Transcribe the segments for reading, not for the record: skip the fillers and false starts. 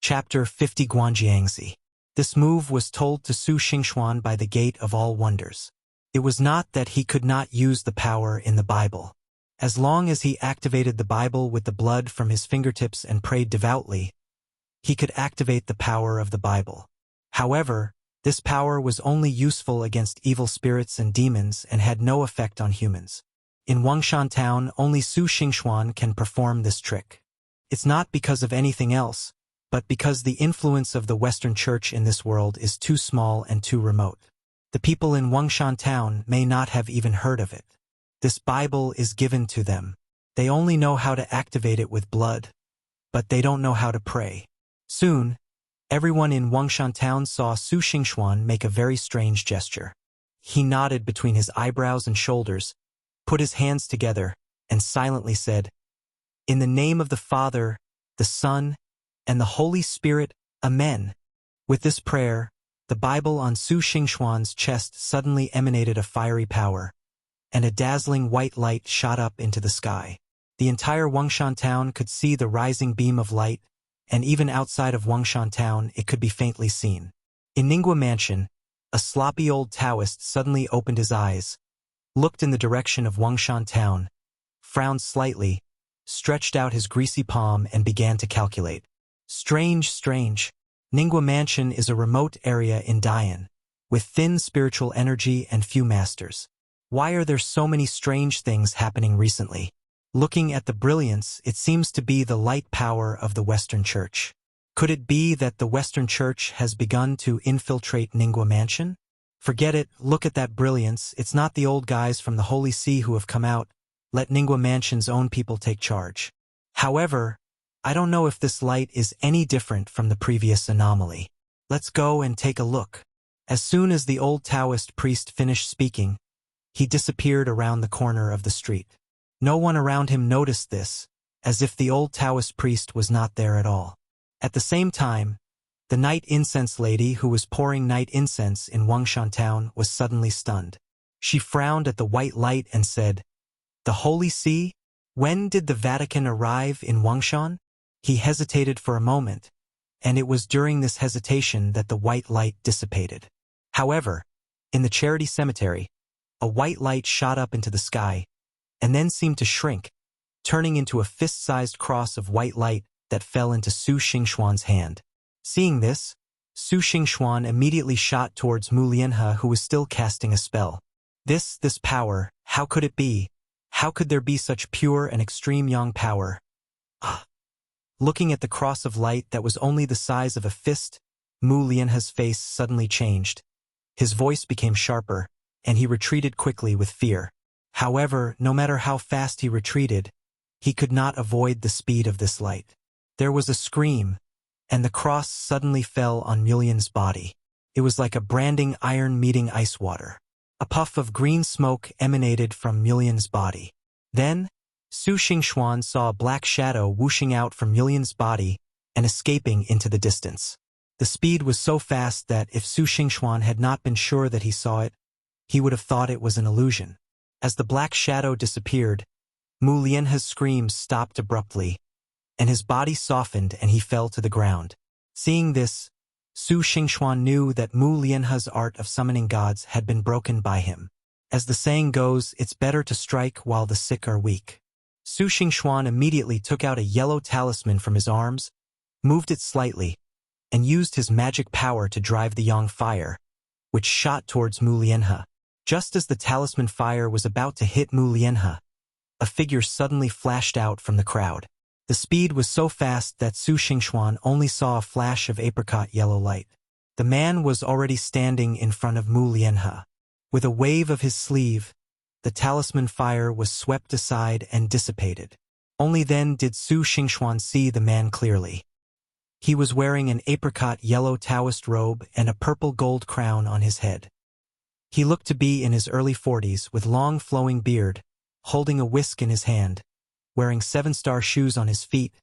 Chapter 50 Guanjiangzi. This move was told to Su Xingxuan by the Gate of All Wonders. It was not that he could not use the power in the Bible. As long as he activated the Bible with the blood from his fingertips and prayed devoutly, he could activate the power of the Bible. However, this power was only useful against evil spirits and demons and had no effect on humans. In Wangshan Town, only Su Xingxuan can perform this trick. It's not because of anything else, but because the influence of the Western Church in this world is too small and too remote. The people in Wangshan Town may not have even heard of it. This Bible is given to them. They only know how to activate it with blood, but they don't know how to pray. Soon, everyone in Wangshan Town saw Su Xingxuan make a very strange gesture. He nodded between his eyebrows and shoulders, put his hands together, and silently said, "In the name of the Father, the Son, and the Holy Spirit, Amen." With this prayer, the Bible on Su Xingxuan's chest suddenly emanated a fiery power, and a dazzling white light shot up into the sky. The entire Wangshan Town could see the rising beam of light, and even outside of Wangshan Town it could be faintly seen. In Ningguo Mansion, a sloppy old Taoist suddenly opened his eyes, looked in the direction of Wangshan Town, frowned slightly, stretched out his greasy palm and began to calculate. Strange. Ningguo Mansion is a remote area in Dian, with thin spiritual energy and few masters. Why are there so many strange things happening recently? Looking at the brilliance, it seems to be the light power of the Western Church. Could it be that the Western Church has begun to infiltrate Ningguo Mansion? Forget it, look at that brilliance, it's not the old guys from the Holy See who have come out. Let Ningguo Mansion's own people take charge. However, I don't know if this light is any different from the previous anomaly. Let's go and take a look. As soon as the old Taoist priest finished speaking, he disappeared around the corner of the street. No one around him noticed this, as if the old Taoist priest was not there at all. At the same time, the night incense lady who was pouring night incense in Wangshan Town was suddenly stunned. She frowned at the white light and said, "The Holy See? When did the Vatican arrive in Wangshan?" He hesitated for a moment, and it was during this hesitation that the white light dissipated. However, in the charity cemetery, a white light shot up into the sky, and then seemed to shrink, turning into a fist-sized cross of white light that fell into Su Xingxuan's hand. Seeing this, Su Xingxuan immediately shot towards Mu Lianhe, who was still casting a spell. This power, how could it be? How could there be such pure and extreme yang power? Looking at the cross of light that was only the size of a fist, Mu Lianhe's face suddenly changed. His voice became sharper, and he retreated quickly with fear. However, no matter how fast he retreated, he could not avoid the speed of this light. There was a scream, and the cross suddenly fell on Mulian's body. It was like a branding iron meeting ice water. A puff of green smoke emanated from Mulian's body. Then, Su Xingxuan saw a black shadow whooshing out from Mulian's body and escaping into the distance. The speed was so fast that if Su Xingxuan had not been sure that he saw it, he would have thought it was an illusion. As the black shadow disappeared, Mu Lianhe's screams stopped abruptly, and his body softened and he fell to the ground. Seeing this, Su Xingxuan knew that Mu Lianhe's art of summoning gods had been broken by him. As the saying goes, it's better to strike while the sick are weak. Su Xingxuan immediately took out a yellow talisman from his arms, moved it slightly, and used his magic power to drive the yang fire, which shot towards Mu Lianhe. Just as the talisman fire was about to hit Mu Lianhe, a figure suddenly flashed out from the crowd. The speed was so fast that Su Xingxuan only saw a flash of apricot yellow light. The man was already standing in front of Mu Lianhe. With a wave of his sleeve, the talisman fire was swept aside and dissipated. Only then did Su Xingxuan see the man clearly. He was wearing an apricot yellow Taoist robe and a purple gold crown on his head. He looked to be in his early 40s with long flowing beard, holding a whisk in his hand, wearing 7-star shoes on his feet,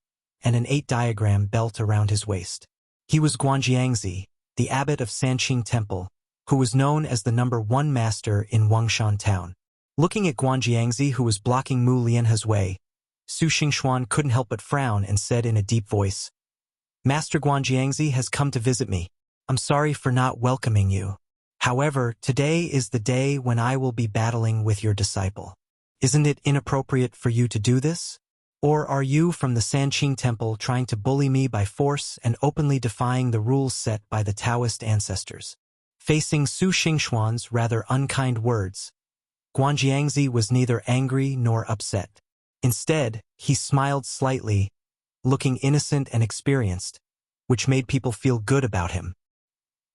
and an 8-diagram belt around his waist. He was Guanjiangzi, the abbot of Sanqing Temple, who was known as the #1 master in Wangshan Town. Looking at Guanjiangzi, who was blocking Mu Lianhe's way, Su Xingxuan couldn't help but frown and said in a deep voice, Master Guanjiangzi has come to visit me. I'm sorry for not welcoming you. However, today is the day when I will be battling with your disciple. Isn't it inappropriate for you to do this? Or are you from the Sanqing Temple trying to bully me by force and openly defying the rules set by the Taoist ancestors? Facing Su Xingxuan's rather unkind words, Guanjiangzi was neither angry nor upset. Instead, he smiled slightly, looking innocent and experienced, which made people feel good about him.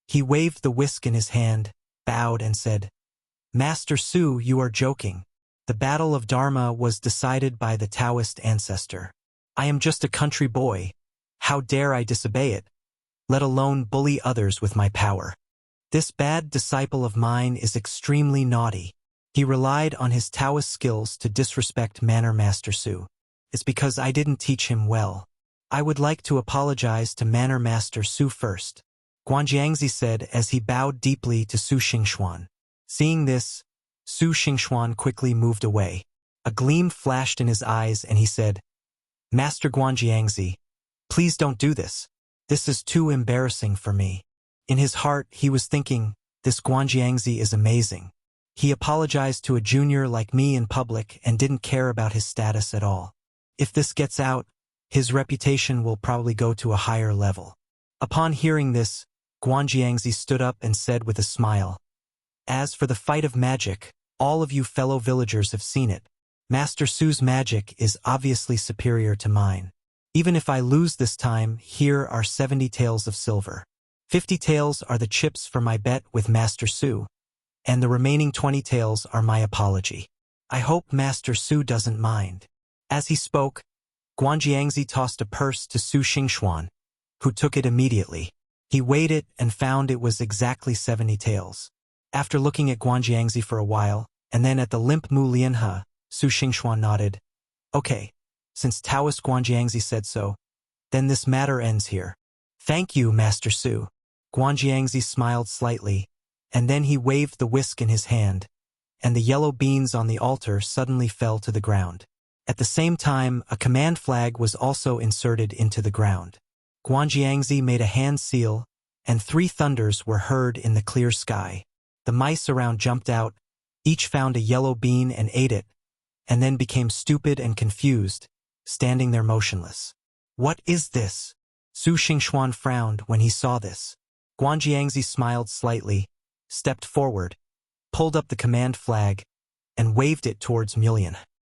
He waved the whisk in his hand, bowed and said, Master Su, you are joking. The battle of Dharma was decided by the Taoist ancestor. I am just a country boy. How dare I disobey it, let alone bully others with my power? This bad disciple of mine is extremely naughty. He relied on his Taoist skills to disrespect Manor Master Su. It's because I didn't teach him well. I would like to apologize to Manor Master Su first, Guanjiangzi said as he bowed deeply to Su Xingxuan. Seeing this, Su Xingxuan quickly moved away. A gleam flashed in his eyes and he said, Master Guanjiangzi, please don't do this. This is too embarrassing for me. In his heart, he was thinking, this Guanjiangzi is amazing. He apologized to a junior like me in public and didn't care about his status at all. If this gets out, his reputation will probably go to a higher level. Upon hearing this, Guanjiangzi stood up and said with a smile, As for the fight of magic, all of you fellow villagers have seen it. Master Su's magic is obviously superior to mine. Even if I lose this time, here are 70 taels of silver. 50 taels are the chips for my bet with Master Su, and the remaining 20 taels are my apology. I hope Master Su doesn't mind. As he spoke, Guanjiangzi tossed a purse to Su Xingxuan, who took it immediately. He weighed it and found it was exactly 70 taels. After looking at Guanjiangzi for a while, and then at the limp Mu Lianhe, Su Xingxuan nodded. Okay, since Taoist Guanjiangzi said so, then this matter ends here. Thank you, Master Su. Guanjiangzi smiled slightly, and then he waved the whisk in his hand, and the yellow beans on the altar suddenly fell to the ground. At the same time, a command flag was also inserted into the ground. Guanjiangzi made a hand seal, and 3 thunders were heard in the clear sky. The mice around jumped out, each found a yellow bean and ate it, and then became stupid and confused, standing there motionless. What is this? Su Xingxuan frowned when he saw this. Guanjiangzi smiled slightly, stepped forward, pulled up the command flag, and waved it towards Mulian.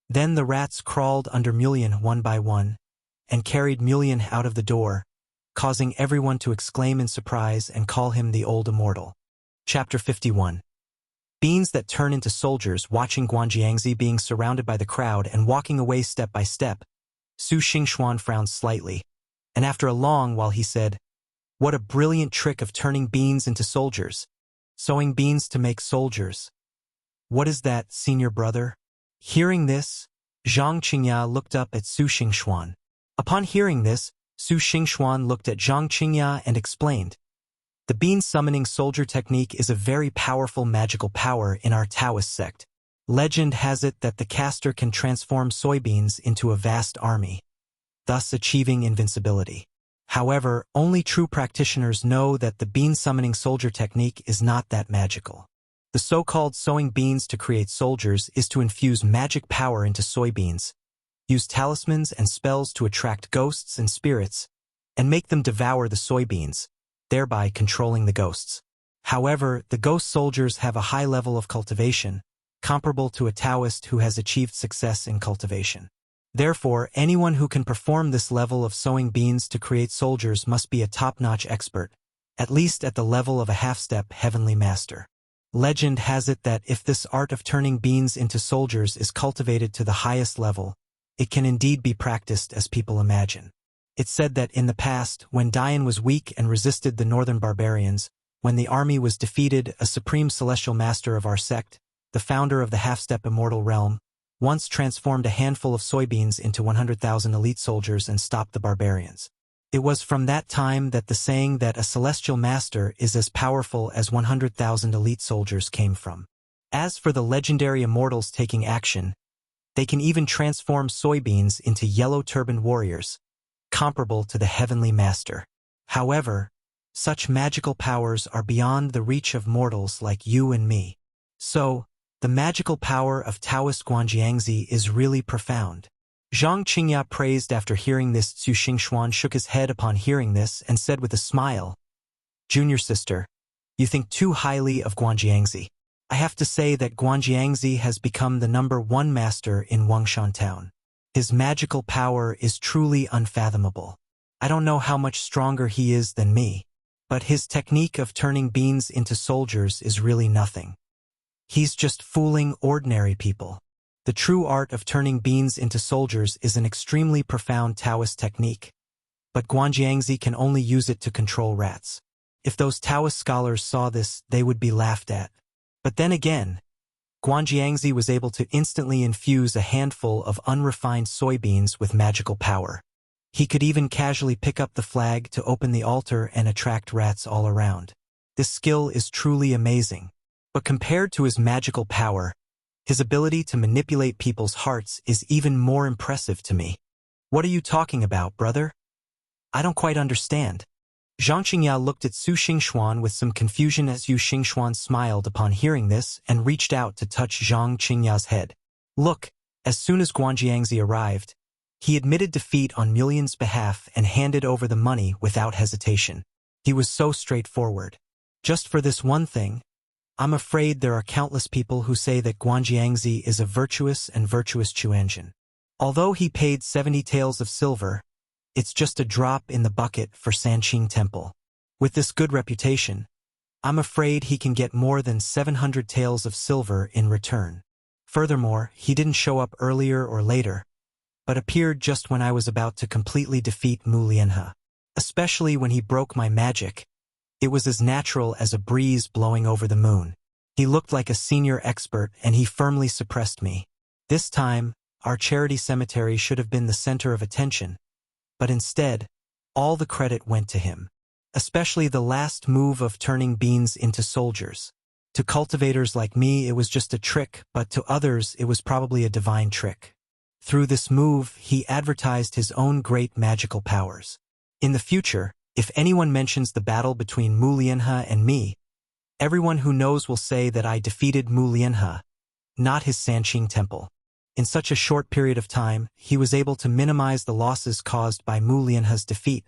Then the rats crawled under Mulian one by one, and carried Mulian out of the door, causing everyone to exclaim in surprise and call him the Old Immortal. Chapter 51. Beans that turn into soldiers. Watching Guanjiangzi being surrounded by the crowd and walking away step by step, Su Xingxuan frowned slightly, and after a long while he said, What a brilliant trick of turning beans into soldiers. Sowing beans to make soldiers. What is that, senior brother? Hearing this, Zhang Qingya looked up at Su Xingxuan. Upon hearing this, Su Xingxuan looked at Zhang Qingya and explained, The bean summoning soldier technique is a very powerful magical power in our Taoist sect. Legend has it that the caster can transform soybeans into a vast army, thus achieving invincibility. However, only true practitioners know that the bean summoning soldier technique is not that magical. The so-called sowing beans to create soldiers is to infuse magic power into soybeans, use talismans and spells to attract ghosts and spirits, and make them devour the soybeans, thereby controlling the ghosts. However, the ghost soldiers have a high level of cultivation, comparable to a Taoist who has achieved success in cultivation. Therefore, anyone who can perform this level of sowing beans to create soldiers must be a top-notch expert, at least at the level of a half-step heavenly master. Legend has it that if this art of turning beans into soldiers is cultivated to the highest level, it can indeed be practiced as people imagine. It's said that in the past, when Dian was weak and resisted the northern barbarians, when the army was defeated, a supreme celestial master of our sect, the founder of the half-step immortal realm, once transformed a handful of soybeans into 100,000 elite soldiers and stopped the barbarians. It was from that time that the saying that a celestial master is as powerful as 100,000 elite soldiers came from. As for the legendary immortals taking action, they can even transform soybeans into yellow turbaned warriors, comparable to the heavenly master. However, such magical powers are beyond the reach of mortals like you and me. So, the magical power of Taoist Guanjiangzi is really profound. Zhang Qingya praised after hearing this. Xu Xingxuan shook his head upon hearing this and said with a smile, "Junior sister, you think too highly of Guanjiangzi. I have to say that Guanjiangzi has become the #1 master in Wangshan town. His magical power is truly unfathomable. I don't know how much stronger he is than me, but his technique of turning beans into soldiers is really nothing. He's just fooling ordinary people. The true art of turning beans into soldiers is an extremely profound Taoist technique, but Guanjiangzi can only use it to control rats. If those Taoist scholars saw this, they would be laughed at. But then again, Guanjiangzi was able to instantly infuse a handful of unrefined soybeans with magical power. He could even casually pick up the flag to open the altar and attract rats all around. This skill is truly amazing. But compared to his magical power, his ability to manipulate people's hearts is even more impressive to me. What are you talking about, brother? I don't quite understand." Zhang Qingya looked at Xu Xingxuan with some confusion as Xu Xingxuan smiled upon hearing this and reached out to touch Zhang Qingya's head. Look, as soon as Guanjiangzi arrived, he admitted defeat on Million's behalf and handed over the money without hesitation. He was so straightforward. Just for this one thing, I'm afraid there are countless people who say that Guanjiangzi is a virtuous Chuanjin. Although he paid 70 taels of silver, it's just a drop in the bucket for Sanqing Temple. With this good reputation, I'm afraid he can get more than 700 taels of silver in return. Furthermore, he didn't show up earlier or later, but appeared just when I was about to completely defeat Mu Lianhe. Especially when he broke my magic, it was as natural as a breeze blowing over the moon. He looked like a senior expert and he firmly suppressed me. This time, our charity cemetery should have been the center of attention, but instead, all the credit went to him. Especially the last move of turning beans into soldiers. To cultivators like me, it was just a trick, but to others, it was probably a divine trick. Through this move, he advertised his own great magical powers. In the future, if anyone mentions the battle between Mu Lianhe and me, everyone who knows will say that I defeated Mu Lianhe, not his Sanqing Temple. In such a short period of time, he was able to minimize the losses caused by Mu Lianhe's defeat,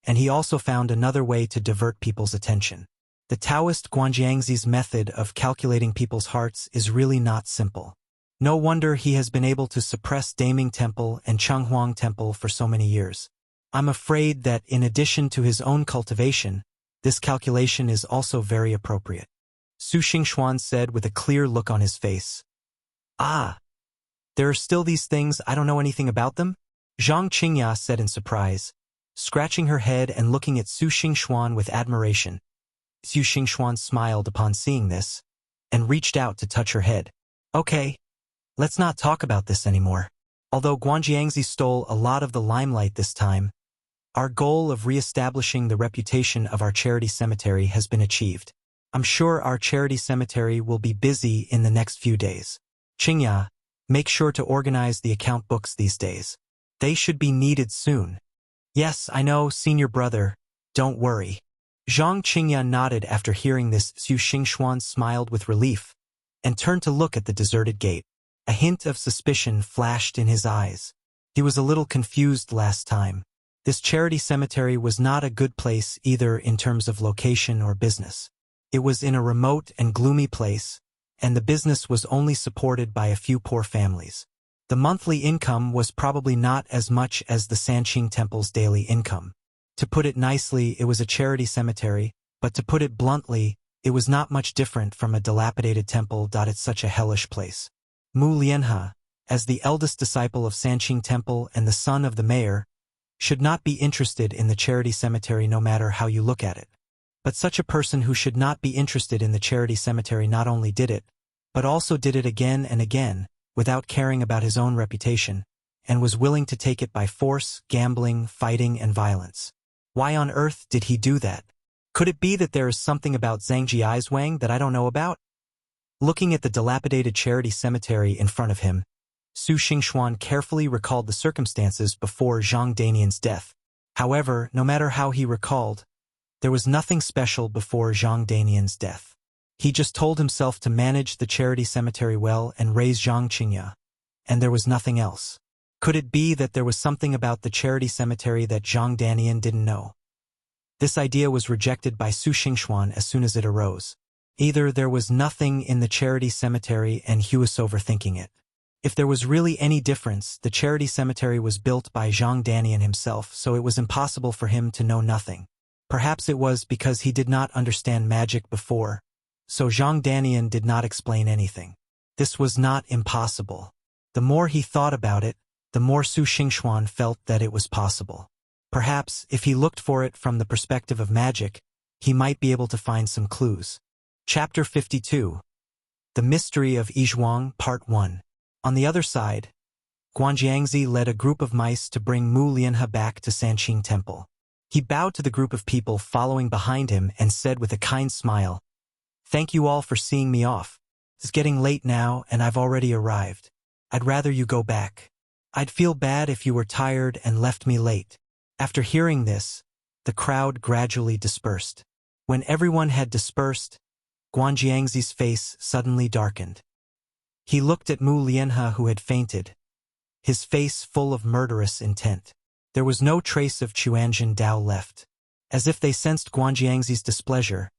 and he also found another way to divert people's attention. The Taoist Guanjiangzi's method of calculating people's hearts is really not simple. No wonder he has been able to suppress Daming Temple and Chenghuang Temple for so many years. I'm afraid that in addition to his own cultivation, this calculation is also very appropriate. Xu Xingxuan said with a clear look on his face. "Ah, there are still these things, I don't know anything about them?" Zhang Qingya said in surprise, scratching her head and looking at Xu Xingxuan with admiration. Xu Xingxuan smiled upon seeing this, and reached out to touch her head. "Okay, let's not talk about this anymore. Although Guanjiangzi stole a lot of the limelight this time, our goal of re-establishing the reputation of our charity cemetery has been achieved. I'm sure our charity cemetery will be busy in the next few days. Qingya, make sure to organize the account books these days. They should be needed soon." "Yes, I know, senior brother. Don't worry." Zhang Qingya nodded after hearing this. Xu Xingxuan smiled with relief and turned to look at the deserted gate. A hint of suspicion flashed in his eyes. He was a little confused last time. This charity cemetery was not a good place either in terms of location or business. It was in a remote and gloomy place, and the business was only supported by a few poor families. The monthly income was probably not as much as the Sanqing Temple's daily income. To put it nicely, it was a charity cemetery, but to put it bluntly, it was not much different from a dilapidated temple. It's such a hellish place. Mu Lianhe, as the eldest disciple of Sanqing Temple and the son of the mayor, should not be interested in the charity cemetery no matter how you look at it. But such a person who should not be interested in the charity cemetery not only did it, but also did it again and again, without caring about his own reputation, and was willing to take it by force, gambling, fighting, and violence. Why on earth did he do that? Could it be that there is something about Zhang Jiai's Wang that I don't know about? Looking at the dilapidated charity cemetery in front of him, Xu Xingxuan carefully recalled the circumstances before Zhang Danian's death. However, no matter how he recalled, there was nothing special before Zhang Danian's death. He just told himself to manage the charity cemetery well and raise Zhang Qingya, and there was nothing else. Could it be that there was something about the charity cemetery that Zhang Danian didn't know? This idea was rejected by Su Xingxuan as soon as it arose. Either there was nothing in the charity cemetery and he was overthinking it. If there was really any difference, the charity cemetery was built by Zhang Danian himself, so it was impossible for him to know nothing. Perhaps it was because he did not understand magic before, so Zhang Danian did not explain anything. This was not impossible. The more he thought about it, the more Su Xingxuan felt that it was possible. Perhaps, if he looked for it from the perspective of magic, he might be able to find some clues. Chapter 52. The Mystery of Yizhuang, Part 1. On the other side, Guanjiangzi led a group of mice to bring Mu Lianhe back to Sanqing Temple. He bowed to the group of people following behind him and said with a kind smile, "Thank you all for seeing me off. It's getting late now and I've already arrived. I'd rather you go back. I'd feel bad if you were tired and left me late." After hearing this, the crowd gradually dispersed. When everyone had dispersed, Guanjiangzi's face suddenly darkened. He looked at Mu Lianhe who had fainted, his face full of murderous intent. There was no trace of Chuanjin Dao left. As if they sensed Guanjiangzi's displeasure,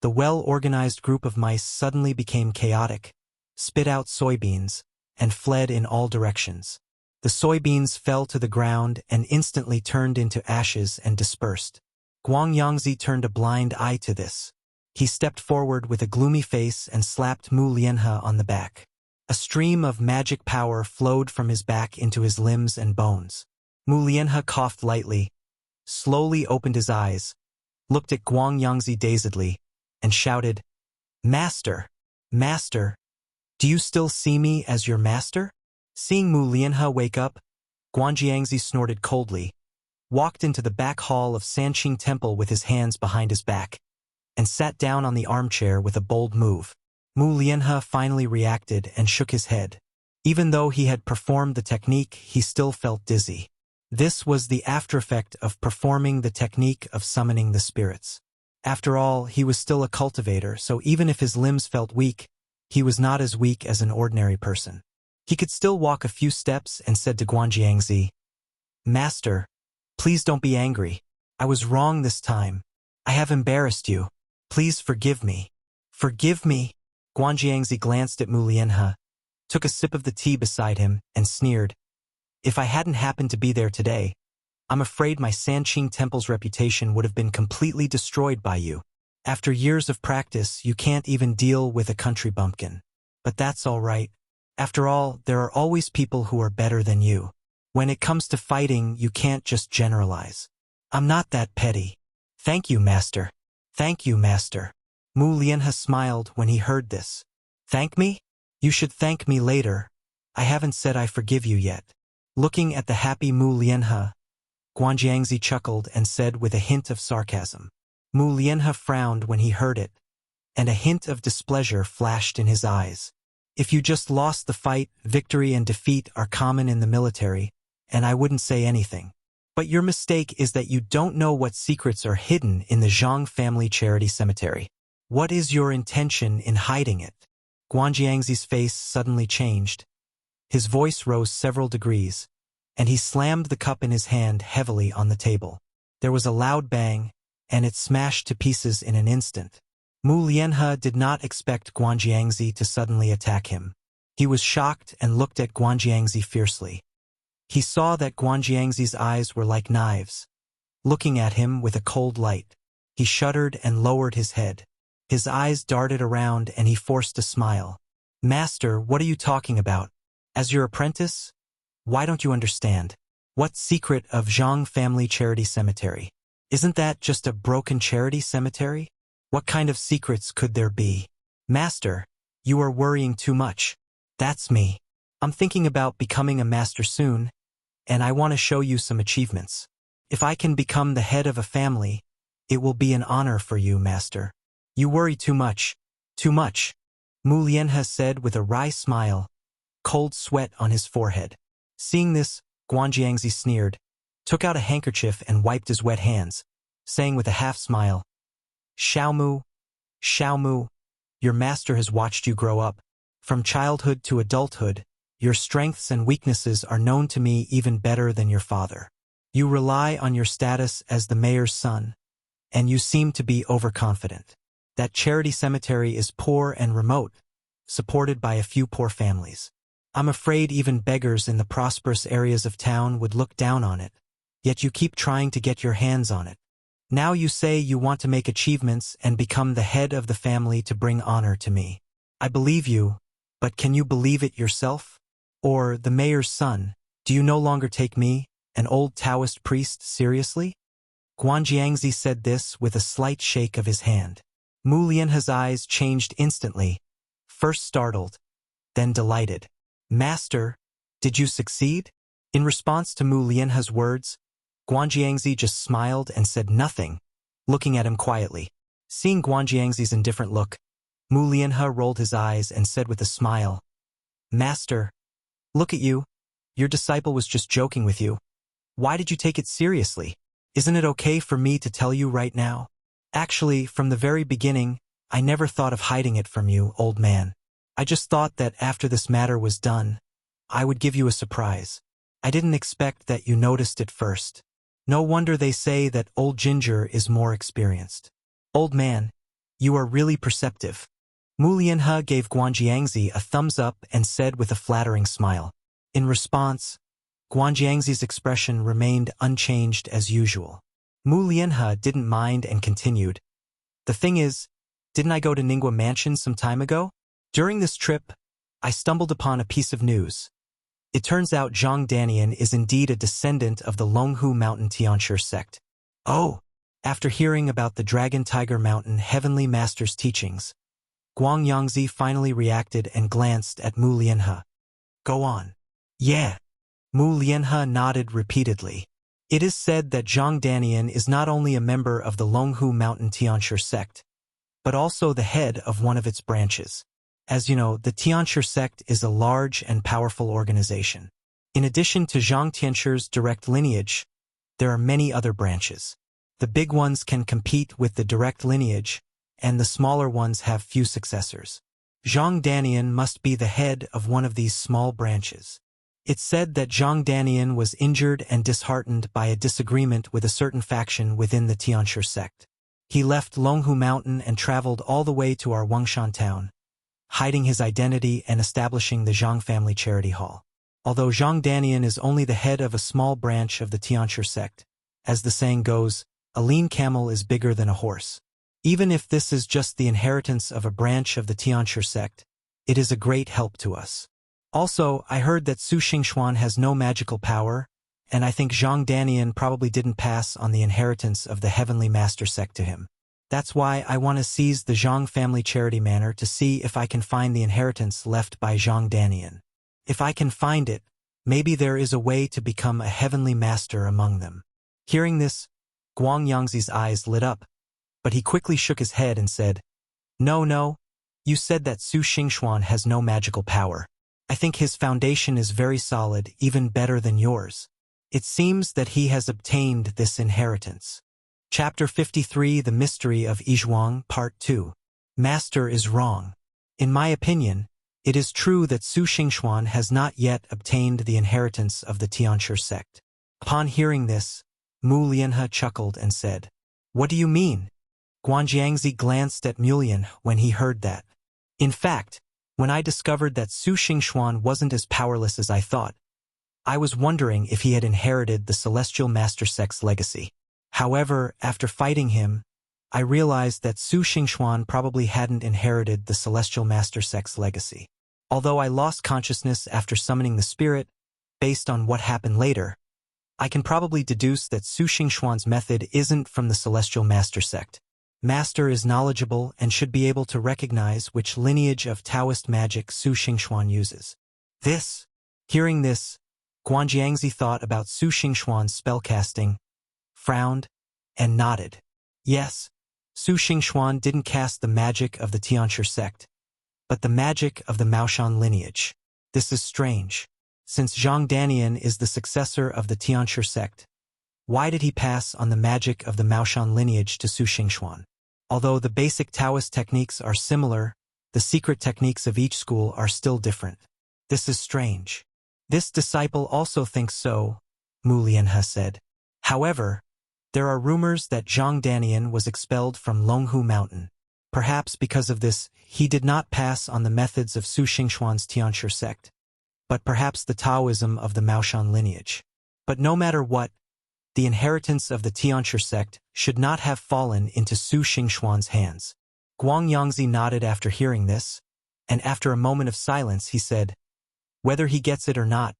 the well-organized group of mice suddenly became chaotic, spit out soybeans, and fled in all directions. The soybeans fell to the ground and instantly turned into ashes and dispersed. Guanjiangzi turned a blind eye to this. He stepped forward with a gloomy face and slapped Mu Lianhe on the back. A stream of magic power flowed from his back into his limbs and bones. Mu Lianhe coughed lightly, slowly opened his eyes, looked at Guanjiangzi dazedly, and shouted, "Master! Master! Do you still see me as your master?" Seeing Mu Lianhe wake up, Guanjiangzi snorted coldly, walked into the back hall of Sanqing Temple with his hands behind his back, and sat down on the armchair with a bold move. Mu Lianhe finally reacted and shook his head. Even though he had performed the technique, he still felt dizzy. This was the aftereffect of performing the technique of summoning the spirits. After all, he was still a cultivator, so even if his limbs felt weak, he was not as weak as an ordinary person. He could still walk a few steps and said to Guanjiangzi, "Master, please don't be angry. I was wrong this time. I have embarrassed you. Please forgive me." "Forgive me?" Guanjiangzi glanced at Mu Lianhe, took a sip of the tea beside him, and sneered, "If I hadn't happened to be there today, I'm afraid my Sanqing Temple's reputation would have been completely destroyed by you. After years of practice, you can't even deal with a country bumpkin. But that's all right. After all, there are always people who are better than you. When it comes to fighting, you can't just generalize. I'm not that petty. Thank you, Master. Thank you, Master." Mu Lianhe smiled when he heard this. "Thank me? You should thank me later. I haven't said I forgive you yet." Looking at the happy Mu Lianhe, Guanjiangzi chuckled and said with a hint of sarcasm. Mu Lianhe frowned when he heard it, and a hint of displeasure flashed in his eyes. "If you just lost the fight, victory and defeat are common in the military, and I wouldn't say anything. But your mistake is that you don't know what secrets are hidden in the Zhang family charity cemetery. What is your intention in hiding it?" Guanjiangzi's face suddenly changed. His voice rose several degrees, and he slammed the cup in his hand heavily on the table. There was a loud bang, and it smashed to pieces in an instant. Mu Lianhe did not expect Guanjiangzi to suddenly attack him. He was shocked and looked at Guanjiangzi fiercely. He saw that Guanjiangzi's eyes were like knives, looking at him with a cold light. He shuddered and lowered his head. His eyes darted around and he forced a smile. "Master, what are you talking about? As your apprentice? Why don't you understand? What secret of Zhang family charity cemetery? Isn't that just a broken charity cemetery? What kind of secrets could there be? Master, you are worrying too much. That's me. I'm thinking about becoming a master soon, and I want to show you some achievements. If I can become the head of a family, it will be an honor for you, Master. You worry too much. Too much," Mu Lianhe said with a wry smile, cold sweat on his forehead. Seeing this, Guanjiangzi sneered, took out a handkerchief and wiped his wet hands, saying with a half-smile, Xiaomu, Xiaomu, your master has watched you grow up. From childhood to adulthood, your strengths and weaknesses are known to me even better than your father. You rely on your status as the mayor's son, and you seem to be overconfident. That charity cemetery is poor and remote, supported by a few poor families. I'm afraid even beggars in the prosperous areas of town would look down on it, yet you keep trying to get your hands on it. Now you say you want to make achievements and become the head of the family to bring honor to me. I believe you, but can you believe it yourself? Or, the mayor's son, do you no longer take me, an old Taoist priest, seriously? Guanjiangzi said this with a slight shake of his hand. Mu Lianhe's eyes changed instantly, first startled, then delighted. Master, did you succeed? In response to Mu Lianhe's words, Guanjiangzi just smiled and said nothing, looking at him quietly. Seeing Guanjiangzi's indifferent look, Mu Lianhe rolled his eyes and said with a smile, Master, look at you. Your disciple was just joking with you. Why did you take it seriously? Isn't it okay for me to tell you right now? Actually, from the very beginning, I never thought of hiding it from you, old man. I just thought that after this matter was done, I would give you a surprise. I didn't expect that you noticed it first. No wonder they say that old ginger is more experienced. Old man, you are really perceptive. Mu Lianhe gave Guanjiangzi a thumbs up and said with a flattering smile. In response, Guanjiangzi's expression remained unchanged as usual. Mu Lianhe didn't mind and continued. The thing is, didn't I go to Ningguo Mansion some time ago? During this trip, I stumbled upon a piece of news. It turns out Zhang Danian is indeed a descendant of the Longhu Mountain Tianshi sect. Oh! After hearing about the Dragon Tiger Mountain Heavenly Master's teachings, Guangyangzi finally reacted and glanced at Mu Lianhe. Go on. Yeah. Mu Lianhe nodded repeatedly. It is said that Zhang Danian is not only a member of the Longhu Mountain Tianshi sect, but also the head of one of its branches. As you know, the Tianshi sect is a large and powerful organization. In addition to Zhang Tianshi's direct lineage, there are many other branches. The big ones can compete with the direct lineage, and the smaller ones have few successors. Zhang Danian must be the head of one of these small branches. It's said that Zhang Danian was injured and disheartened by a disagreement with a certain faction within the Tianshi sect. He left Longhu Mountain and traveled all the way to our Wangshan town, hiding his identity and establishing the Zhang family charity hall. Although Zhang Danian is only the head of a small branch of the Tianshi sect, as the saying goes, a lean camel is bigger than a horse. Even if this is just the inheritance of a branch of the Tianshi sect, it is a great help to us. Also, I heard that Su Xingxuan has no magical power, and I think Zhang Danian probably didn't pass on the inheritance of the Heavenly Master sect to him. That's why I want to seize the Zhang family charity manor to see if I can find the inheritance left by Zhang Danian. If I can find it, maybe there is a way to become a Heavenly Master among them. Hearing this, Guangyangzi's eyes lit up, but he quickly shook his head and said, No, you said that Su Xingxuan has no magical power. I think his foundation is very solid, even better than yours. It seems that he has obtained this inheritance. Chapter 53 The Mystery of Yizhuang Part 2 Master is wrong. In my opinion, it is true that Su Xingxuan has not yet obtained the inheritance of the Tianshi sect. Upon hearing this, Mu Lianhe chuckled and said, What do you mean? Guanjiangzi glanced at Mu Lianhe when he heard that. In fact, when I discovered that Su Xingxuan wasn't as powerless as I thought, I was wondering if he had inherited the Celestial Master Sect's legacy. However, after fighting him, I realized that Su Xingxuan probably hadn't inherited the Celestial Master Sect's legacy. Although I lost consciousness after summoning the spirit, based on what happened later, I can probably deduce that Su Xingxuan's method isn't from the Celestial Master Sect. Master is knowledgeable and should be able to recognize which lineage of Taoist magic Su Xingxuan uses. Hearing this, Guanjiangzi thought about Su Xingxuan's spellcasting, frowned, and nodded. Yes, Su Xingxuan didn't cast the magic of the Tianshi sect, but the magic of the Maoshan lineage. This is strange. Since Zhang Danian is the successor of the Tianshi sect, Why did he pass on the magic of the Maoshan lineage to Su Xingxuan? Although the basic Taoist techniques are similar, the secret techniques of each school are still different. This is strange. This disciple also thinks so, Mu Lianhe said. However, there are rumors that Zhang Danian was expelled from Longhu Mountain. Perhaps because of this, he did not pass on the methods of Su Xingxuan's Tianshi sect, but perhaps the Taoism of the Maoshan lineage. But no matter what, the inheritance of the Tianshi sect should not have fallen into Su Xingxuan's hands. Guang Yangzi nodded after hearing this, and after a moment of silence he said, "Whether he gets it or not,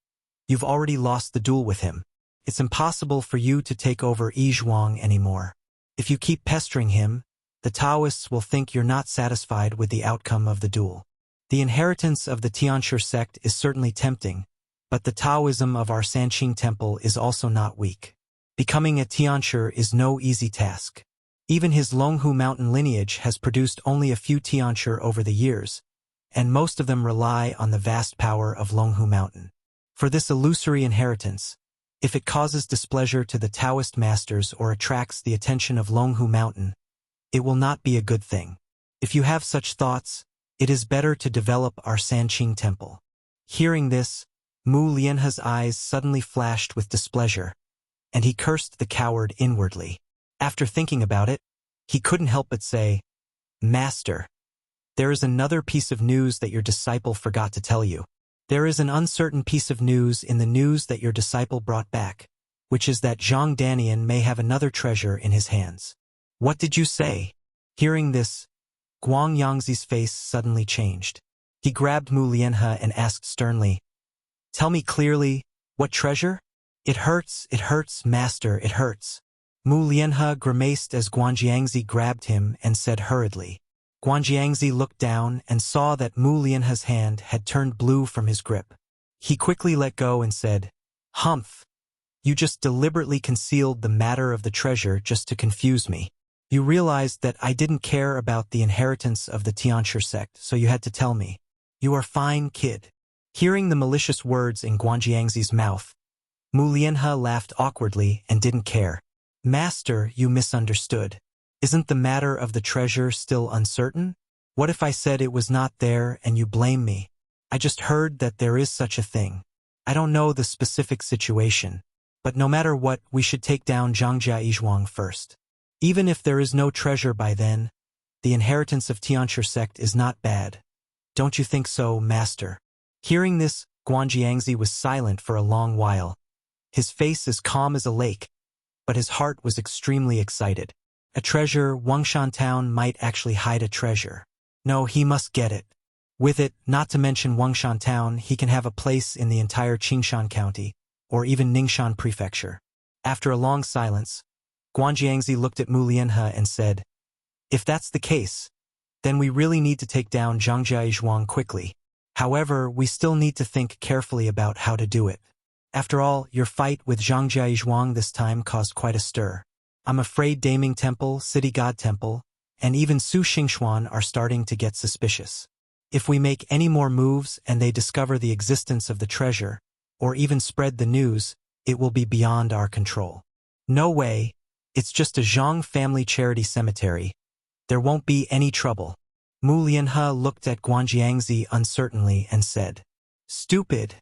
you've already lost the duel with him. It's impossible for you to take over Yi Zhuang anymore. If you keep pestering him, the Taoists will think you're not satisfied with the outcome of the duel. The inheritance of the Tianshi sect is certainly tempting, but the Taoism of our Sanqing temple is also not weak. Becoming a Tianshi is no easy task. Even his Longhu Mountain lineage has produced only a few Tianshi over the years, and most of them rely on the vast power of Longhu Mountain. For this illusory inheritance, if it causes displeasure to the Taoist masters or attracts the attention of Longhu Mountain, it will not be a good thing. If you have such thoughts, it is better to develop our Sanqing temple." Hearing this, Mu Lianhe's eyes suddenly flashed with displeasure, and he cursed the coward inwardly. After thinking about it, he couldn't help but say, "Master, there is another piece of news that your disciple forgot to tell you. There is an uncertain piece of news in the news that your disciple brought back, which is that Zhang Danian may have another treasure in his hands." "What did you say?" Hearing this, Guang Yangzi's face suddenly changed. He grabbed Mu Lianhe and asked sternly, "Tell me clearly, what treasure?" It hurts, master, it hurts." Mu Lianhe grimaced as Guanjiangzi grabbed him and said hurriedly. Guanjiangzi looked down and saw that Mu Lianhe's hand had turned blue from his grip. He quickly let go and said, "Humph, you just deliberately concealed the matter of the treasure just to confuse me. You realized that I didn't care about the inheritance of the Tianshi sect, so you had to tell me. You are fine, kid." Hearing the malicious words in Guanjiangzi's mouth, Mu Lianhe laughed awkwardly and didn't care. "Master, you misunderstood. Isn't the matter of the treasure still uncertain? What if I said it was not there and you blame me? I just heard that there is such a thing. I don't know the specific situation, but no matter what, we should take down Zhangjia Yizhuang first. Even if there is no treasure by then, the inheritance of Tianshi sect is not bad. Don't you think so, master?" Hearing this, Guanjiangzi was silent for a long while. His face as calm as a lake, but his heart was extremely excited. A treasure, Wangshan Town might actually hide a treasure. No, he must get it. With it, not to mention Wangshan Town, he can have a place in the entire Qingshan County, or even Ningxan Prefecture. After a long silence, Guanjiangzi looked at Mu Lianhe and said, "If that's the case, then we really need to take down Zhangjia Yizhuang quickly. However, we still need to think carefully about how to do it. After all, your fight with Zhangjia Yizhuang this time caused quite a stir. I'm afraid Daming Temple, City God Temple, and even Su Xingxuan are starting to get suspicious. If we make any more moves and they discover the existence of the treasure, or even spread the news, it will be beyond our control. No way, it's just a Zhang family charity cemetery. There won't be any trouble." Mu Lianhe looked at Guanjiangzi uncertainly and said, "Stupid,"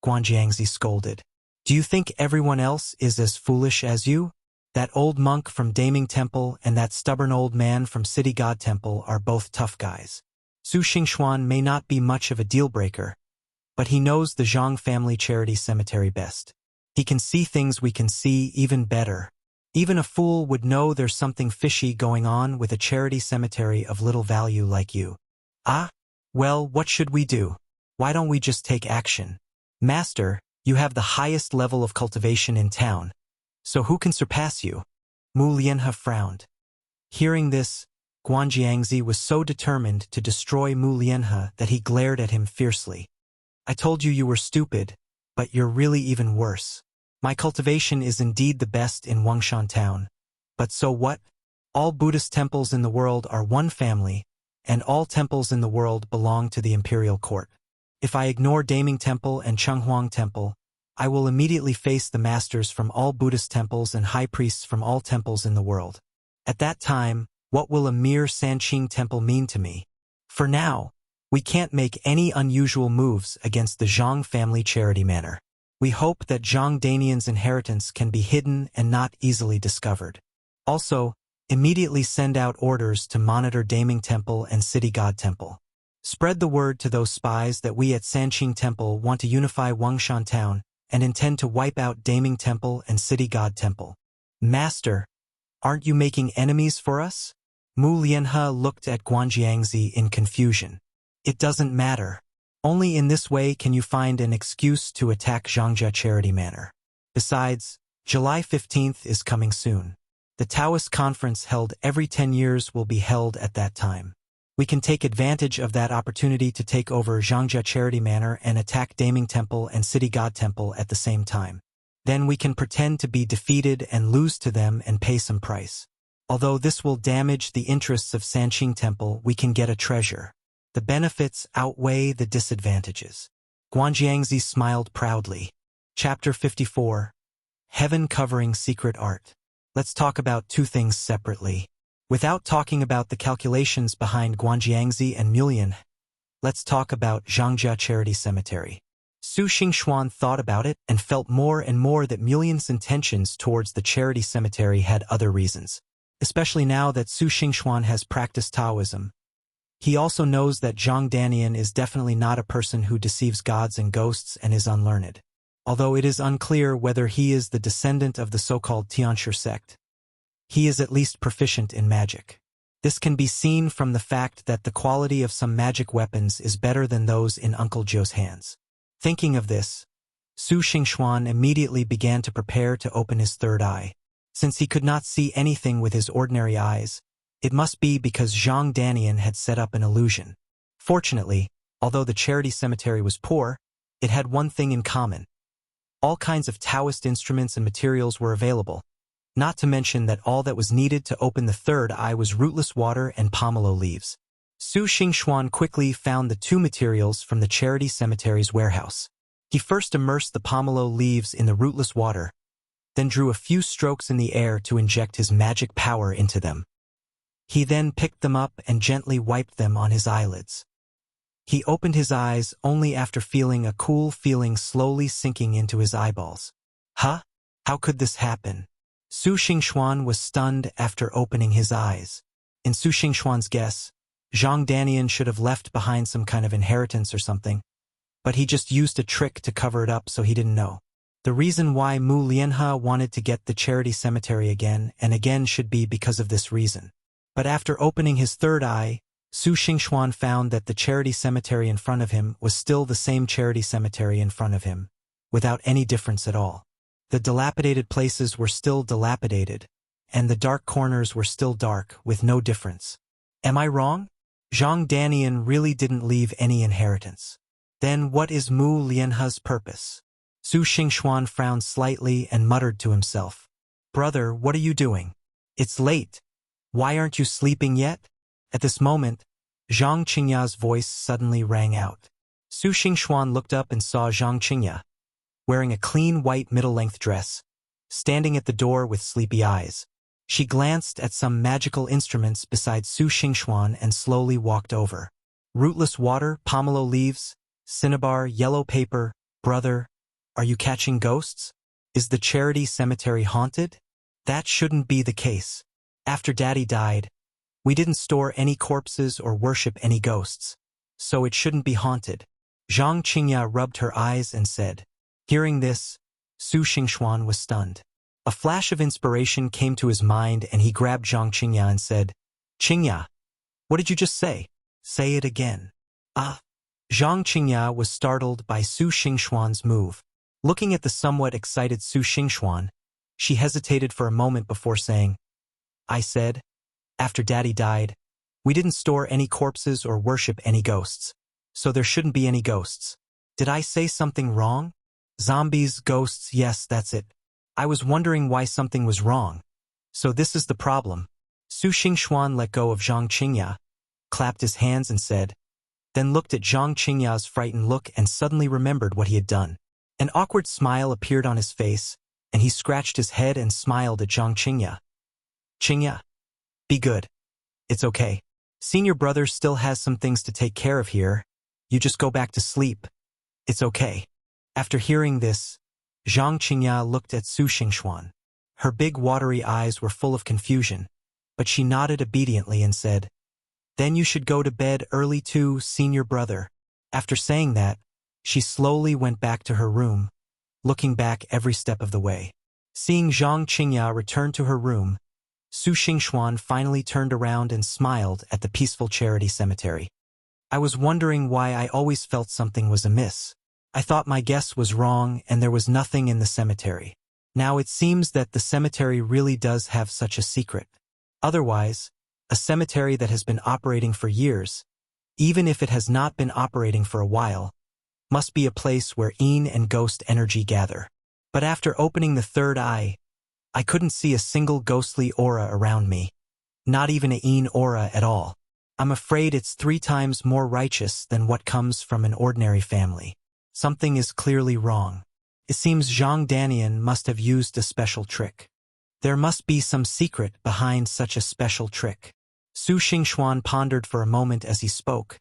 Guanjiangzi scolded. "Do you think everyone else is as foolish as you? That old monk from Daming Temple and that stubborn old man from City God Temple are both tough guys. Su Xingxuan may not be much of a deal-breaker, but he knows the Zhang family charity cemetery best. He can see things we can see even better. Even a fool would know there's something fishy going on with a charity cemetery of little value like you. Ah? Well, what should we do? Why don't we just take action? Master, you have the highest level of cultivation in town, so who can surpass you?" Mu Lianhe frowned. Hearing this, Guanjiangzi was so determined to destroy Mu Lianhe that he glared at him fiercely. "I told you were stupid, but you're really even worse. My cultivation is indeed the best in Wangshan Town. But so what? All Buddhist temples in the world are one family, and all temples in the world belong to the imperial court. If I ignore Daming Temple and Chenghuang Temple, I will immediately face the masters from all Buddhist temples and high priests from all temples in the world. At that time, what will a mere Sanqing temple mean to me? For now, we can't make any unusual moves against the Zhang family charity manor. We hope that Zhang Danian's inheritance can be hidden and not easily discovered. Also, immediately send out orders to monitor Daming Temple and City God Temple. Spread the word to those spies that we at Sanqing Temple want to unify Wangshan Town and intend to wipe out Daming Temple and City God Temple. Master, aren't you making enemies for us? Mu Lianhe looked at Guanjiangzi in confusion. It doesn't matter. Only in this way can you find an excuse to attack Zhangja Charity Manor. Besides, July 15th is coming soon. The Taoist conference held every 10 years will be held at that time. We can take advantage of that opportunity to take over Zhangja Charity Manor and attack Daming Temple and City God Temple at the same time. Then we can pretend to be defeated and lose to them and pay some price. Although this will damage the interests of Sanqing Temple, we can get a treasure. The benefits outweigh the disadvantages. Guanjiangzi smiled proudly. Chapter 54. Heaven Covering Secret Art. Let's talk about two things separately. Without talking about the calculations behind Guanjiangzi and Mulian, let's talk about Zhangja Charity Cemetery. Su Xingxuan thought about it and felt more and more that Mulian's intentions towards the charity cemetery had other reasons, especially now that Su Xingxuan has practiced Taoism. He also knows that Zhang Danian is definitely not a person who deceives gods and ghosts and is unlearned. Although it is unclear whether he is the descendant of the so-called Tianshi sect, he is at least proficient in magic. This can be seen from the fact that the quality of some magic weapons is better than those in Uncle Joe's hands. Thinking of this, Su Xingxuan immediately began to prepare to open his third eye. Since he could not see anything with his ordinary eyes, it must be because Zhang Danian had set up an illusion. Fortunately, although the charity cemetery was poor, it had one thing in common. All kinds of Taoist instruments and materials were available, not to mention that all that was needed to open the third eye was rootless water and pomelo leaves. Su Xingxuan quickly found the two materials from the charity cemetery's warehouse. He first immersed the pomelo leaves in the rootless water, then drew a few strokes in the air to inject his magic power into them. He then picked them up and gently wiped them on his eyelids. He opened his eyes only after feeling a cool feeling slowly sinking into his eyeballs. Huh? How could this happen? Su Xingxuan was stunned after opening his eyes. In Su Xingxuan's guess, Zhang Danian should have left behind some kind of inheritance or something, but he just used a trick to cover it up so he didn't know. The reason why Mu Lianhe wanted to get the charity cemetery again and again should be because of this reason. But after opening his third eye, Su Xingxuan found that the charity cemetery in front of him was still the same charity cemetery in front of him, without any difference at all. The dilapidated places were still dilapidated, and the dark corners were still dark, with no difference. Am I wrong? Zhang Danian really didn't leave any inheritance. Then what is Mu Lianhe's purpose? Su Xingxuan frowned slightly and muttered to himself. Brother, what are you doing? It's late. Why aren't you sleeping yet? At this moment, Zhang Qingya's voice suddenly rang out. Su Xingxuan looked up and saw Zhang Qingya, wearing a clean white middle-length dress, standing at the door with sleepy eyes. She glanced at some magical instruments beside Su Xingxuan and slowly walked over. Rootless water, pomelo leaves, cinnabar, yellow paper. Brother, are you catching ghosts? Is the charity cemetery haunted? That shouldn't be the case. After Daddy died, we didn't store any corpses or worship any ghosts, so it shouldn't be haunted. Zhang Qingya rubbed her eyes and said. Hearing this, Su Xingxuan was stunned. A flash of inspiration came to his mind and he grabbed Zhang Qingya and said, Qingya, what did you just say? Say it again. Ah. Zhang Qingya was startled by Su Xingxuan's move. Looking at the somewhat excited Su Xingxuan, she hesitated for a moment before saying, I said, after Daddy died, we didn't store any corpses or worship any ghosts, so there shouldn't be any ghosts. Did I say something wrong? Zombies, ghosts, yes, that's it. I was wondering why something was wrong. So this is the problem. Su Xingxuan let go of Zhang Qingya, clapped his hands and said, then looked at Zhang Qingya's frightened look and suddenly remembered what he had done. An awkward smile appeared on his face, and he scratched his head and smiled at Zhang Qingya. Qingya, be good. It's okay. Senior brother still has some things to take care of here. You just go back to sleep. It's okay. After hearing this, Zhang Qingya looked at Su Xingxuan. Her big watery eyes were full of confusion, but she nodded obediently and said, Then you should go to bed early too, senior brother. After saying that, she slowly went back to her room, looking back every step of the way. Seeing Zhang Qingya return to her room, Su Xingxuan finally turned around and smiled at the peaceful charity cemetery. I was wondering why I always felt something was amiss. I thought my guess was wrong and there was nothing in the cemetery. Now it seems that the cemetery really does have such a secret. Otherwise, a cemetery that has been operating for years, even if it has not been operating for a while, must be a place where Yin and ghost energy gather. But after opening the third eye, I couldn't see a single ghostly aura around me. Not even a Yin aura at all. I'm afraid it's 3 times more righteous than what comes from an ordinary family. Something is clearly wrong. It seems Zhang Danian must have used a special trick. There must be some secret behind such a special trick. Su Xingxuan pondered for a moment as he spoke,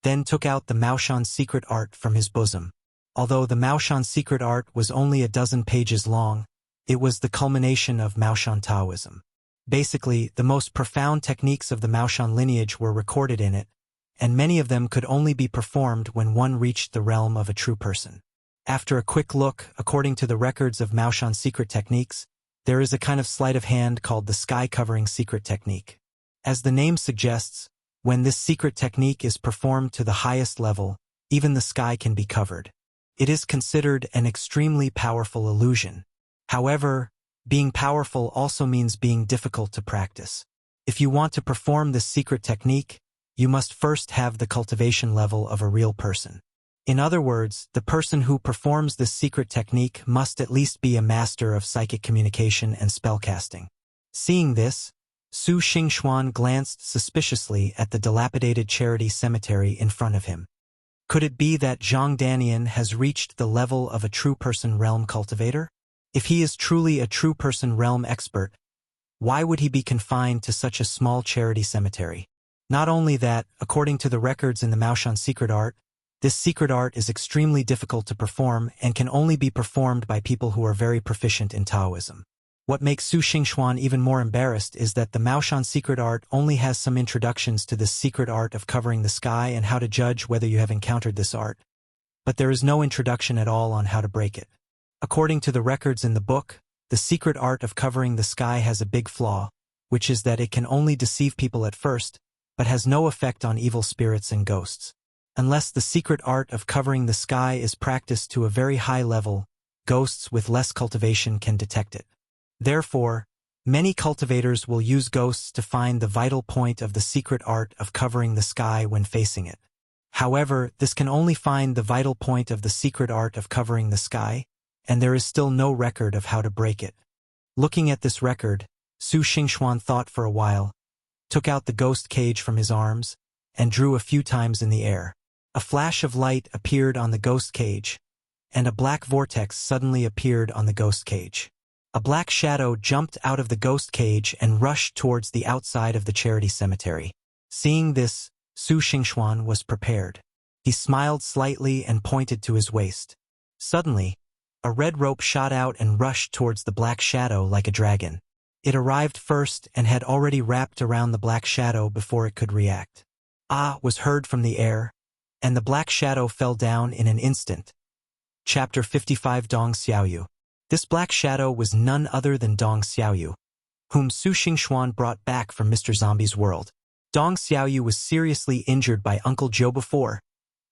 then took out the Maoshan secret art from his bosom. Although the Maoshan secret art was only a dozen pages long, it was the culmination of Maoshan Taoism. Basically, the most profound techniques of the Maoshan lineage were recorded in it, and many of them could only be performed when one reached the realm of a true person. After a quick look, according to the records of Maoshan secret techniques, there is a kind of sleight of hand called the sky-covering secret technique. As the name suggests, when this secret technique is performed to the highest level, even the sky can be covered. It is considered an extremely powerful illusion. However, being powerful also means being difficult to practice. If you want to perform this secret technique, you must first have the cultivation level of a real person. In other words, the person who performs this secret technique must at least be a master of psychic communication and spellcasting. Seeing this, Su Xingxuan glanced suspiciously at the dilapidated charity cemetery in front of him. Could it be that Zhang Danian has reached the level of a true person realm cultivator? If he is truly a true person realm expert, why would he be confined to such a small charity cemetery? Not only that, according to the records in the Maoshan secret art, this secret art is extremely difficult to perform and can only be performed by people who are very proficient in Taoism. What makes Su Xingxuan even more embarrassed is that the Maoshan secret art only has some introductions to this secret art of covering the sky and how to judge whether you have encountered this art. But there is no introduction at all on how to break it. According to the records in the book, the secret art of covering the sky has a big flaw, which is that it can only deceive people at first, but has no effect on evil spirits and ghosts. Unless the secret art of covering the sky is practiced to a very high level, ghosts with less cultivation can detect it. Therefore, many cultivators will use ghosts to find the vital point of the secret art of covering the sky when facing it. However, this can only find the vital point of the secret art of covering the sky, and there is still no record of how to break it. Looking at this record, Su Xingxuan thought for a while, took out the ghost cage from his arms, and drew a few times in the air. A flash of light appeared on the ghost cage, and a black vortex suddenly appeared on the ghost cage. A black shadow jumped out of the ghost cage and rushed towards the outside of the charity cemetery. Seeing this, Su Xingxuan was prepared. He smiled slightly and pointed to his waist. Suddenly, a red rope shot out and rushed towards the black shadow like a dragon. It arrived first and had already wrapped around the black shadow before it could react. Ah was heard from the air, and the black shadow fell down in an instant. Chapter 55 Dong Xiaoyu. This black shadow was none other than Dong Xiaoyu, whom Su Xingxuan brought back from Mr. Zombie's world. Dong Xiaoyu was seriously injured by Uncle Joe before,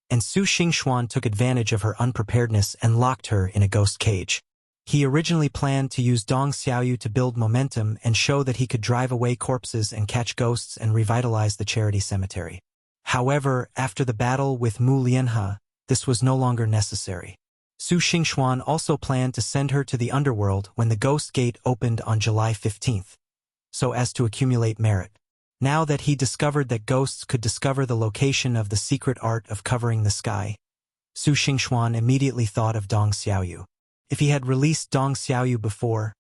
and Su Xingxuan took advantage of her unpreparedness and locked her in a ghost cage. He originally planned to use Dong Xiaoyu to build momentum and show that he could drive away corpses and catch ghosts and revitalize the charity cemetery. However, after the battle with Mu Lianhe, this was no longer necessary. Su Xingxuan also planned to send her to the underworld when the Ghost Gate opened on July 15th, so as to accumulate merit. Now that he discovered that ghosts could discover the location of the secret art of covering the sky, Su Xingxuan immediately thought of Dong Xiaoyu. If he had released Dong Xiaoyu before,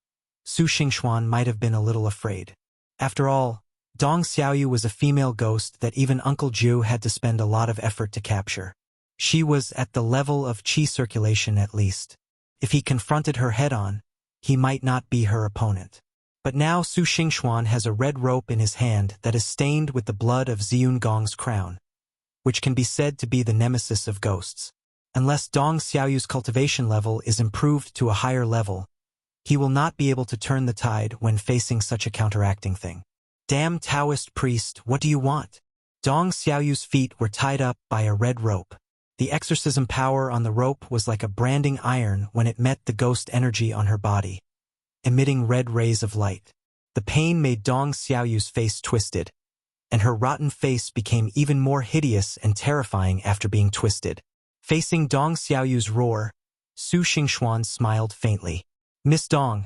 Su Xingxuan might have been a little afraid. After all, Dong Xiaoyu was a female ghost that even Uncle Jiu had to spend a lot of effort to capture. She was at the level of qi circulation at least. If he confronted her head-on, he might not be her opponent. But now Su Xingxuan has a red rope in his hand that is stained with the blood of Ziyun Gong's crown, which can be said to be the nemesis of ghosts. Unless Dong Xiaoyu's cultivation level is improved to a higher level, he will not be able to turn the tide when facing such a counteracting thing. Damn Taoist priest, what do you want? Dong Xiaoyu's feet were tied up by a red rope. The exorcism power on the rope was like a branding iron when it met the ghost energy on her body, emitting red rays of light. The pain made Dong Xiaoyu's face twisted, and her rotten face became even more hideous and terrifying after being twisted. Facing Dong Xiaoyu's roar, Su Xingxuan smiled faintly. Miss Dong,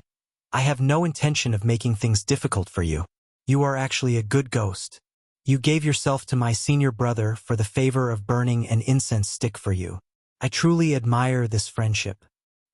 I have no intention of making things difficult for you. You are actually a good ghost. You gave yourself to my senior brother for the favor of burning an incense stick for you. I truly admire this friendship.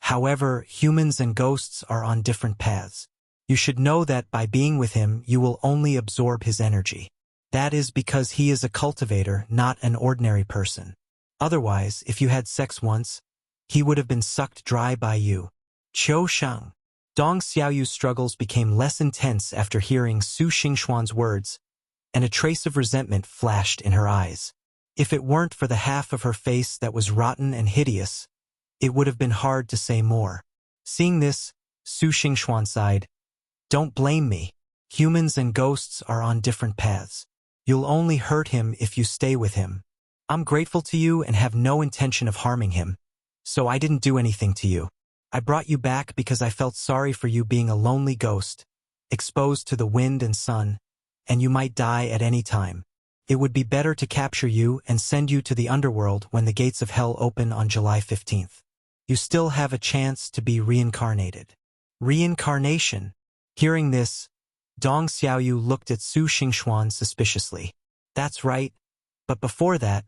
However, humans and ghosts are on different paths. You should know that by being with him, you will only absorb his energy. That is because he is a cultivator, not an ordinary person. Otherwise, if you had sex once, he would have been sucked dry by you. Qiu Shang. Dong Xiaoyu's struggles became less intense after hearing Su Xingxuan's words, and a trace of resentment flashed in her eyes. If it weren't for the half of her face that was rotten and hideous, it would have been hard to say more. Seeing this, Su Xingxuan sighed. Don't blame me. Humans and ghosts are on different paths. You'll only hurt him if you stay with him. I'm grateful to you and have no intention of harming him, so I didn't do anything to you. I brought you back because I felt sorry for you being a lonely ghost, exposed to the wind and sun, and you might die at any time. It would be better to capture you and send you to the underworld when the gates of hell open on July 15th. You still have a chance to be reincarnated. Reincarnation. Hearing this, Dong Xiaoyu looked at Su Xingxuan suspiciously. That's right, but before that,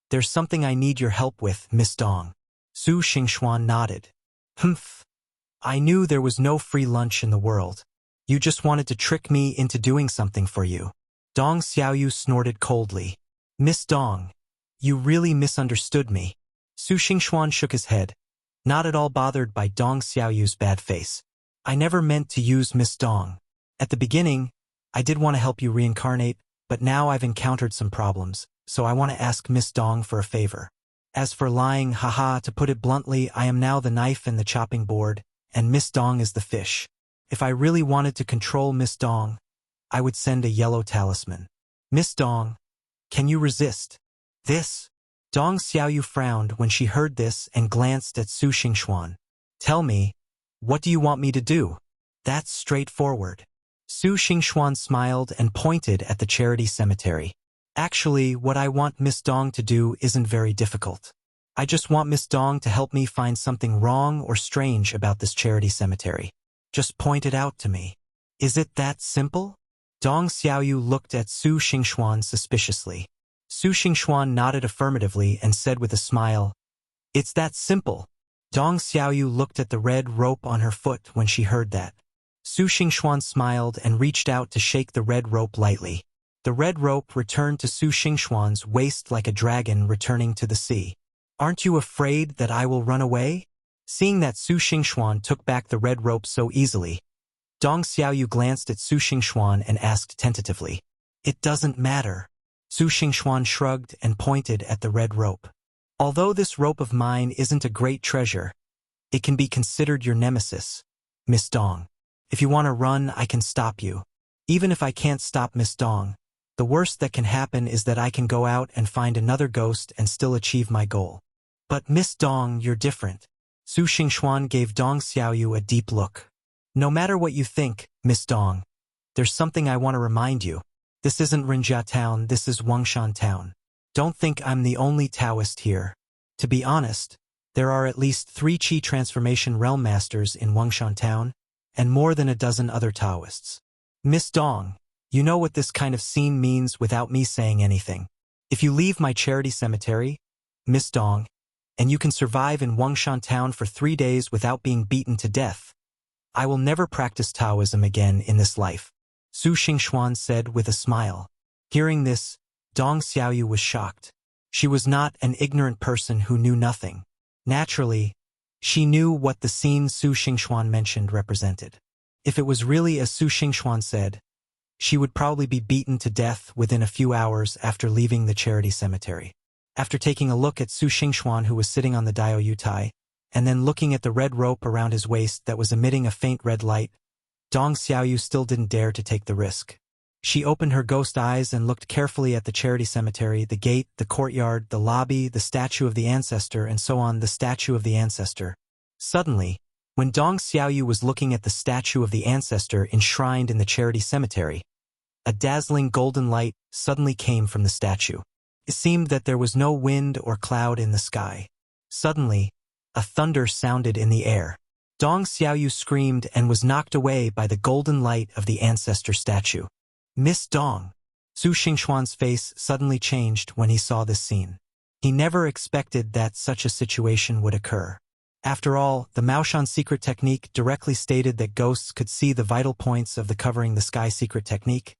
there's something I need your help with, Miss Dong. Su Xingxuan nodded. Humph. I knew there was no free lunch in the world. You just wanted to trick me into doing something for you. Dong Xiaoyu snorted coldly. Miss Dong, you really misunderstood me. Su Xingxuan shook his head, not at all bothered by Dong Xiaoyu's bad face. I never meant to use Miss Dong. At the beginning, I did want to help you reincarnate, but now I've encountered some problems, so I want to ask Miss Dong for a favor. As for lying, haha, to put it bluntly, I am now the knife and the chopping board, and Miss Dong is the fish. If I really wanted to control Miss Dong, I would send a yellow talisman. Miss Dong, can you resist this? Dong Xiaoyu frowned when she heard this and glanced at Su Xingxuan. Tell me, what do you want me to do? That's straightforward. Su Xingxuan smiled and pointed at the charity cemetery. Actually, what I want Miss Dong to do isn't very difficult. I just want Miss Dong to help me find something wrong or strange about this charity cemetery. Just point it out to me. Is it that simple? Dong Xiaoyu looked at Su Xingxuan suspiciously. Su Xingxuan nodded affirmatively and said with a smile, It's that simple. Dong Xiaoyu looked at the red rope on her foot when she heard that. Su Xingxuan smiled and reached out to shake the red rope lightly. The red rope returned to Su Xingxuan's waist like a dragon returning to the sea. Aren't you afraid that I will run away? Seeing that Su Xingxuan took back the red rope so easily, Dong Xiaoyu glanced at Su Xingxuan and asked tentatively, It doesn't matter. Su Xingxuan shrugged and pointed at the red rope. Although this rope of mine isn't a great treasure, it can be considered your nemesis, Miss Dong. If you want to run, I can stop you. Even if I can't stop Miss Dong, the worst that can happen is that I can go out and find another ghost and still achieve my goal. But Miss Dong, you're different. Su Xingxuan gave Dong Xiaoyu a deep look. No matter what you think, Miss Dong, there's something I want to remind you. This isn't Rinjia Town, this is Wangshan Town. Don't think I'm the only Taoist here. To be honest, there are at least 3 Qi Transformation Realm Masters in Wangshan Town, and more than a dozen other Taoists. Miss Dong, you know what this kind of scene means without me saying anything. If you leave my charity cemetery, Miss Dong, and you can survive in Wangshan town for 3 days without being beaten to death. I will never practice Taoism again in this life, Su Xingxuan said with a smile. Hearing this, Dong Xiaoyu was shocked. She was not an ignorant person who knew nothing. Naturally, she knew what the scene Su Xingxuan mentioned represented. If it was really as Su Xingxuan said, she would probably be beaten to death within a few hours after leaving the charity cemetery. After taking a look at Su Xingxuan, who was sitting on the Dio Yutai, and then looking at the red rope around his waist that was emitting a faint red light, Dong Xiaoyu still didn't dare to take the risk. She opened her ghost eyes and looked carefully at the charity cemetery, the gate, the courtyard, the lobby, the statue of the ancestor, and so on, the statue of the ancestor. Suddenly, when Dong Xiaoyu was looking at the statue of the ancestor enshrined in the charity cemetery, a dazzling golden light suddenly came from the statue. It seemed that there was no wind or cloud in the sky. Suddenly, a thunder sounded in the air. Dong Xiaoyu screamed and was knocked away by the golden light of the ancestor statue. Miss Dong. Su Xingxuan's face suddenly changed when he saw this scene. He never expected that such a situation would occur. After all, the Maoshan secret technique directly stated that ghosts could see the vital points of the covering the sky secret technique,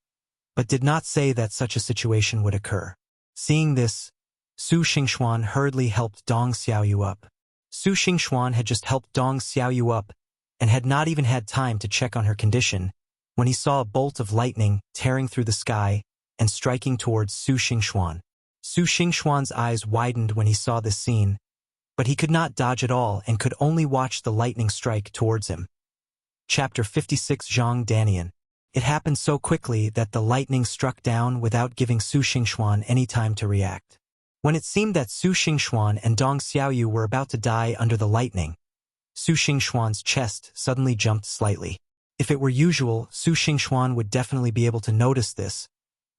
but did not say that such a situation would occur. Seeing this, Su Xingxuan hurriedly helped Dong Xiaoyu up. Su Xingxuan had just helped Dong Xiaoyu up and had not even had time to check on her condition when he saw a bolt of lightning tearing through the sky and striking towards Su Xingxuan. Su Xingxuan's eyes widened when he saw this scene, but he could not dodge at all and could only watch the lightning strike towards him. Chapter 56 Zhang Danian. It happened so quickly that the lightning struck down without giving Su Xingxuan any time to react. When it seemed that Su Xingxuan and Dong Xiaoyu were about to die under the lightning, Su Xingxuan's chest suddenly jumped slightly. If it were usual, Su Xingxuan would definitely be able to notice this,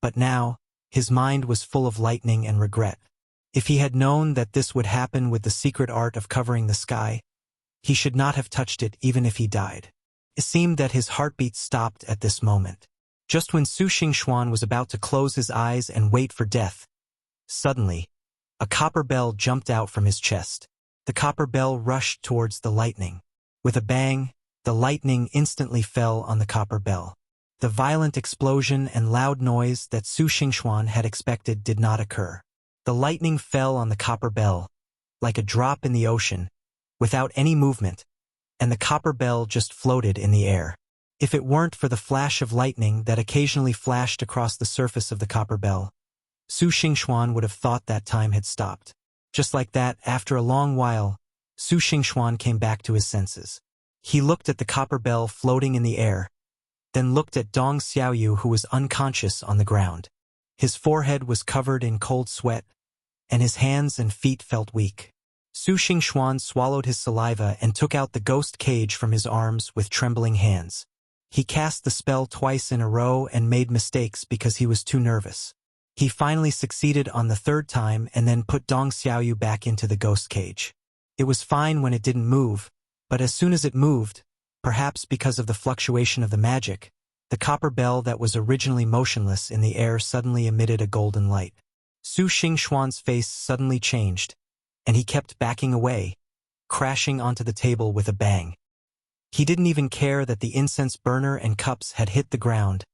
but now, his mind was full of lightning and regret. If he had known that this would happen with the secret art of covering the sky, he should not have touched it even if he died. It seemed that his heartbeat stopped at this moment. Just when Su Xingxuan was about to close his eyes and wait for death, suddenly, a copper bell jumped out from his chest. The copper bell rushed towards the lightning. With a bang, the lightning instantly fell on the copper bell. The violent explosion and loud noise that Su Xingxuan had expected did not occur. The lightning fell on the copper bell, like a drop in the ocean, without any movement, and the copper bell just floated in the air. If it weren't for the flash of lightning that occasionally flashed across the surface of the copper bell, Su Xingxuan would have thought that time had stopped. Just like that, after a long while, Su Xingxuan came back to his senses. He looked at the copper bell floating in the air, then looked at Dong Xiaoyu, who was unconscious on the ground. His forehead was covered in cold sweat, and his hands and feet felt weak. Su Xingxuan swallowed his saliva and took out the ghost cage from his arms with trembling hands. He cast the spell twice in a row and made mistakes because he was too nervous. He finally succeeded on the third time and then put Dong Xiaoyu back into the ghost cage. It was fine when it didn't move, but as soon as it moved, perhaps because of the fluctuation of the magic, the copper bell that was originally motionless in the air suddenly emitted a golden light. Su Xingxuan's face suddenly changed, and he kept backing away, crashing onto the table with a bang. He didn't even care that the incense burner and cups had hit the ground,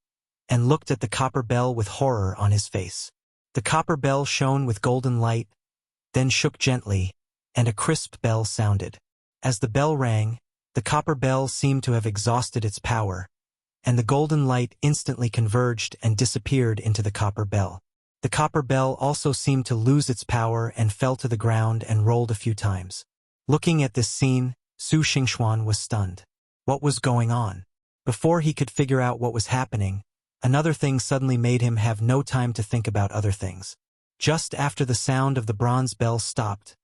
and looked at the copper bell with horror on his face. The copper bell shone with golden light, then shook gently, and a crisp bell sounded. As the bell rang, the copper bell seemed to have exhausted its power, and the golden light instantly converged and disappeared into the copper bell. The copper bell also seemed to lose its power and fell to the ground and rolled a few times. Looking at this scene, Su Xingxuan was stunned. What was going on? Before he could figure out what was happening, another thing suddenly made him have no time to think about other things. Just after the sound of the bronze bell stopped,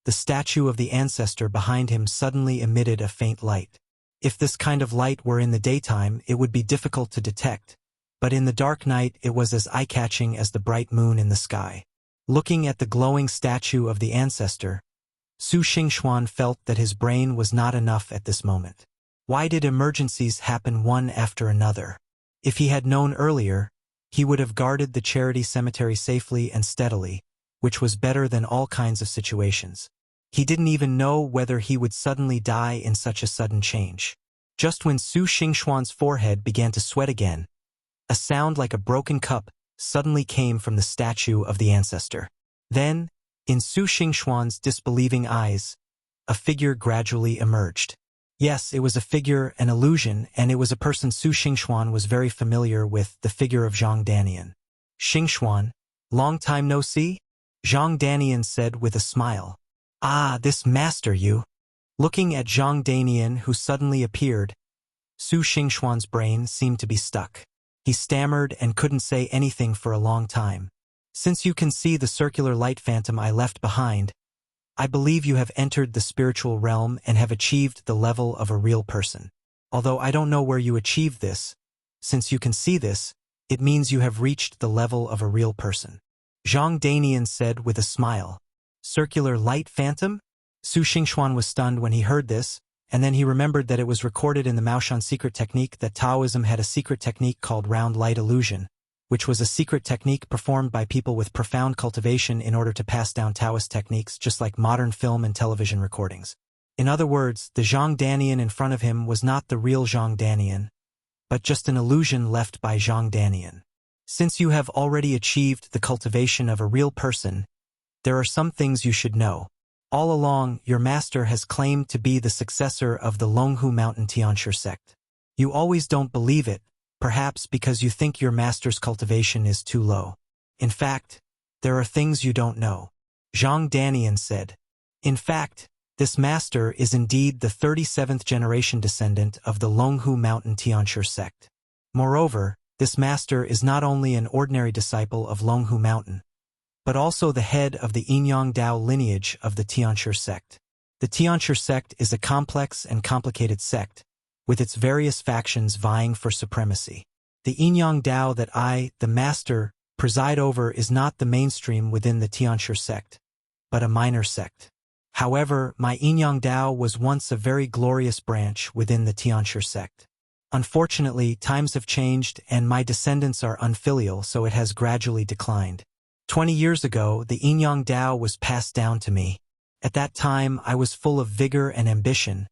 the statue of the ancestor behind him suddenly emitted a faint light. If this kind of light were in the daytime, it would be difficult to detect, but in the dark night it was as eye-catching as the bright moon in the sky. Looking at the glowing statue of the ancestor, Su Xingxuan felt that his brain was not enough at this moment. Why did emergencies happen one after another? If he had known earlier, he would have guarded the charity cemetery safely and steadily, which was better than all kinds of situations. He didn't even know whether he would suddenly die in such a sudden change. Just when Su Xingxuan's forehead began to sweat again, a sound like a broken cup suddenly came from the statue of the ancestor. Then, in Su Xingxuan's disbelieving eyes, a figure gradually emerged. Yes, it was a figure, an illusion, and it was a person Su Xingxuan was very familiar with, the figure of Zhang Danian. Xingxuan, long time no see? Zhang Danian said with a smile. Ah, this master you. Looking at Zhang Danian, who suddenly appeared, Su Xingxuan's brain seemed to be stuck. He stammered and couldn't say anything for a long time. Since you can see the circular light phantom I left behind, I believe you have entered the spiritual realm and have achieved the level of a real person. Although I don't know where you achieved this, since you can see this, it means you have reached the level of a real person. Zhang Danian said with a smile. Circular light phantom? Su Xingxuan was stunned when he heard this, and then he remembered that it was recorded in the Maoshan secret technique that Taoism had a secret technique called round light illusion, which was a secret technique performed by people with profound cultivation in order to pass down Taoist techniques just like modern film and television recordings. In other words, the Zhang Danian in front of him was not the real Zhang Danian, but just an illusion left by Zhang Danian. Since you have already achieved the cultivation of a real person, there are some things you should know. All along, your master has claimed to be the successor of the Longhu Mountain Tianshi sect. You always don't believe it, perhaps because you think your master's cultivation is too low. In fact, there are things you don't know. Zhang Danian said. In fact, this master is indeed the 37th generation descendant of the Longhu Mountain Tianshi sect. Moreover, this master is not only an ordinary disciple of Longhu Mountain, but also the head of the Yinyang Dao lineage of the Tianshi sect. The Tianshi sect is a complex and complicated sect, with its various factions vying for supremacy. The Yinyang Dao that I, the master, preside over is not the mainstream within the Tianshi sect, but a minor sect. However, my Yinyang Dao was once a very glorious branch within the Tianshi sect. Unfortunately, times have changed and my descendants are unfilial, so it has gradually declined. 20 years ago, the Yinyang Dao was passed down to me. At that time, I was full of vigor and ambition,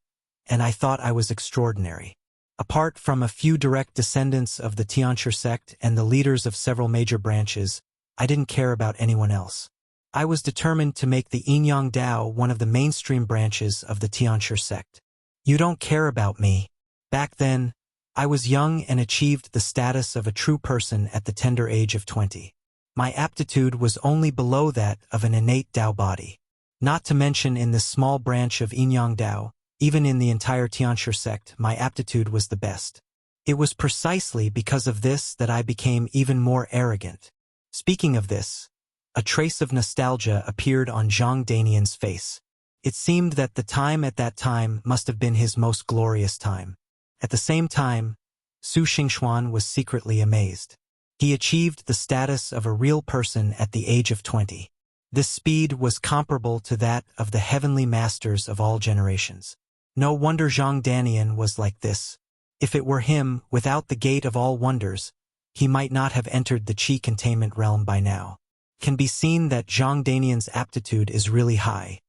and I thought I was extraordinary. Apart from a few direct descendants of the Tianshi sect and the leaders of several major branches, I didn't care about anyone else. I was determined to make the Yinyang Dao one of the mainstream branches of the Tianshi sect. You don't care about me. Back then, I was young and achieved the status of a true person at the tender age of 20. My aptitude was only below that of an innate Dao body. Not to mention in this small branch of Yinyang Dao, even in the entire Tianshi sect, my aptitude was the best. It was precisely because of this that I became even more arrogant. Speaking of this, a trace of nostalgia appeared on Zhang Danian's face. It seemed that the time at that time must have been his most glorious time. At the same time, Su Xingxuan was secretly amazed. He achieved the status of a real person at the age of 20. This speed was comparable to that of the heavenly masters of all generations. No wonder Zhang Danian was like this. If it were him, without the gate of all wonders, he might not have entered the Qi containment realm by now. Can be seen that Zhang Danian's aptitude is really high.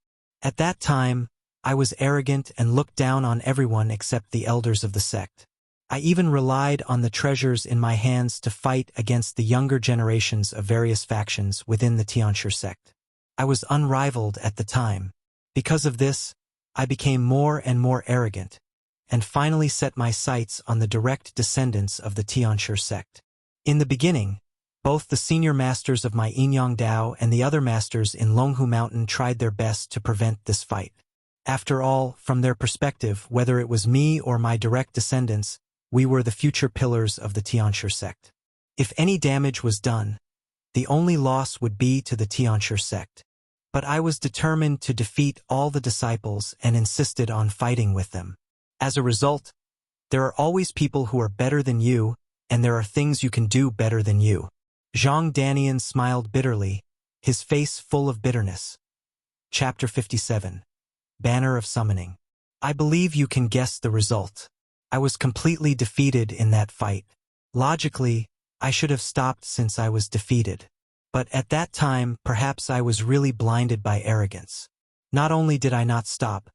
At that time, I was arrogant and looked down on everyone except the elders of the sect. I even relied on the treasures in my hands to fight against the younger generations of various factions within the Tianshi sect. I was unrivaled at the time. Because of this, I became more and more arrogant, and finally set my sights on the direct descendants of the Tianshi sect. In the beginning, both the senior masters of my Yinyang Dao and the other masters in Longhu Mountain tried their best to prevent this fight. After all, from their perspective, whether it was me or my direct descendants, we were the future pillars of the Tianshi sect. If any damage was done, the only loss would be to the Tianshi sect. But I was determined to defeat all the disciples and insisted on fighting with them. As a result, there are always people who are better than you, and there are things you can do better than you. Zhang Danian smiled bitterly, his face full of bitterness. Chapter 57. Banner of Summoning. I believe you can guess the result. I was completely defeated in that fight. Logically, I should have stopped since I was defeated. But at that time, perhaps I was really blinded by arrogance. Not only did I not stop,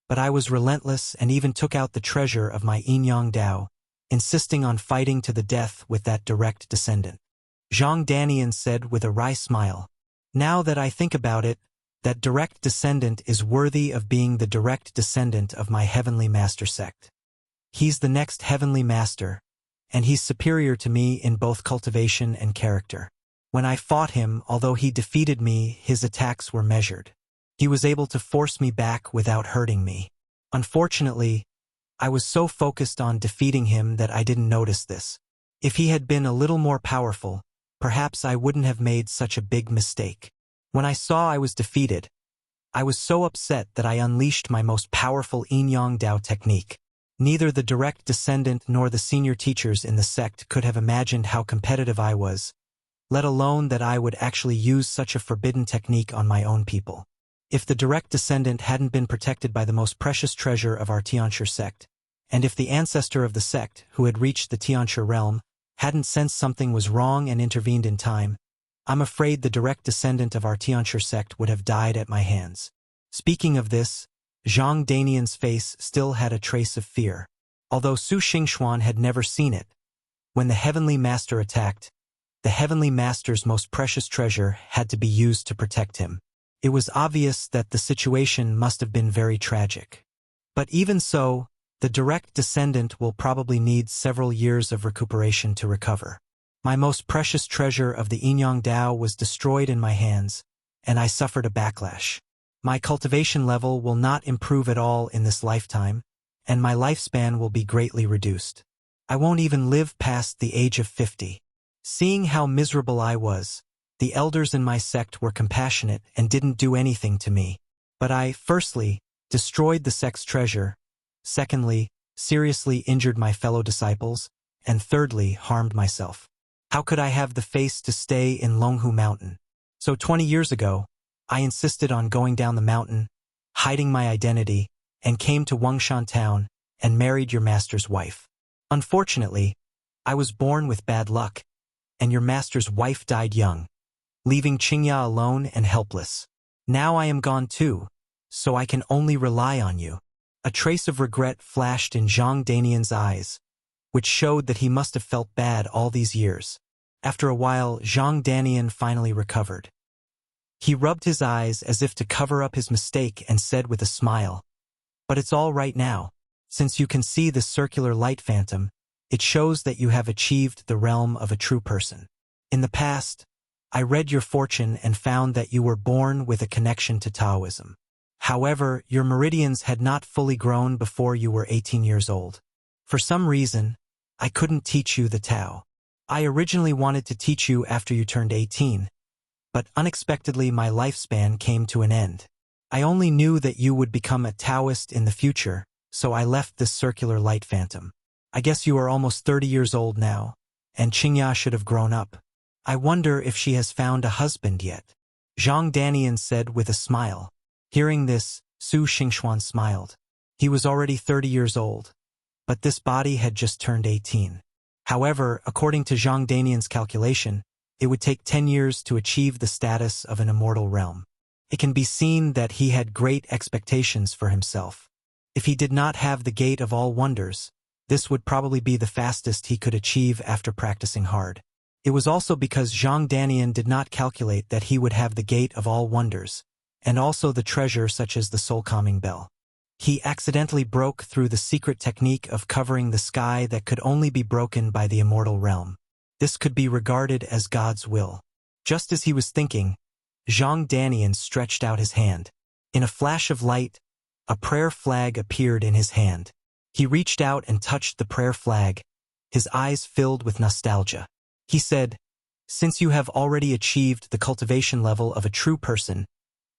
but I was relentless and even took out the treasure of my yin-yang Dao, insisting on fighting to the death with that direct descendant. Zhang Danian said with a wry smile, "Now that I think about it, that direct descendant is worthy of being the direct descendant of my heavenly master sect. He's the next heavenly master, and he's superior to me in both cultivation and character. When I fought him, although he defeated me, his attacks were measured. He was able to force me back without hurting me. Unfortunately, I was so focused on defeating him that I didn't notice this. If he had been a little more powerful, perhaps I wouldn't have made such a big mistake. When I saw I was defeated, I was so upset that I unleashed my most powerful yin-yang Dao technique. Neither the direct descendant nor the senior teachers in the sect could have imagined how competitive I was, let alone that I would actually use such a forbidden technique on my own people. If the direct descendant hadn't been protected by the most precious treasure of our Tianshi sect, and if the ancestor of the sect, who had reached the Tianshi realm, hadn't sensed something was wrong and intervened in time, I'm afraid the direct descendant of our Tianshi sect would have died at my hands." Speaking of this, Zhang Danian's face still had a trace of fear. Although Su Xingxuan had never seen it, when the Heavenly Master attacked, the Heavenly Master's most precious treasure had to be used to protect him. It was obvious that the situation must have been very tragic. But even so, the direct descendant will probably need several years of recuperation to recover. My most precious treasure of the yin-yang Dao was destroyed in my hands, and I suffered a backlash. My cultivation level will not improve at all in this lifetime, and my lifespan will be greatly reduced. I won't even live past the age of 50. Seeing how miserable I was, the elders in my sect were compassionate and didn't do anything to me. But I, firstly, destroyed the sect's treasure, secondly, seriously injured my fellow disciples, and thirdly, harmed myself. How could I have the face to stay in Longhu Mountain? So 20 years ago, I insisted on going down the mountain, hiding my identity, and came to Wangshan town and married your master's wife. Unfortunately, I was born with bad luck, and your master's wife died young, leaving Qingya alone and helpless. Now I am gone too, so I can only rely on you. A trace of regret flashed in Zhang Danian's eyes, which showed that he must have felt bad all these years. After a while, Zhang Danian finally recovered. He rubbed his eyes as if to cover up his mistake and said with a smile, "But it's all right now. Since you can see the circular light phantom, it shows that you have achieved the realm of a true person. In the past, I read your fortune and found that you were born with a connection to Taoism. However, your meridians had not fully grown before you were 18 years old. For some reason, I couldn't teach you the Tao. I originally wanted to teach you after you turned 18, but unexpectedly my lifespan came to an end. I only knew that you would become a Taoist in the future, so I left this circular light phantom. I guess you are almost 30 years old now, and Qingya should have grown up. I wonder if she has found a husband yet." Zhang Danian said with a smile. Hearing this, Su Xingxuan smiled. He was already 30 years old, but this body had just turned 18. However, according to Zhang Danian's calculation, it would take 10 years to achieve the status of an immortal realm. It can be seen that he had great expectations for himself. If he did not have the Gate of All Wonders, this would probably be the fastest he could achieve after practicing hard. It was also because Zhang Danian did not calculate that he would have the Gate of All Wonders, and also the treasure such as the soul-calming bell. He accidentally broke through the secret technique of covering the sky that could only be broken by the immortal realm. This could be regarded as God's will. Just as he was thinking, Zhang Danian stretched out his hand. In a flash of light, a prayer flag appeared in his hand. He reached out and touched the prayer flag, his eyes filled with nostalgia. He said, "Since you have already achieved the cultivation level of a true person,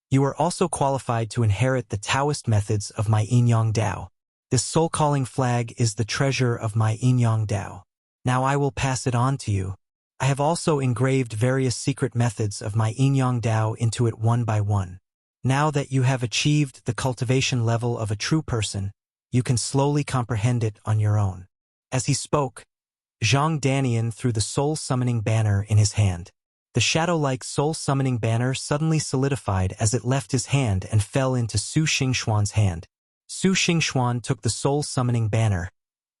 you are also qualified to inherit the Taoist methods of my yin-yang Dao. This soul-calling flag is the treasure of my yin-yang Dao. Now I will pass it on to you. I have also engraved various secret methods of my yin-yang Dao into it one by one. Now that you have achieved the cultivation level of a true person, you can slowly comprehend it on your own." As he spoke, Zhang Danian threw the soul-summoning banner in his hand. The shadow-like soul-summoning banner suddenly solidified as it left his hand and fell into Su Xingxuan's hand. Su Xingxuan took the soul-summoning banner,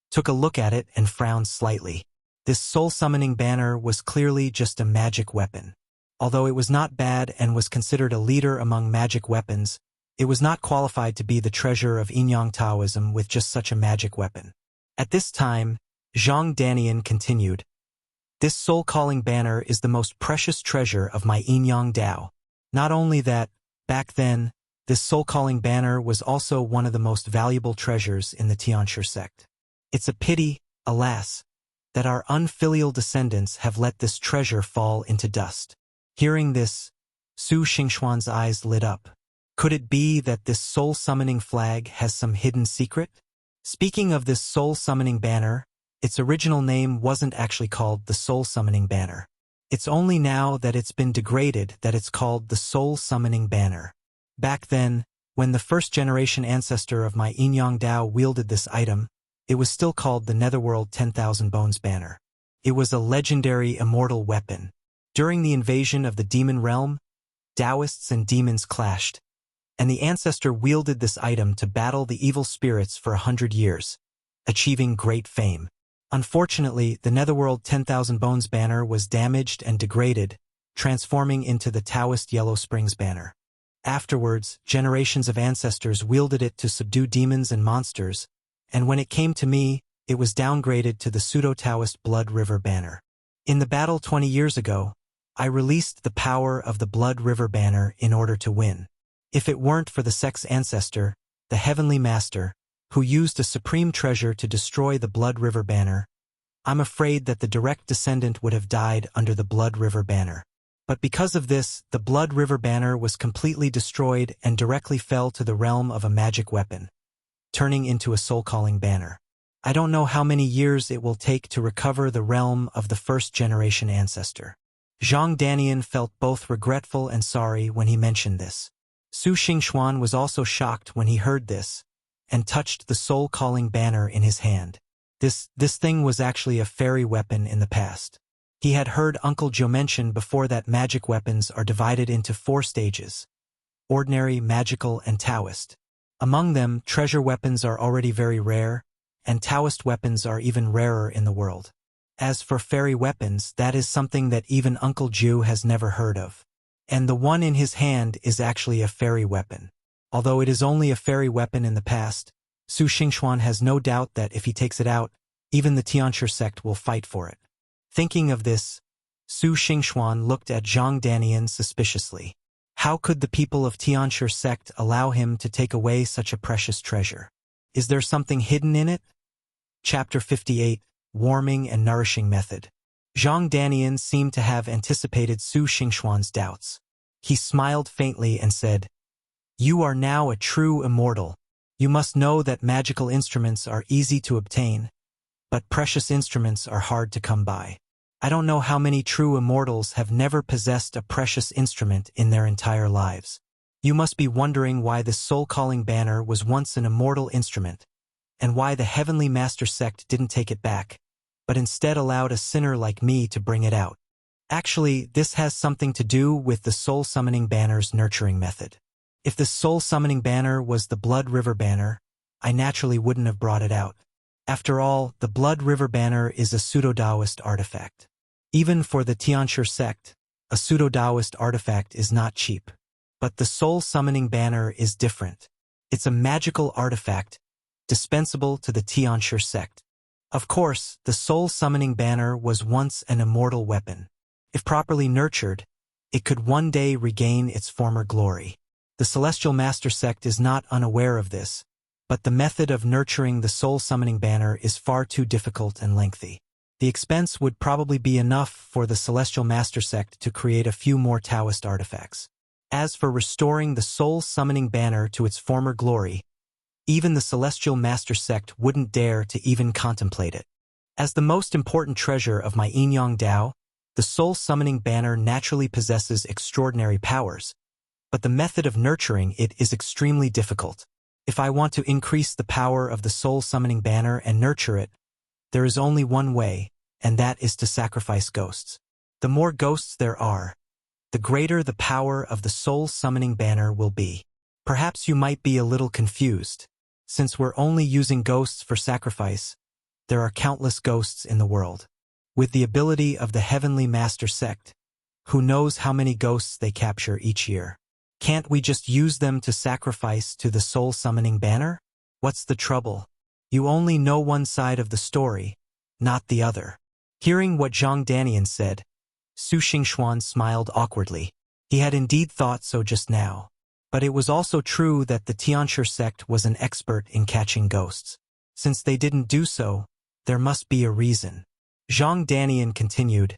took a look at it and frowned slightly. This soul-summoning banner was clearly just a magic weapon. Although it was not bad and was considered a leader among magic weapons, it was not qualified to be the treasure of Yin-Yang Taoism with just such a magic weapon. At this time, Zhang Danian continued, "This soul-calling banner is the most precious treasure of my Yin-Yang Dao. Not only that, back then, this soul-calling banner was also one of the most valuable treasures in the Tianshi sect. It's a pity, alas, that our unfilial descendants have let this treasure fall into dust." Hearing this, Su Xingxuan's eyes lit up. Could it be that this soul-summoning flag has some hidden secret? Speaking of this soul-summoning banner, its original name wasn't actually called the soul-summoning banner. It's only now that it's been degraded that it's called the soul-summoning banner. Back then, when the first-generation ancestor of my Yin-Yang Dao wielded this item, it was still called the Netherworld 10,000 Bones banner. It was a legendary immortal weapon. During the invasion of the demon realm, Taoists and demons clashed, and the ancestor wielded this item to battle the evil spirits for 100 years, achieving great fame. Unfortunately, the Netherworld 10,000 Bones banner was damaged and degraded, transforming into the Taoist Yellow Springs banner. Afterwards, generations of ancestors wielded it to subdue demons and monsters, and when it came to me, it was downgraded to the pseudo-Taoist Blood River banner. In the battle 20 years ago, I released the power of the Blood River banner in order to win. If it weren't for the sect's ancestor, the Heavenly Master, who used a supreme treasure to destroy the Blood River banner, I'm afraid that the direct descendant would have died under the Blood River banner. But because of this, the Blood River banner was completely destroyed and directly fell to the realm of a magic weapon, turning into a soul-calling banner. I don't know how many years it will take to recover the realm of the first-generation ancestor. Zhang Danian felt both regretful and sorry when he mentioned this. Su Xingxuan was also shocked when he heard this, and touched the soul-calling banner in his hand. This thing was actually a fairy weapon in the past. He had heard Uncle Joe mention before that magic weapons are divided into 4 stages: ordinary, magical, and Taoist. Among them, treasure weapons are already very rare, and Taoist weapons are even rarer in the world. As for fairy weapons, that is something that even Uncle Joe has never heard of. And the one in his hand is actually a fairy weapon. Although it is only a fairy weapon in the past, Su Xingxuan has no doubt that if he takes it out, even the Tianshi sect will fight for it. Thinking of this, Su Xingxuan looked at Zhang Danian suspiciously. How could the people of Tianshi sect allow him to take away such a precious treasure? Is there something hidden in it? Chapter 58, Warming and Nourishing Method. Zhang Danian seemed to have anticipated Su Xingxuan's doubts. He smiled faintly and said, "You are now a true immortal. You must know that magical instruments are easy to obtain, but precious instruments are hard to come by. I don't know how many true immortals have never possessed a precious instrument in their entire lives. You must be wondering why this soul-calling banner was once an immortal instrument, and why the Heavenly Master sect didn't take it back, but instead allowed a sinner like me to bring it out. Actually, this has something to do with the soul-summoning banner's nurturing method. If the soul-summoning banner was the Blood River banner, I naturally wouldn't have brought it out. After all, the Blood River banner is a pseudo-Taoist artifact. Even for the Tianshi sect, a pseudo-Taoist artifact is not cheap. But the soul-summoning banner is different. It's a magical artifact, dispensable to the Tianshi sect. Of course, the soul-summoning banner was once an immortal weapon. If properly nurtured, it could one day regain its former glory. The Celestial Master sect is not unaware of this, but the method of nurturing the soul-summoning banner is far too difficult and lengthy. The expense would probably be enough for the Celestial Master sect to create a few more Taoist artifacts. As for restoring the soul-summoning banner to its former glory, even the Celestial Master sect wouldn't dare to even contemplate it. As the most important treasure of my Yin-Yang Dao, the soul-summoning banner naturally possesses extraordinary powers, but the method of nurturing it is extremely difficult. If I want to increase the power of the soul-summoning banner and nurture it, there is only one way, and that is to sacrifice ghosts. The more ghosts there are, the greater the power of the soul-summoning banner will be. Perhaps you might be a little confused. Since we're only using ghosts for sacrifice, there are countless ghosts in the world. With the ability of the Heavenly Master Sect, who knows how many ghosts they capture each year? Can't we just use them to sacrifice to the soul-summoning banner? What's the trouble? You only know one side of the story, not the other. Hearing what Zhang Danian said, Su Xingxuan smiled awkwardly. He had indeed thought so just now. But it was also true that the Tianshi sect was an expert in catching ghosts. Since they didn't do so, there must be a reason. Zhang Danian continued,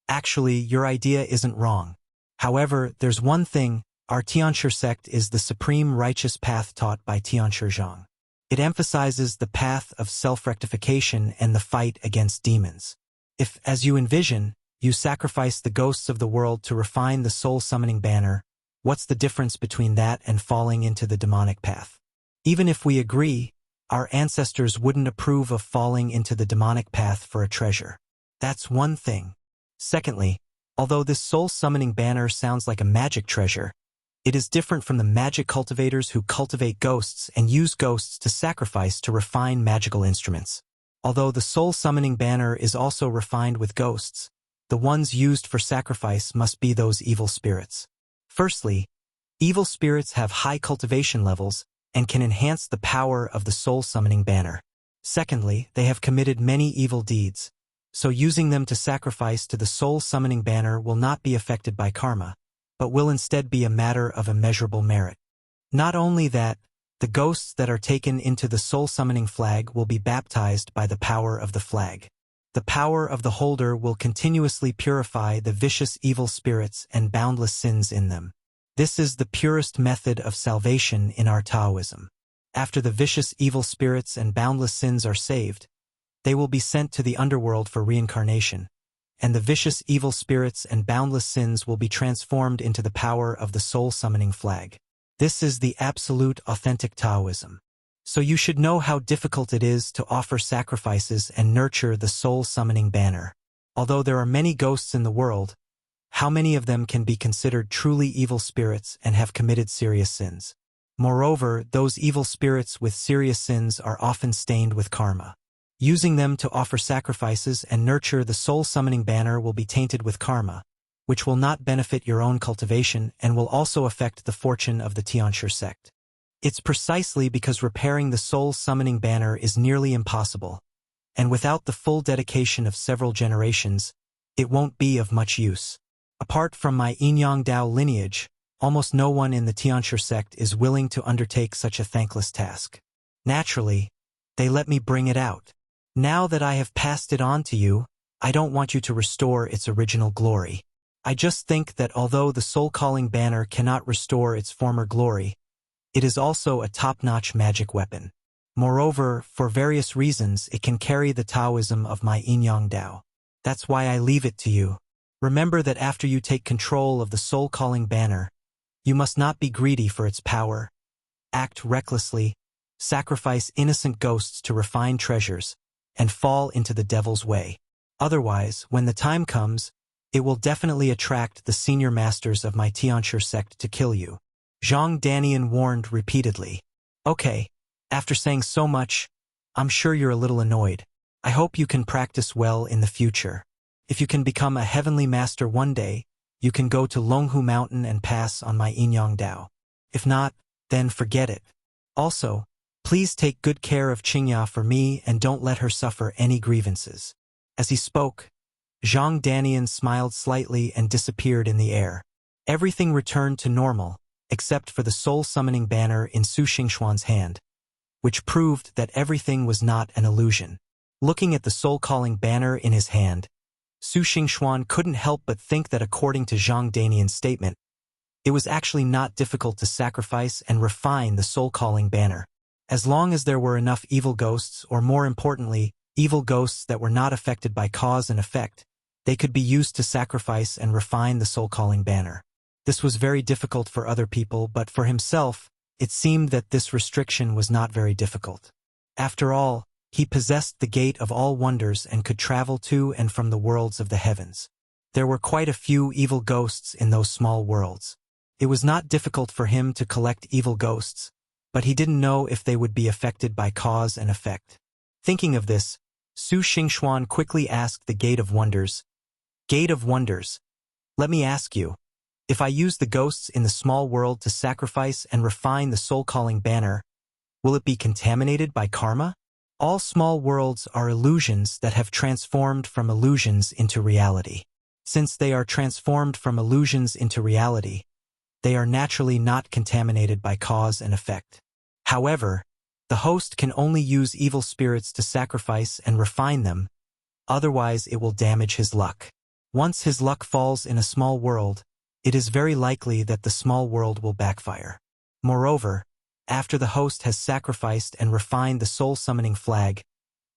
Actually, your idea isn't wrong. However, there's one thing, our Tianshi sect is the supreme righteous path taught by Tianshi Zhang. It emphasizes the path of self-rectification and the fight against demons. If, as you envision, you sacrifice the ghosts of the world to refine the soul-summoning banner, what's the difference between that and falling into the demonic path? Even if we agree, our ancestors wouldn't approve of falling into the demonic path for a treasure. That's one thing. Secondly, although this soul-summoning banner sounds like a magic treasure, it is different from the magic cultivators who cultivate ghosts and use ghosts to sacrifice to refine magical instruments. Although the soul-summoning banner is also refined with ghosts, the ones used for sacrifice must be those evil spirits. Firstly, evil spirits have high cultivation levels and can enhance the power of the soul-summoning banner. Secondly, they have committed many evil deeds, so using them to sacrifice to the soul-summoning banner will not be affected by karma, but will instead be a matter of immeasurable merit. Not only that, the ghosts that are taken into the soul-summoning flag will be baptized by the power of the flag. The power of the holder will continuously purify the vicious evil spirits and boundless sins in them. This is the purest method of salvation in our Taoism. After the vicious evil spirits and boundless sins are saved, they will be sent to the underworld for reincarnation, and the vicious evil spirits and boundless sins will be transformed into the power of the soul-summoning flag. This is the absolute authentic Taoism. So you should know how difficult it is to offer sacrifices and nurture the soul-summoning banner. Although there are many ghosts in the world, how many of them can be considered truly evil spirits and have committed serious sins? Moreover, those evil spirits with serious sins are often stained with karma. Using them to offer sacrifices and nurture the soul-summoning banner will be tainted with karma, which will not benefit your own cultivation and will also affect the fortune of the Tianshi sect. It's precisely because repairing the soul-summoning banner is nearly impossible, and without the full dedication of several generations, it won't be of much use. Apart from my Yin-Yang Dao lineage, almost no one in the Tianshi sect is willing to undertake such a thankless task. Naturally, they let me bring it out. Now that I have passed it on to you, I don't want you to restore its original glory. I just think that although the soul-calling banner cannot restore its former glory, it is also a top-notch magic weapon. Moreover, for various reasons, it can carry the Taoism of my Yin-Yang Dao. That's why I leave it to you. Remember that after you take control of the soul-calling banner, you must not be greedy for its power, act recklessly, sacrifice innocent ghosts to refine treasures, and fall into the devil's way. Otherwise, when the time comes, it will definitely attract the senior masters of my Tianshi sect to kill you. Zhang Danian warned repeatedly. Okay, after saying so much, I'm sure you're a little annoyed. I hope you can practice well in the future. If you can become a heavenly master one day, you can go to Longhu Mountain and pass on my Yin-Yang Dao. If not, then forget it. Also, please take good care of Qingya for me and don't let her suffer any grievances. As he spoke, Zhang Danian smiled slightly and disappeared in the air. Everything returned to normal, except for the soul-summoning banner in Su Xingxuan's hand, which proved that everything was not an illusion. Looking at the soul-calling banner in his hand, Su Xingxuan couldn't help but think that according to Zhang Danian's statement, it was actually not difficult to sacrifice and refine the soul-calling banner. As long as there were enough evil ghosts, or more importantly, evil ghosts that were not affected by cause and effect, they could be used to sacrifice and refine the soul-calling banner. This was very difficult for other people, but for himself, it seemed that this restriction was not very difficult. After all, he possessed the gate of all wonders and could travel to and from the worlds of the heavens. There were quite a few evil ghosts in those small worlds. It was not difficult for him to collect evil ghosts, but he didn't know if they would be affected by cause and effect. Thinking of this, Su Xingxuan quickly asked the Gate of Wonders, "Gate of Wonders, let me ask you, if I use the ghosts in the small world to sacrifice and refine the soul-calling banner, will it be contaminated by karma? All small worlds are illusions that have transformed from illusions into reality. Since they are transformed from illusions into reality, they are naturally not contaminated by cause and effect. However, the host can only use evil spirits to sacrifice and refine them, otherwise it will damage his luck. Once his luck falls in a small world, it is very likely that the small world will backfire. Moreover, after the host has sacrificed and refined the soul-summoning flag,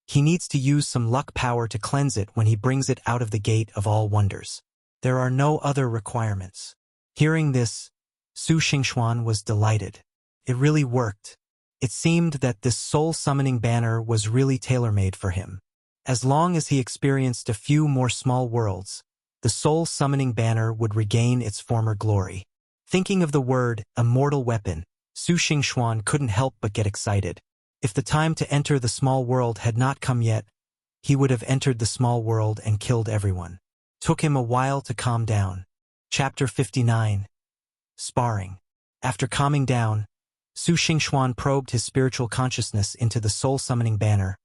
he needs to use some luck power to cleanse it when he brings it out of the Gate of All Wonders. There are no other requirements." Hearing this, Su Xingxuan was delighted. It really worked. It seemed that this soul-summoning banner was really tailor-made for him. As long as he experienced a few more small worlds, the soul-summoning banner would regain its former glory. Thinking of the word immortal weapon, Su Xingxuan couldn't help but get excited. If the time to enter the small world had not come yet, he would have entered the small world and killed everyone. Took him a while to calm down. Chapter 59. Sparring. After calming down, Su Xingxuan probed his spiritual consciousness into the soul-summoning banner,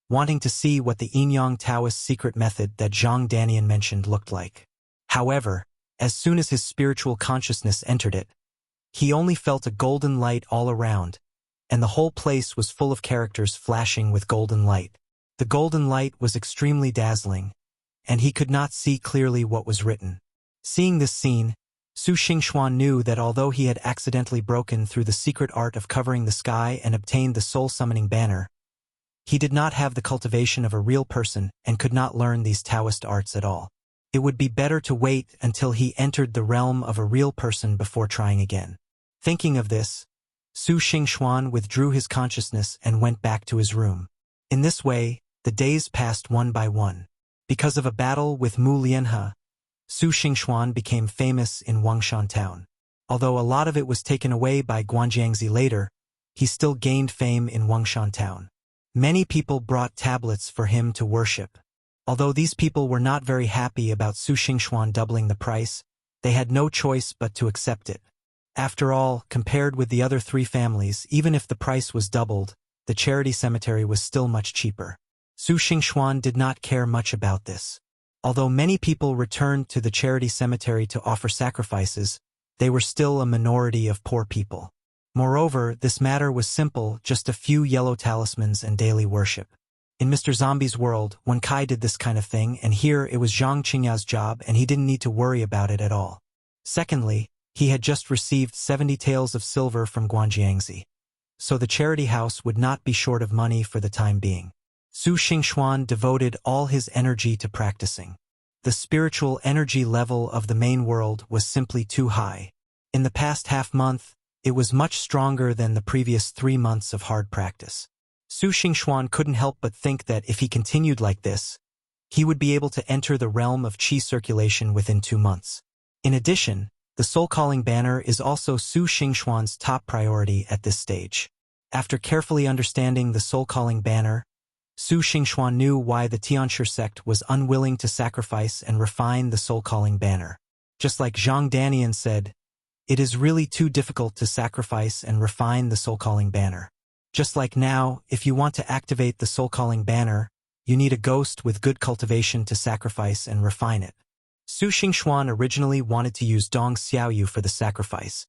wanting to see what the Yin-Yang Taoist secret method that Zhang Danian mentioned looked like. However, as soon as his spiritual consciousness entered it, he only felt a golden light all around, and the whole place was full of characters flashing with golden light. The golden light was extremely dazzling, and he could not see clearly what was written. Seeing this scene, Su Xingxuan knew that although he had accidentally broken through the secret art of covering the sky and obtained the soul-summoning banner, he did not have the cultivation of a real person and could not learn these Taoist arts at all. It would be better to wait until he entered the realm of a real person before trying again. Thinking of this, Su Xingxuan withdrew his consciousness and went back to his room. In this way, the days passed one by one. Because of a battle with Mu Lianhe, Su Xingxuan became famous in Wangshan town. Although a lot of it was taken away by Guanjiangzi later, he still gained fame in Wangshan town. Many people brought tablets for him to worship. Although these people were not very happy about Su Xingxuan doubling the price, they had no choice but to accept it. After all, compared with the other three families, even if the price was doubled, the charity cemetery was still much cheaper. Su Xingxuan did not care much about this. Although many people returned to the charity cemetery to offer sacrifices, they were still a minority of poor people. Moreover, this matter was simple, just a few yellow talismans and daily worship. In Mr. Zombie's world, Wen Kai did this kind of thing, and here it was Zhang Qingya's job and he didn't need to worry about it at all. Secondly, he had just received 70 taels of silver from Guanjiangzi, so the charity house would not be short of money for the time being. Su Xingxuan devoted all his energy to practicing. The spiritual energy level of the main world was simply too high. In the past half-month, it was much stronger than the previous 3 months of hard practice. Su Xingxuan couldn't help but think that if he continued like this, he would be able to enter the realm of qi circulation within 2 months. In addition, the soul-calling banner is also Su Xingxuan's top priority at this stage. After carefully understanding the soul-calling banner, Su Xingxuan knew why the Tianshi sect was unwilling to sacrifice and refine the soul-calling banner. Just like Zhang Danian said, it is really too difficult to sacrifice and refine the soul-calling banner. Just like now, if you want to activate the soul-calling banner, you need a ghost with good cultivation to sacrifice and refine it. Su Xingxuan originally wanted to use Dong Xiaoyu for the sacrifice,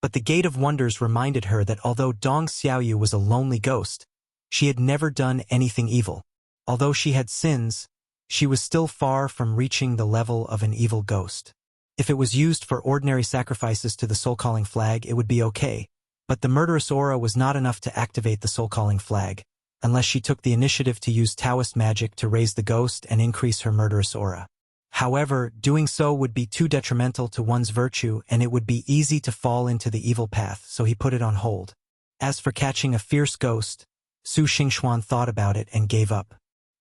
but the Gate of Wonders reminded her that although Dong Xiaoyu was a lonely ghost, she had never done anything evil. Although she had sins, she was still far from reaching the level of an evil ghost. If it was used for ordinary sacrifices to the soul-calling flag, it would be okay, but the murderous aura was not enough to activate the soul-calling flag, unless she took the initiative to use Taoist magic to raise the ghost and increase her murderous aura. However, doing so would be too detrimental to one's virtue and it would be easy to fall into the evil path, so he put it on hold. As for catching a fierce ghost, Su Xingxuan thought about it and gave up.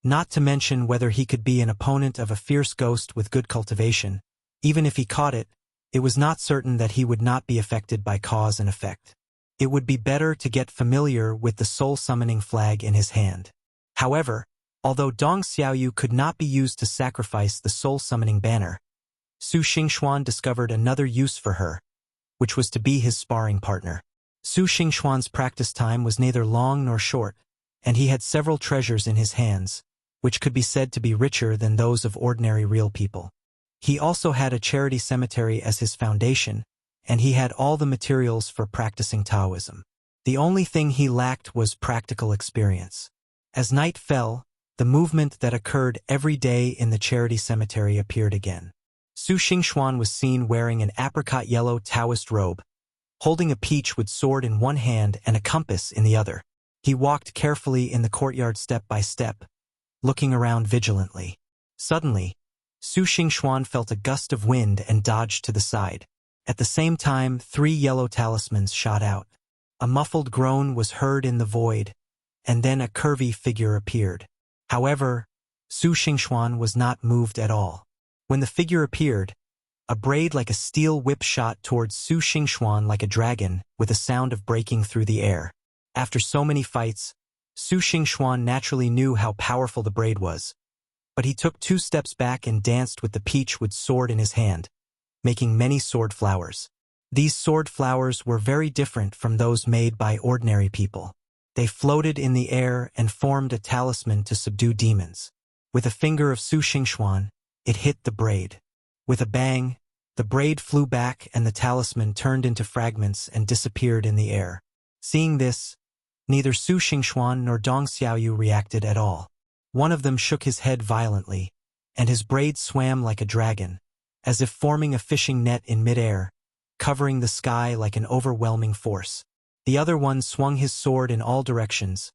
not to mention whether he could be an opponent of a fierce ghost with good cultivation. Even if he caught it, it was not certain that he would not be affected by cause and effect. It would be better to get familiar with the soul-summoning flag in his hand. However, although Dong Xiaoyu could not be used to sacrifice the soul-summoning banner, Su Xingxuan discovered another use for her, which was to be his sparring partner. Su Xingxuan's practice time was neither long nor short, and he had several treasures in his hands, which could be said to be richer than those of ordinary real people. He also had a charity cemetery as his foundation, and he had all the materials for practicing Taoism. The only thing he lacked was practical experience. As night fell, the movement that occurred every day in the charity cemetery appeared again. Su Xingxuan was seen wearing an apricot-yellow Taoist robe, holding a peach with sword in one hand and a compass in the other. He walked carefully in the courtyard step by step, looking around vigilantly. Suddenly, Su Xingxuan felt a gust of wind and dodged to the side. At the same time, 3 yellow talismans shot out. A muffled groan was heard in the void, and then a curvy figure appeared. However, Su Xingxuan was not moved at all. When the figure appeared, a braid like a steel whip shot towards Su Xingxuan like a dragon, with a sound of breaking through the air. After so many fights, Su Xingxuan naturally knew how powerful the braid was, but he took 2 steps back and danced with the peach with sword in his hand, making many sword flowers. These sword flowers were very different from those made by ordinary people. They floated in the air and formed a talisman to subdue demons. With a finger of Su Xingxuan, it hit the braid. With a bang, the braid flew back and the talisman turned into fragments and disappeared in the air. Seeing this, neither Su Xingxuan nor Dong Xiaoyu reacted at all. One of them shook his head violently, and his braid swam like a dragon, as if forming a fishing net in midair, covering the sky like an overwhelming force. The other one swung his sword in all directions,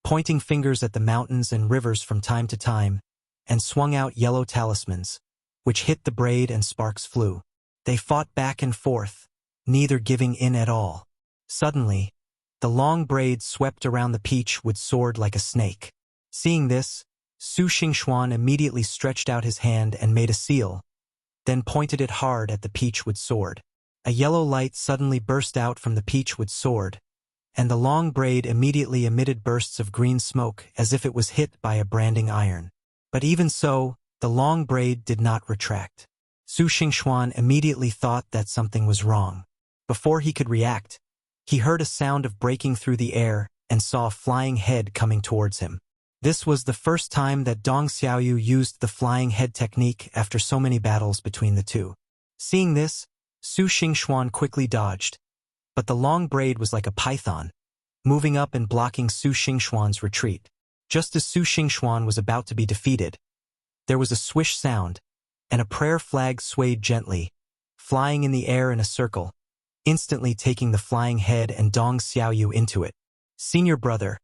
pointing fingers at the mountains and rivers from time to time, and swung out yellow talismans, which hit the braid and sparks flew. They fought back and forth, neither giving in at all. Suddenly, the long braid swept around the peach with sword like a snake. Seeing this, Su Xingxuan immediately stretched out his hand and made a seal, then pointed it hard at the peach with sword. A yellow light suddenly burst out from the peach with sword, and the long braid immediately emitted bursts of green smoke as if it was hit by a branding iron. But even so, the long braid did not retract. Su Xingxuan immediately thought that something was wrong. Before he could react, he heard a sound of breaking through the air and saw a flying head coming towards him. This was the first time that Dong Xiaoyu used the flying head technique after so many battles between the two. Seeing this, Su Xingxuan quickly dodged, but the long braid was like a python, moving up and blocking Su Xingxuan's retreat. Just as Su Xingxuan was about to be defeated, there was a swish sound, and a prayer flag swayed gently, flying in the air in a circle, instantly taking the flying head and Dong Xiaoyu into it. "Senior brother,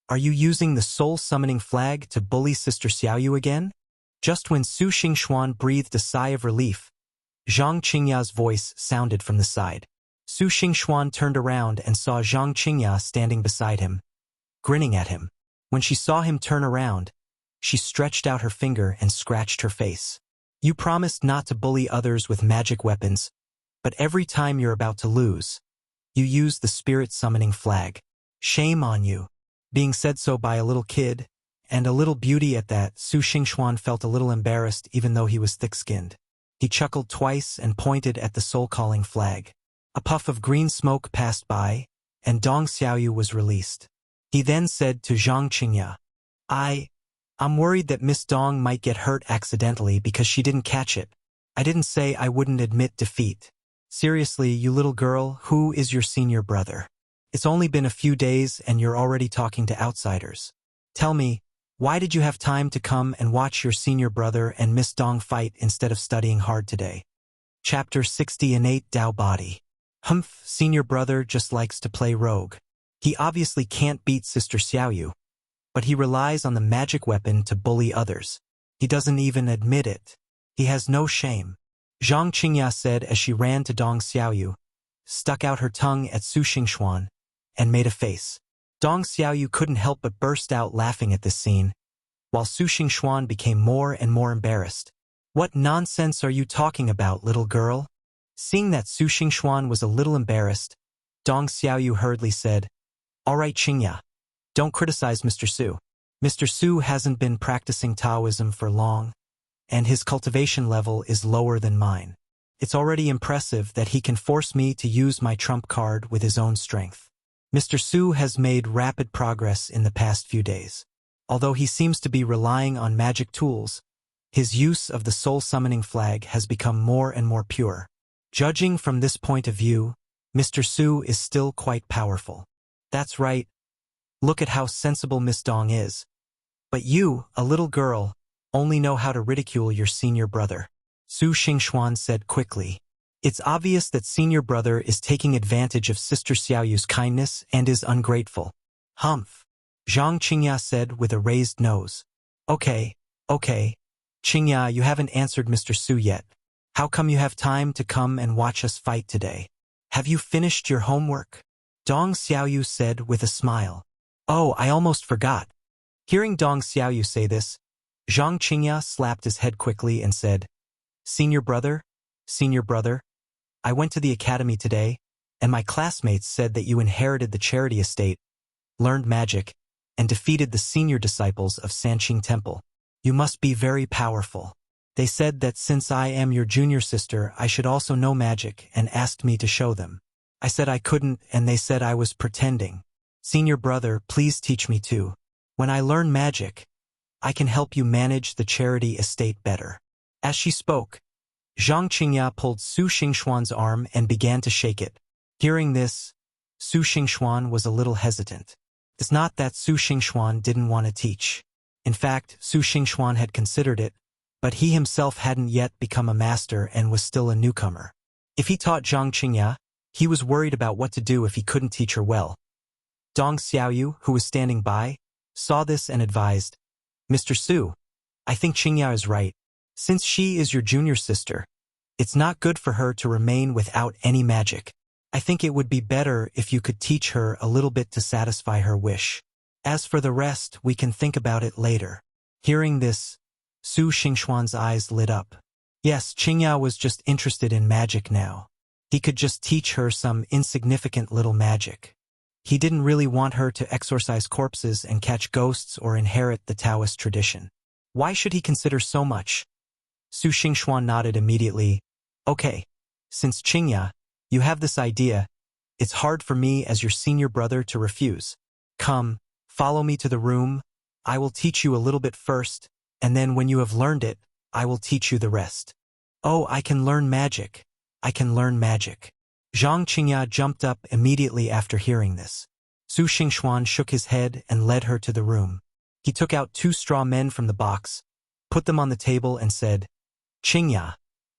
are you using the soul-summoning flag to bully Sister Xiaoyu again?" Just when Su Xingxuan breathed a sigh of relief, Zhang Qingya's voice sounded from the side. Su Xingxuan turned around and saw Zhang Qingya standing beside him, grinning at him. When she saw him turn around, she stretched out her finger and scratched her face. "You promised not to bully others with magic weapons, but every time you're about to lose, you use the spirit-summoning flag. Shame on you." Being said so by a little kid, and a little beauty at that, Su Xingxuan felt a little embarrassed even though he was thick-skinned. He chuckled twice and pointed at the soul-calling flag. A puff of green smoke passed by, and Dong Xiaoyu was released. He then said to Zhang Qingya, I'm worried that Miss Dong might get hurt accidentally because she didn't catch it. I didn't say I wouldn't admit defeat. Seriously, you little girl, who is your senior brother? It's only been a few days and you're already talking to outsiders. Tell me, why did you have time to come and watch your senior brother and Miss Dong fight instead of studying hard today? Chapter 68 Dao Body. Humph, senior brother just likes to play rogue. He obviously can't beat Sister Xiaoyu, but he relies on the magic weapon to bully others. He doesn't even admit it. He has no shame. Zhang Qingya said as she ran to Dong Xiaoyu, stuck out her tongue at Su Xingxuan, and made a face. Dong Xiaoyu couldn't help but burst out laughing at this scene, while Su Xingxuan became more and more embarrassed. "What nonsense are you talking about, little girl?" Seeing that Su Xingxuan was a little embarrassed, Dong Xiaoyu hurriedly said, "All right, Qingya, don't criticize Mr. Su. Mr. Su hasn't been practicing Taoism for long, and his cultivation level is lower than mine. It's already impressive that he can force me to use my trump card with his own strength. Mr. Su has made rapid progress in the past few days. Although he seems to be relying on magic tools, his use of the soul-summoning flag has become more and more pure. Judging from this point of view, Mr. Su is still quite powerful. That's right. Look at how sensible Miss Dong is. But you, a little girl, only know how to ridicule your senior brother," Su Xingxuan said quickly. "It's obvious that senior brother is taking advantage of Sister Xiaoyu's kindness and is ungrateful." "Humph," Zhang Qingya said with a raised nose. Okay. Qingya, you haven't answered Mr. Su yet. How come you have time to come and watch us fight today? Have you finished your homework?" Dong Xiaoyu said with a smile. "Oh, I almost forgot." Hearing Dong Xiaoyu say this, Zhang Qingya slapped his head quickly and said, Senior brother, I went to the academy today, and my classmates said that you inherited the charity estate, learned magic, and defeated the senior disciples of Sanqing Temple. You must be very powerful. They said that since I am your junior sister, I should also know magic and asked me to show them. I said I couldn't, and they said I was pretending. Senior brother, please teach me too. When I learn magic, I can help you manage the charity estate better." As she spoke, Zhang Qingya pulled Su Xingxuan's arm and began to shake it. Hearing this, Su Xingxuan was a little hesitant. It's not that Su Xingxuan didn't want to teach. In fact, Su Xingxuan had considered it, but he himself hadn't yet become a master and was still a newcomer. If he taught Zhang Qingya, he was worried about what to do if he couldn't teach her well. Dong Xiaoyu, who was standing by, saw this and advised, Mr. Su, I think Qingya is right. Since she is your junior sister, it's not good for her to remain without any magic. I think it would be better if you could teach her a little bit to satisfy her wish. As for the rest, we can think about it later. Hearing this, Su Xingxuan's eyes lit up. Yes, Qingya was just interested in magic now. He could just teach her some insignificant little magic. He didn't really want her to exorcise corpses and catch ghosts or inherit the Taoist tradition. Why should he consider so much? Su Xingxuan nodded immediately. Okay, since Qingya, you have this idea, it's hard for me as your senior brother to refuse. Come, follow me to the room. I will teach you a little bit first, and then when you have learned it, I will teach you the rest. Oh, I can learn magic. I can learn magic. Zhang Qingya jumped up immediately after hearing this. Su Xingxuan shook his head and led her to the room. He took out 2 straw men from the box, put them on the table and said, Qingya,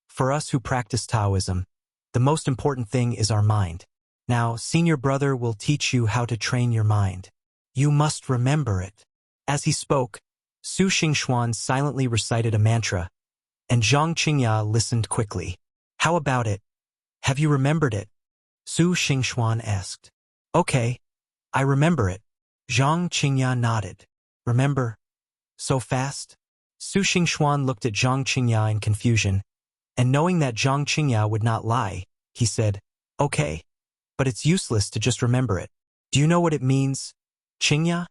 for us who practice Taoism, the most important thing is our mind. Now, senior brother will teach you how to train your mind. You must remember it. As he spoke, Su Xingxuan silently recited a mantra, and Zhang Qingya listened quickly. How about it? Have you remembered it? Su Xingxuan asked. Okay, I remember it. Zhang Qingya nodded. Remember? So fast? Su Xingxuan looked at Zhang Qingya in confusion, and knowing that Zhang Qingya would not lie, he said, Okay, but it's useless to just remember it. Do you know what it means? Qingya?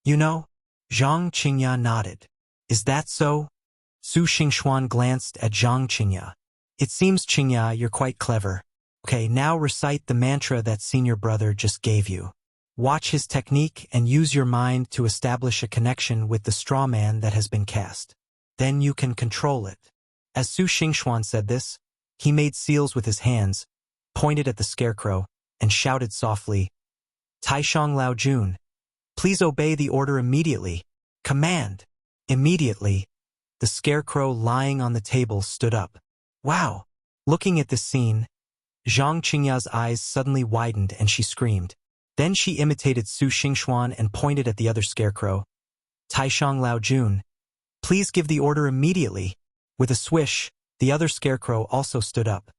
You know? Zhang Qingya nodded. Is that so? Su Xingxuan glanced at Zhang Qingya. It seems, Qingya, you're quite clever. Okay, now recite the mantra that senior brother just gave you. Watch his technique and use your mind to establish a connection with the straw man that has been cast. Then you can control it. As Su Xingxuan said this, he made seals with his hands, pointed at the scarecrow, and shouted softly, Taishang Lao Jun, please obey the order immediately. Command. Immediately, the scarecrow lying on the table stood up. Wow! Looking at this scene, Zhang Qingya's eyes suddenly widened and she screamed. Then she imitated Su Xingxuan and pointed at the other scarecrow. Taishang Lao Jun, please give the order immediately. With a swish, the other scarecrow also stood up.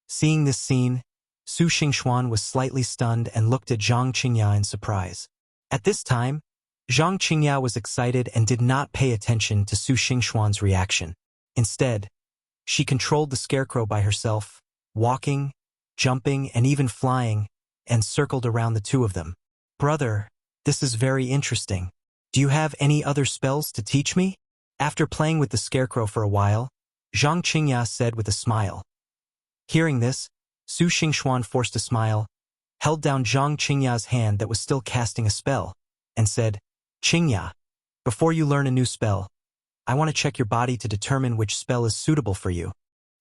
Seeing this scene, Su Xingxuan was slightly stunned and looked at Zhang Qingya in surprise. At this time, Zhang Qingya was excited and did not pay attention to Su Xingxuan's reaction. Instead, she controlled the scarecrow by herself, walking, jumping, and even flying, and circled around the two of them. "Brother, this is very interesting. Do you have any other spells to teach me?" After playing with the scarecrow for a while, Zhang Qingya said with a smile. Hearing this, Su Xingxuan forced a smile, held down Zhang Qingya's hand that was still casting a spell, and said, "Qingya, before you learn a new spell, I want to check your body to determine which spell is suitable for you."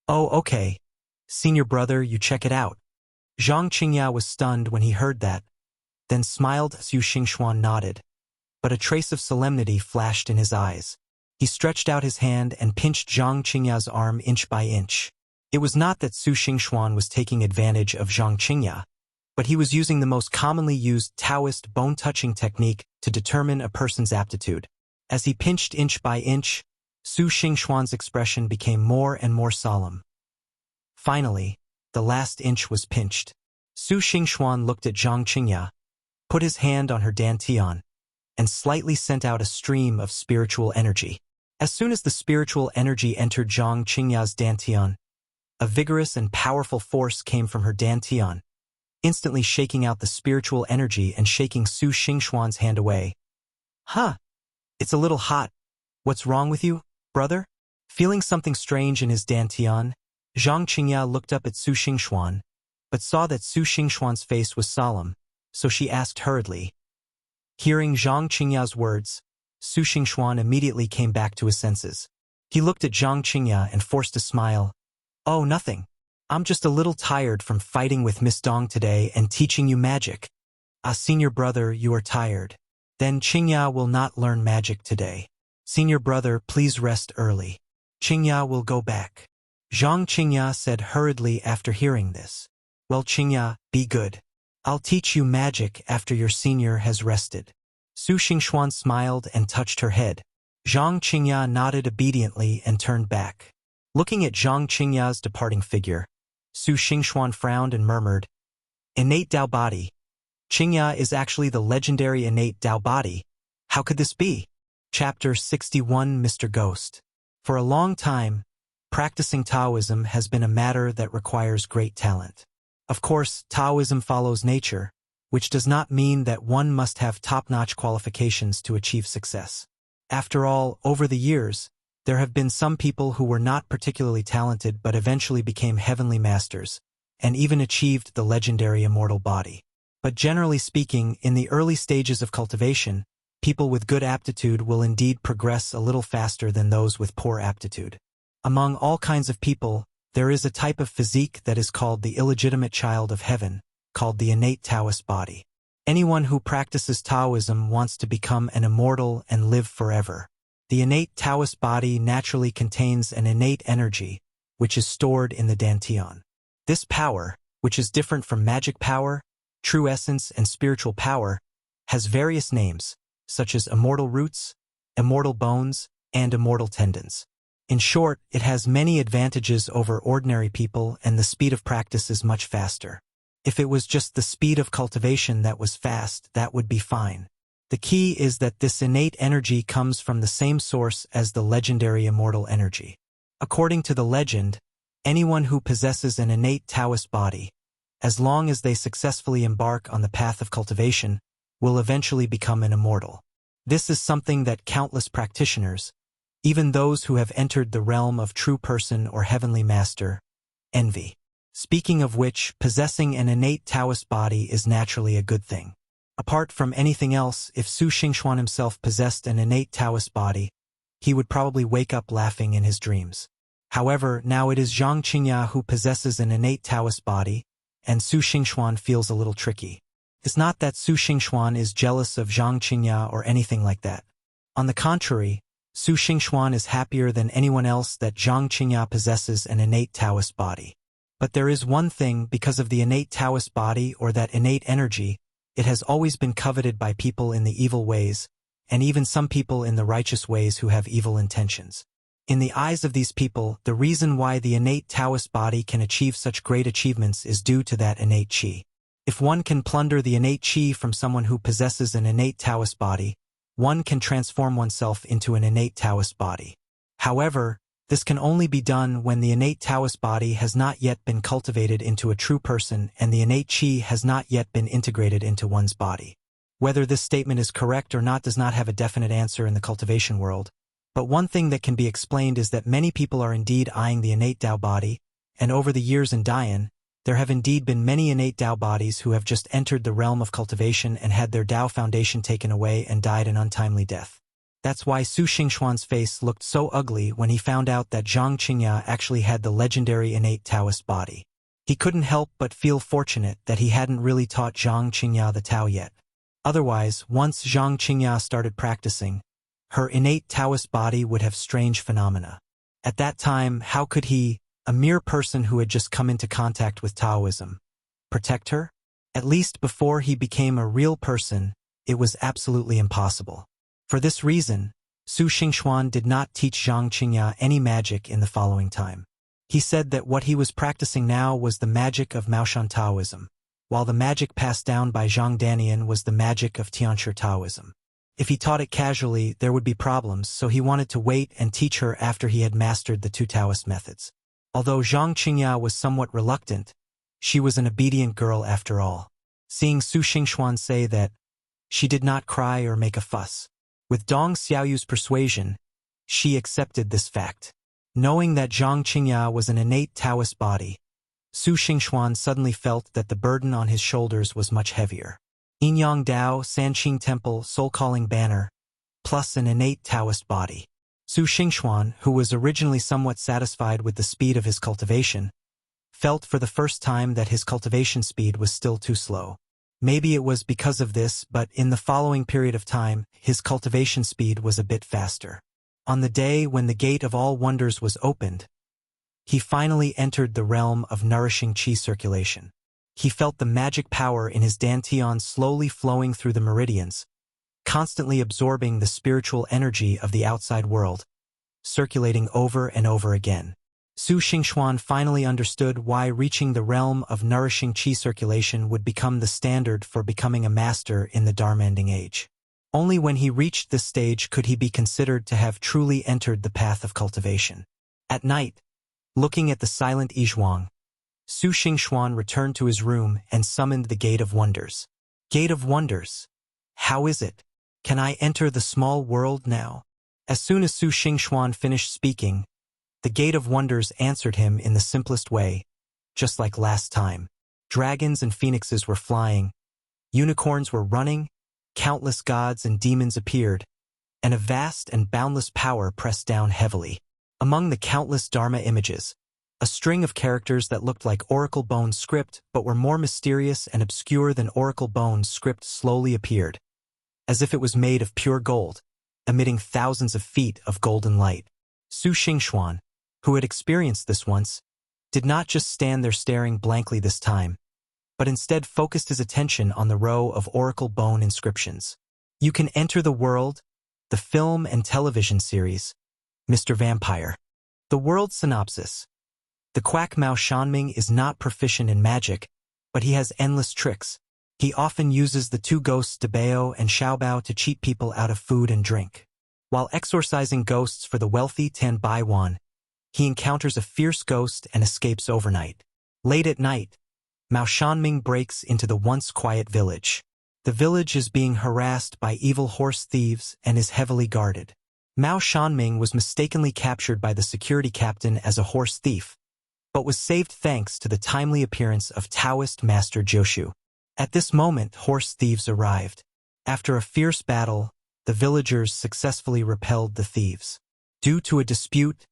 "Oh, okay. Senior brother, you check it out." Zhang Qingya was stunned when he heard that, then smiled. Su Xingxuan nodded, but a trace of solemnity flashed in his eyes. He stretched out his hand and pinched Zhang Qingya's arm inch by inch. It was not that Su Xingxuan was taking advantage of Zhang Qingya, but he was using the most commonly used Taoist bone-touching technique to determine a person's aptitude. As he pinched inch by inch, Su Xingxuan's expression became more and more solemn. Finally, the last inch was pinched. Su Xingxuan looked at Zhang Qingya, put his hand on her dantian, and slightly sent out a stream of spiritual energy. As soon as the spiritual energy entered Zhang Qingya's dantian, a vigorous and powerful force came from her dantian, instantly shaking out the spiritual energy and shaking Su Xingxuan's hand away. "Huh, it's a little hot. What's wrong with you, brother?" Feeling something strange in his dantian, Zhang Qingya looked up at Su Xingxuan, but saw that Su Xingxuan's face was solemn, so she asked hurriedly. Hearing Zhang Qingya's words, Su Xingxuan immediately came back to his senses. He looked at Zhang Qingya and forced a smile. "Oh, nothing. I'm just a little tired from fighting with Miss Dong today and teaching you magic." "Ah, senior brother, you are tired. Then Qingya will not learn magic today. Senior brother, please rest early. Qingya will go back." Zhang Qingya said hurriedly after hearing this. "Well, Qingya, be good. I'll teach you magic after your senior has rested." Su Xingxuan smiled and touched her head. Zhang Qingya nodded obediently and turned back. Looking at Zhang Qingya's departing figure, Su Xingxuan frowned and murmured, "Innate Tao body. Qingya is actually the legendary innate Tao body. How could this be?" Chapter 61 Mr. Ghost. For a long time, practicing Taoism has been a matter that requires great talent. Of course, Taoism follows nature, which does not mean that one must have top-notch qualifications to achieve success. After all, over the years, there have been some people who were not particularly talented but eventually became heavenly masters, and even achieved the legendary immortal body. But generally speaking, in the early stages of cultivation, people with good aptitude will indeed progress a little faster than those with poor aptitude. Among all kinds of people, there is a type of physique that is called the illegitimate child of heaven, called the innate Taoist body. Anyone who practices Taoism wants to become an immortal and live forever. The innate Taoist body naturally contains an innate energy, which is stored in the dantian. This power, which is different from magic power, true essence, and spiritual power, has various names, such as immortal roots, immortal bones, and immortal tendons. In short, it has many advantages over ordinary people, and the speed of practice is much faster. If it was just the speed of cultivation that was fast, that would be fine. The key is that this innate energy comes from the same source as the legendary immortal energy. According to the legend, anyone who possesses an innate Taoist body, as long as they successfully embark on the path of cultivation, will eventually become an immortal. This is something that countless practitioners, even those who have entered the realm of true person or heavenly master, envy. Speaking of which, possessing an innate Taoist body is naturally a good thing. Apart from anything else, if Su Xingxuan himself possessed an innate Taoist body, he would probably wake up laughing in his dreams. However, now it is Zhang Qingya who possesses an innate Taoist body, and Su Xingxuan feels a little tricky. It's not that Su Xingxuan is jealous of Zhang Qingya or anything like that. On the contrary, Su Xingxuan is happier than anyone else that Zhang Qingya possesses an innate Taoist body. But there is one thing: because of the innate Taoist body or that innate energy, it has always been coveted by people in the evil ways, and even some people in the righteous ways who have evil intentions. In the eyes of these people, the reason why the innate Taoist body can achieve such great achievements is due to that innate qi. If one can plunder the innate qi from someone who possesses an innate Taoist body, one can transform oneself into an innate Taoist body. However, this can only be done when the innate Taoist body has not yet been cultivated into a true person and the innate qi has not yet been integrated into one's body. Whether this statement is correct or not does not have a definite answer in the cultivation world, but one thing that can be explained is that many people are indeed eyeing the innate Tao body, and over the years in Dayan, there have indeed been many innate Tao bodies who have just entered the realm of cultivation and had their Tao foundation taken away and died an untimely death. That's why Su Xingxuan's face looked so ugly when he found out that Zhang Qingya actually had the legendary innate Taoist body. He couldn't help but feel fortunate that he hadn't really taught Zhang Qingya the Tao yet. Otherwise, once Zhang Qingya started practicing, her innate Taoist body would have strange phenomena. At that time, how could he, a mere person who had just come into contact with Taoism, protect her? At least before he became a real person, it was absolutely impossible. For this reason, Su Xingxuan did not teach Zhang Qingya any magic in the following time. He said that what he was practicing now was the magic of Maoshan Taoism, while the magic passed down by Zhang Danian was the magic of Tianshi Taoism. If he taught it casually, there would be problems, so he wanted to wait and teach her after he had mastered the two Taoist methods. Although Zhang Qingya was somewhat reluctant, she was an obedient girl after all. Seeing Su Xingxuan say that, she did not cry or make a fuss. With Dong Xiaoyu's persuasion, she accepted this fact. Knowing that Zhang Qingya was an innate Taoist body, Su Xingxuan suddenly felt that the burden on his shoulders was much heavier. Yinyang Dao, Sanqing Temple, soul-calling banner, plus an innate Taoist body. Su Xingxuan, who was originally somewhat satisfied with the speed of his cultivation, felt for the first time that his cultivation speed was still too slow. Maybe it was because of this, but in the following period of time, his cultivation speed was a bit faster. On the day when the Gate of All Wonders was opened, he finally entered the realm of nourishing qi circulation. He felt the magic power in his dantian slowly flowing through the meridians, constantly absorbing the spiritual energy of the outside world, circulating over and over again. Su Xingxuan finally understood why reaching the realm of nourishing qi circulation would become the standard for becoming a master in the Dharma-ending age. Only when he reached this stage could he be considered to have truly entered the path of cultivation. At night, looking at the silent Yizhuang, Su Xingxuan returned to his room and summoned the Gate of Wonders. Gate of Wonders. How is it? Can I enter the small world now? As soon as Su Xingxuan finished speaking, the Gate of Wonders answered him in the simplest way, just like last time. Dragons and phoenixes were flying, unicorns were running, countless gods and demons appeared, and a vast and boundless power pressed down heavily. Among the countless Dharma images, a string of characters that looked like Oracle Bones script but were more mysterious and obscure than Oracle Bones script slowly appeared, as if it was made of pure gold, emitting thousands of feet of golden light. Su Xingxuan, who had experienced this once, did not just stand there staring blankly this time, but instead focused his attention on the row of Oracle Bone inscriptions. You can enter the world, the film and television series, Mr. Vampire. The world synopsis. The quack Mao Shanming is not proficient in magic, but he has endless tricks. He often uses the two ghosts Debao and Xiaobao to cheat people out of food and drink. While exorcising ghosts for the wealthy Tan Baiwan, he encounters a fierce ghost and escapes overnight. Late at night, Mao Shanming breaks into the once quiet village. The village is being harassed by evil horse thieves and is heavily guarded. Mao Shanming was mistakenly captured by the security captain as a horse thief, but was saved thanks to the timely appearance of Taoist Master Joshu. At this moment, horse thieves arrived. After a fierce battle, the villagers successfully repelled the thieves. Due to a dispute,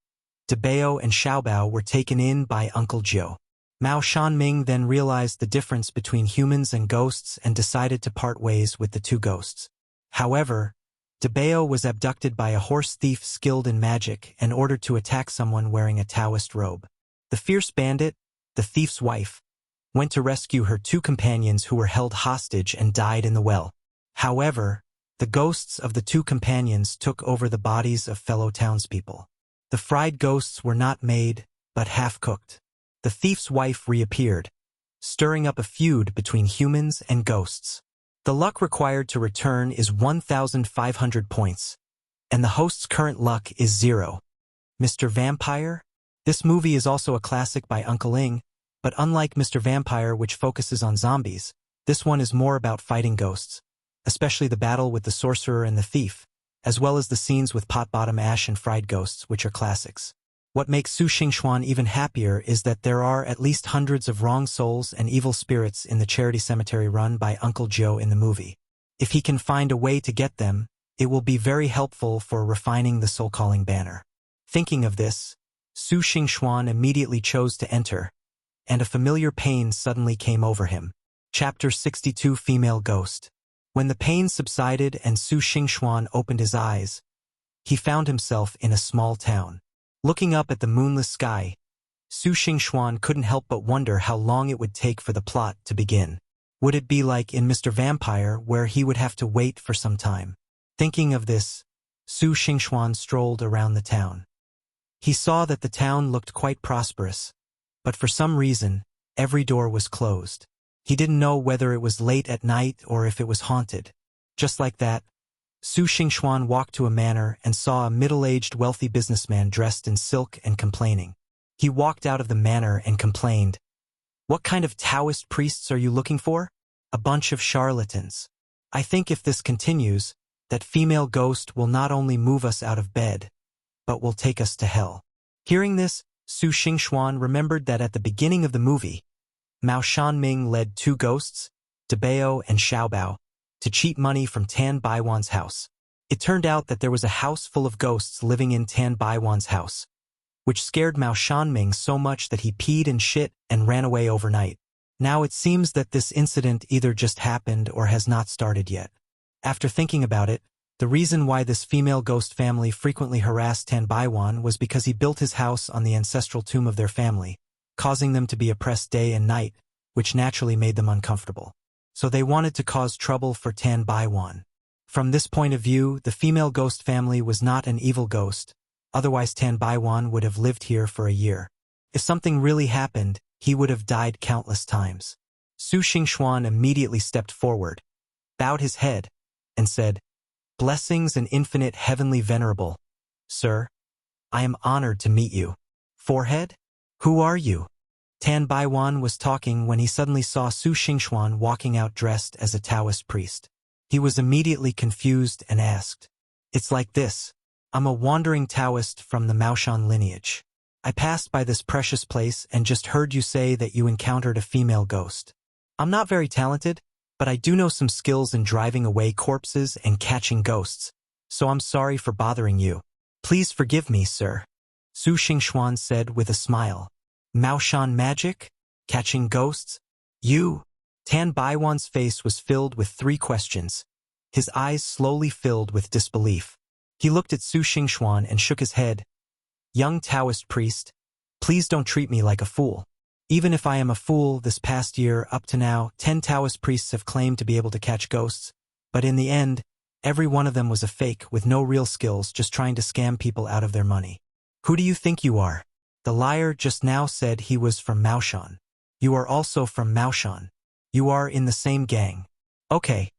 Debao and Xiaobao were taken in by Uncle Jiu. Mao Shanming then realized the difference between humans and ghosts and decided to part ways with the two ghosts. However, Debao was abducted by a horse thief skilled in magic and ordered to attack someone wearing a Taoist robe. The fierce bandit, the thief's wife, went to rescue her two companions who were held hostage and died in the well. However, the ghosts of the two companions took over the bodies of fellow townspeople. The fried ghosts were not made, but half-cooked. The thief's wife reappeared, stirring up a feud between humans and ghosts. The luck required to return is 1,500 points, and the host's current luck is 0. Mr. Vampire? This movie is also a classic by Uncle Ing, but unlike Mr. Vampire, which focuses on zombies, this one is more about fighting ghosts, especially the battle with the sorcerer and the thief, as well as the scenes with pot-bottom ash and fried ghosts, which are classics. What makes Su Xingxuan even happier is that there are at least hundreds of wrong souls and evil spirits in the charity cemetery run by Uncle Joe in the movie. If he can find a way to get them, it will be very helpful for refining the soul-calling banner. Thinking of this, Su Xingxuan immediately chose to enter, and a familiar pain suddenly came over him. Chapter 62 Female Ghost. When the pain subsided and Su Xingxuan opened his eyes, he found himself in a small town. Looking up at the moonless sky, Su Xingxuan couldn't help but wonder how long it would take for the plot to begin. Would it be like in Mr. Vampire, where he would have to wait for some time? Thinking of this, Su Xingxuan strolled around the town. He saw that the town looked quite prosperous, but for some reason, every door was closed. He didn't know whether it was late at night or if it was haunted. Just like that, Su Xingxuan walked to a manor and saw a middle-aged wealthy businessman dressed in silk and complaining. He walked out of the manor and complained, "What kind of Taoist priests are you looking for? A bunch of charlatans. I think if this continues, that female ghost will not only move us out of bed, but will take us to hell." Hearing this, Su Xingxuan remembered that at the beginning of the movie, Mao Shanming led 2 ghosts, Debao and Xiaobao, to cheat money from Tan Baiwan's house. It turned out that there was a house full of ghosts living in Tan Baiwan's house, which scared Mao Shanming so much that he peed and shit and ran away overnight. Now it seems that this incident either just happened or has not started yet. After thinking about it, the reason why this female ghost family frequently harassed Tan Baiwan was because he built his house on the ancestral tomb of their family, causing them to be oppressed day and night, which naturally made them uncomfortable. So they wanted to cause trouble for Tan Baiwan. From this point of view, the female ghost family was not an evil ghost, otherwise Tan Baiwan would have lived here for a year. If something really happened, he would have died countless times. Su Xingxuan immediately stepped forward, bowed his head, and said, "Blessings and infinite heavenly venerable, sir, I am honored to meet you." Forehead? Who are you? Tan Baiwan was talking when he suddenly saw Su Xingxuan walking out dressed as a Taoist priest. He was immediately confused and asked, "It's like this. I'm a wandering Taoist from the Maoshan lineage. I passed by this precious place and just heard you say that you encountered a female ghost. I'm not very talented, but I do know some skills in driving away corpses and catching ghosts, so I'm sorry for bothering you. Please forgive me, sir," Su Xingxuan said with a smile. "Maoshan magic? Catching ghosts? You?" Tan Baiwan's face was filled with 3 questions. His eyes slowly filled with disbelief. He looked at Su Xingxuan and shook his head. "Young Taoist priest, please don't treat me like a fool. Even if I am a fool, this past year, up to now, 10 Taoist priests have claimed to be able to catch ghosts, but in the end, every one of them was a fake with no real skills, just trying to scam people out of their money. Who do you think you are? The liar just now said he was from Maoshan. You are also from Maoshan. You are in the same gang. Okay.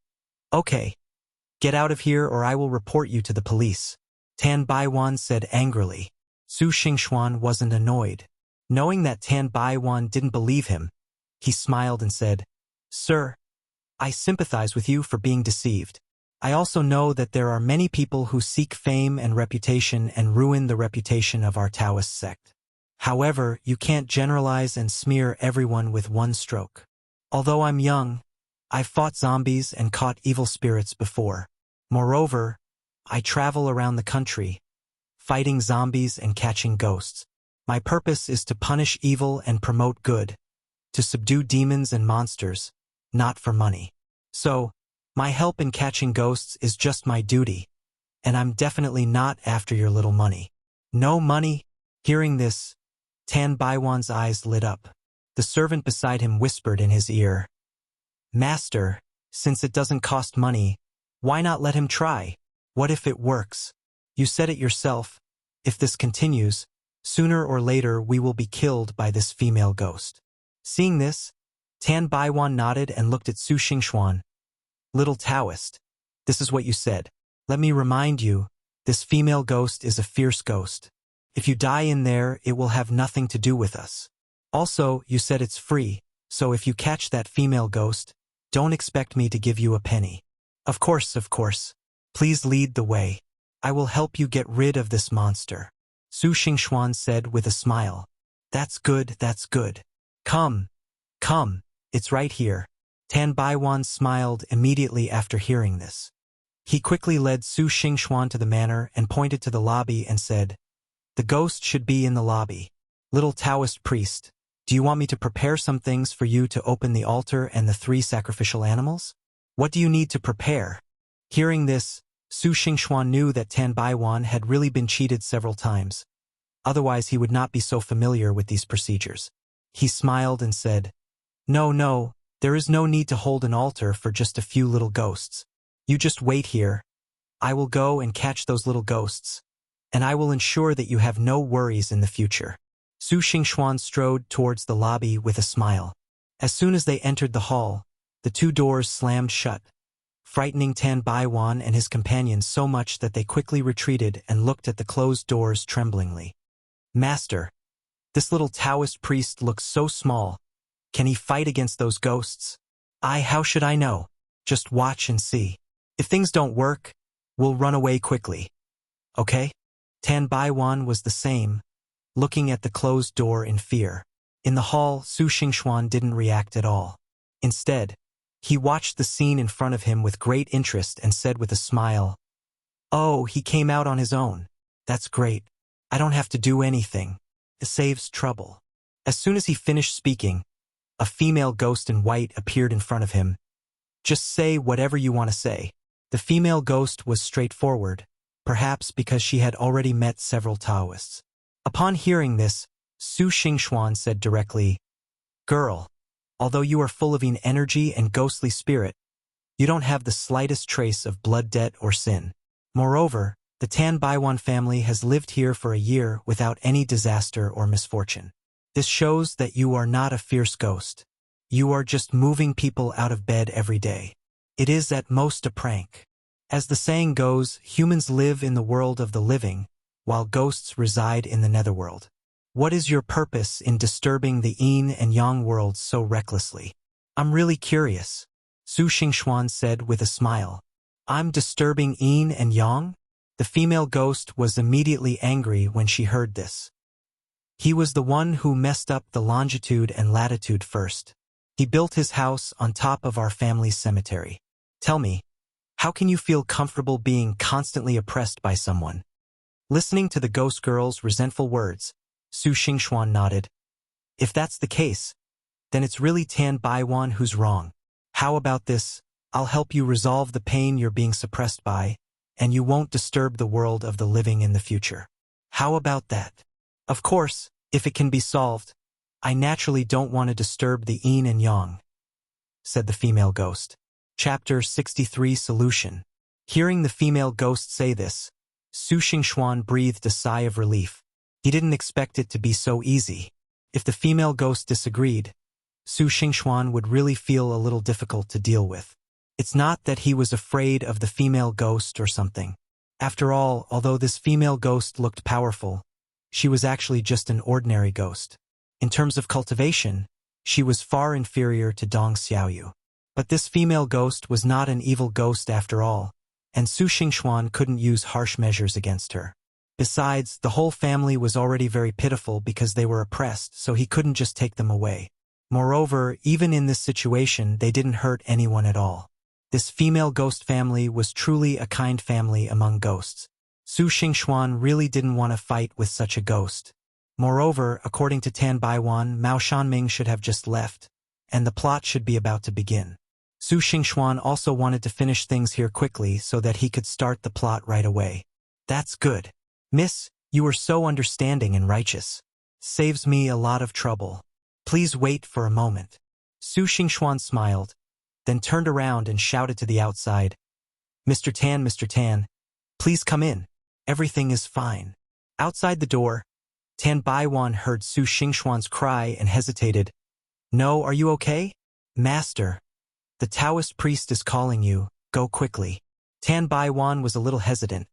Get out of here or I will report you to the police," Tan Baiwan said angrily. Su Xingxuan wasn't annoyed. Knowing that Tan Baiwan didn't believe him, he smiled and said, "Sir, I sympathize with you for being deceived. I also know that there are many people who seek fame and reputation and ruin the reputation of our Taoist sect. However, you can't generalize and smear everyone with one stroke. Although I'm young, I've fought zombies and caught evil spirits before. Moreover, I travel around the country, fighting zombies and catching ghosts. My purpose is to punish evil and promote good, to subdue demons and monsters, not for money. So, my help in catching ghosts is just my duty, and I'm definitely not after your little money." "No money?" Hearing this, Tan Baiwan's eyes lit up. The servant beside him whispered in his ear, "Master, since it doesn't cost money, why not let him try? What if it works? You said it yourself. If this continues, sooner or later we will be killed by this female ghost." Seeing this, Tan Baiwan nodded and looked at Su Xingxuan. Little Taoist, this is what you said. Let me remind you, this female ghost is a fierce ghost. If you die in there, it will have nothing to do with us. Also, you said it's free, so if you catch that female ghost, don't expect me to give you a penny. Of course, of course. Please lead the way. I will help you get rid of this monster. Su Xingxuan said with a smile. That's good, that's good. Come, come, it's right here. Tan Baiwan smiled immediately after hearing this. He quickly led Su Xingxuan to the manor and pointed to the lobby and said, the ghost should be in the lobby. Little Taoist priest, do you want me to prepare some things for you to open the altar and the 3 sacrificial animals? What do you need to prepare? Hearing this, Su Xingxuan knew that Tan Baiwan had really been cheated several times. Otherwise he would not be so familiar with these procedures. He smiled and said, no, no, there is no need to hold an altar for just a few little ghosts. You just wait here. I will go and catch those little ghosts, and I will ensure that you have no worries in the future. Su Xingxuan strode towards the lobby with a smile. As soon as they entered the hall, the 2 doors slammed shut, frightening Tan Baiwan and his companions so much that they quickly retreated and looked at the closed doors tremblingly. Master, this little Taoist priest looks so small. Can he fight against those ghosts? How should I know? Just watch and see. If things don't work, we'll run away quickly. Okay? Tan Baiwan was the same, looking at the closed door in fear. In the hall, Su Xingxuan didn't react at all. Instead, he watched the scene in front of him with great interest and said with a smile, oh, he came out on his own. That's great. I don't have to do anything. It saves trouble. As soon as he finished speaking, a female ghost in white appeared in front of him. Just say whatever you want to say. The female ghost was straightforward, perhaps because she had already met several Taoists. Upon hearing this, Su Xingxuan said directly, girl, although you are full of energy and ghostly spirit, you don't have the slightest trace of blood debt or sin. Moreover, the Tan Baiwan family has lived here for a year without any disaster or misfortune. This shows that you are not a fierce ghost. You are just moving people out of bed every day. It is at most a prank. As the saying goes, humans live in the world of the living, while ghosts reside in the netherworld. What is your purpose in disturbing the yin and yang worlds so recklessly? I'm really curious, Su Xingxuan said with a smile. I'm disturbing yin and yang? The female ghost was immediately angry when she heard this. He was the one who messed up the longitude and latitude first. He built his house on top of our family's cemetery. Tell me, how can you feel comfortable being constantly oppressed by someone? Listening to the ghost girl's resentful words, Su Xingxuan nodded. If that's the case, then it's really Tan Baiwan who's wrong. How about this? I'll help you resolve the pain you're being suppressed by, and you won't disturb the world of the living in the future. How about that? Of course, if it can be solved. I naturally don't want to disturb the yin and yang, said the female ghost. Chapter 63 Solution. Hearing the female ghost say this, Su Xingxuan breathed a sigh of relief. He didn't expect it to be so easy. If the female ghost disagreed, Su Xingxuan would really feel a little difficult to deal with. It's not that he was afraid of the female ghost or something. After all, although this female ghost looked powerful, she was actually just an ordinary ghost. In terms of cultivation, she was far inferior to Dong Xiaoyu. But this female ghost was not an evil ghost after all, and Su Xingxuan couldn't use harsh measures against her. Besides, the whole family was already very pitiful because they were oppressed, so he couldn't just take them away. Moreover, even in this situation, they didn't hurt anyone at all. This female ghost family was truly a kind family among ghosts. Su Xingxuan really didn't want to fight with such a ghost. Moreover, according to Tan Baiwan, Mao Shanming should have just left, and the plot should be about to begin. Su Xingxuan also wanted to finish things here quickly so that he could start the plot right away. That's good. Miss, you are so understanding and righteous. Saves me a lot of trouble. Please wait for a moment. Su Xingxuan smiled, then turned around and shouted to the outside, Mr. Tan, please come in. Everything is fine. Outside the door, Tan Baiwan heard Su Xingxuan's cry and hesitated. No, are you okay? Master, The Taoist priest is calling you, go quickly. Tan Baiwan was a little hesitant,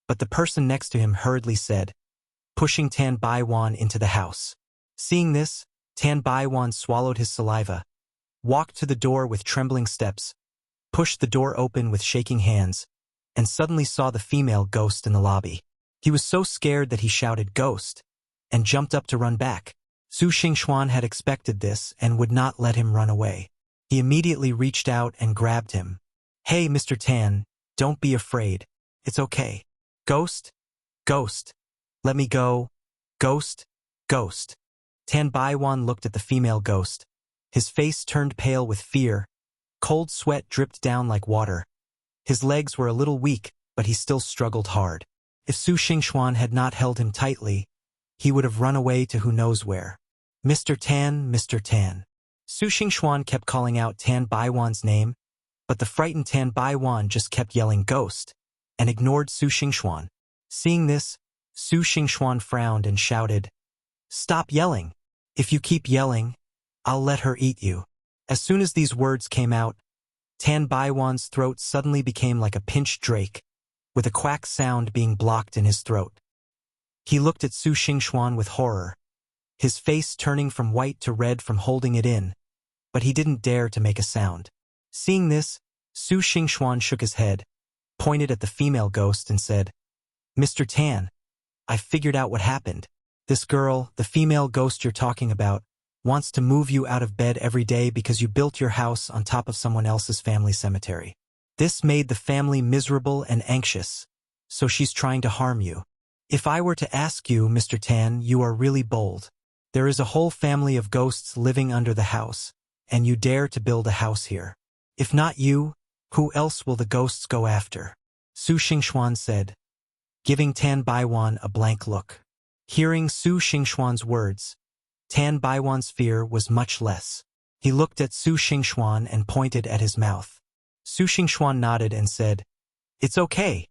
but the person next to him hurriedly said, pushing Tan Baiwan into the house. Seeing this, Tan Baiwan swallowed his saliva, walked to the door with trembling steps, pushed the door open with shaking hands, and suddenly saw the female ghost in the lobby. He was so scared that he shouted, "Ghost!" and jumped up to run back. Su Xingxuan had expected this and would not let him run away. He immediately reached out and grabbed him. "Hey, Mr. Tan, don't be afraid. It's okay. Ghost? Ghost. Let me go. Ghost? Ghost." Tan Baiwan looked at the female ghost. His face turned pale with fear. Cold sweat dripped down like water. His legs were a little weak, but he still struggled hard. If Su Xingxuan had not held him tightly, he would have run away to who knows where. "Mr. Tan, Mr. Tan." Su Xingxuan kept calling out Tan Baiwan's name, but the frightened Tan Baiwan just kept yelling "Ghost" and ignored Su Xingxuan. Seeing this, Su Xingxuan frowned and shouted, "Stop yelling. If you keep yelling, I'll let her eat you." As soon as these words came out, Tan Baiwan's throat suddenly became like a pinched drake, with a quack sound being blocked in his throat. He looked at Su Xingxuan with horror, his face turning from white to red from holding it in, but he didn't dare to make a sound. Seeing this, Su Xingxuan shook his head, pointed at the female ghost and said, "Mr. Tan, I've figured out what happened. This girl, the female ghost you're talking about, wants to move you out of bed every day because you built your house on top of someone else's family cemetery. This made the family miserable and anxious, so she's trying to harm you. If I were to ask you, Mr. Tan, you are really bold. There is a whole family of ghosts living under the house, and you dare to build a house here. If not you, who else will the ghosts go after?" Su Xingxuan said, giving Tan Baiwan a blank look. Hearing Su Xingxuan's words, Tan Baiwan's fear was much less. He looked at Su Xingxuan and pointed at his mouth. Su Xingxuan nodded and said, "It's okay.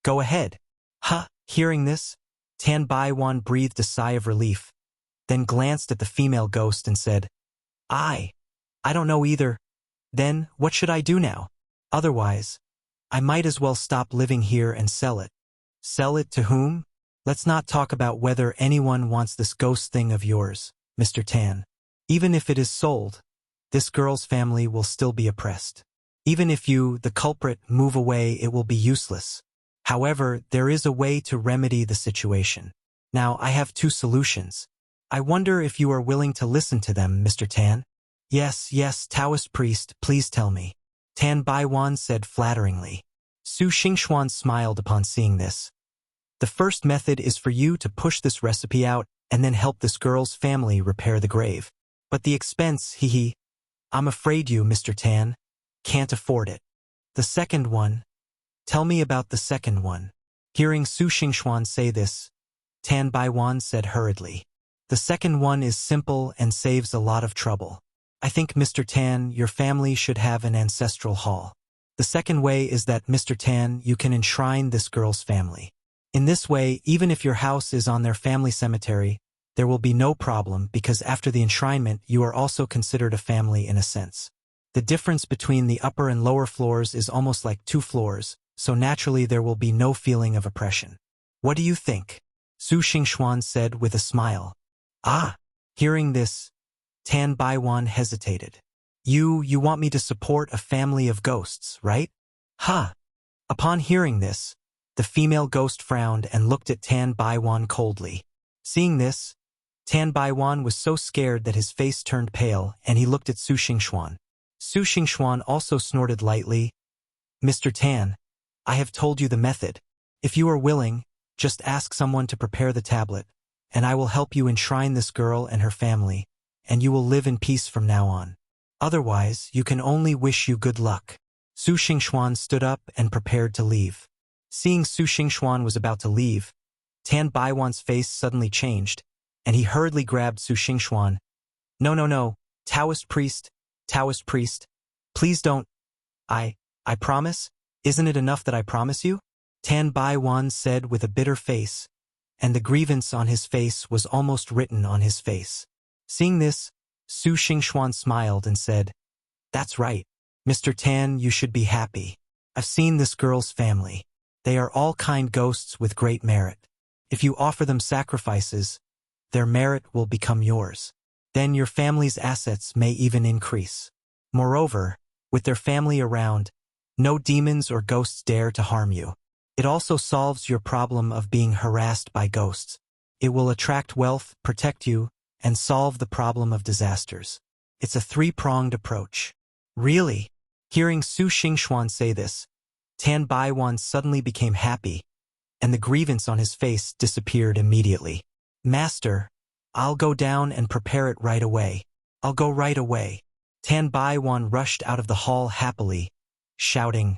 Go ahead." "Huh." Hearing this, Tan Baiwan breathed a sigh of relief, then glanced at the female ghost and said, I don't know either. Then, what should I do now? Otherwise, I might as well stop living here and sell it." "Sell it to whom?" "Let's not talk about whether anyone wants this ghost thing of yours, Mr. Tan. Even if it is sold, this girl's family will still be oppressed. Even if you, the culprit, move away, it will be useless. However, there is a way to remedy the situation. Now, I have two solutions. I wonder if you are willing to listen to them, Mr. Tan." Yes, Taoist priest, please tell me," Tan Baiwan said flatteringly. Su Xingxuan smiled upon seeing this. "The first method is for you to push this recipe out and then help this girl's family repair the grave. But the expense, I'm afraid you, Mr. Tan, can't afford it. The second one, tell me about the second one." Hearing Su Xingxuan say this, Tan Baiwan said hurriedly, "The second one is simple and saves a lot of trouble. I think, Mr. Tan, your family should have an ancestral hall. The second way is that, Mr. Tan, you can enshrine this girl's family. In this way, even if your house is on their family cemetery, there will be no problem because after the enshrinement, you are also considered a family in a sense. The difference between the upper and lower floors is almost like 2 floors, so naturally there will be no feeling of oppression. What do you think?" Su Xingxuan said with a smile. "Ah." Hearing this, Tan Baiwan hesitated. You want me to support a family of ghosts, right?" "Ha!" Upon hearing this, the female ghost frowned and looked at Tan Baiwan coldly. Seeing this, Tan Baiwan was so scared that his face turned pale and he looked at Su Xingxuan. Su Xingxuan also snorted lightly. "Mr. Tan, I have told you the method. If you are willing, just ask someone to prepare the tablet, and I will help you enshrine this girl and her family, and you will live in peace from now on. Otherwise, you can only wish you good luck." Su Xingxuan stood up and prepared to leave. Seeing Su Xingxuan was about to leave, Tan Baiwan's face suddenly changed, and he hurriedly grabbed Su Xingxuan. No, Taoist priest, please don't. I promise? Isn't it enough that I promise you?" Tan Baiwan said with a bitter face, and the grievance on his face was almost written on his face. Seeing this, Su Xingxuan smiled and said, "That's right. Mr. Tan, you should be happy. I've seen this girl's family. They are all kind ghosts with great merit. If you offer them sacrifices, their merit will become yours. Then your family's assets may even increase. Moreover, with their family around, no demons or ghosts dare to harm you. It also solves your problem of being harassed by ghosts. It will attract wealth, protect you, and solve the problem of disasters. It's a three-pronged approach. Really? Hearing Su Xingxuan say this, Tan Baiwan suddenly became happy, and the grievance on his face disappeared immediately. Master, I'll go down and prepare it right away. I'll go right away. Tan Baiwan rushed out of the hall happily, shouting,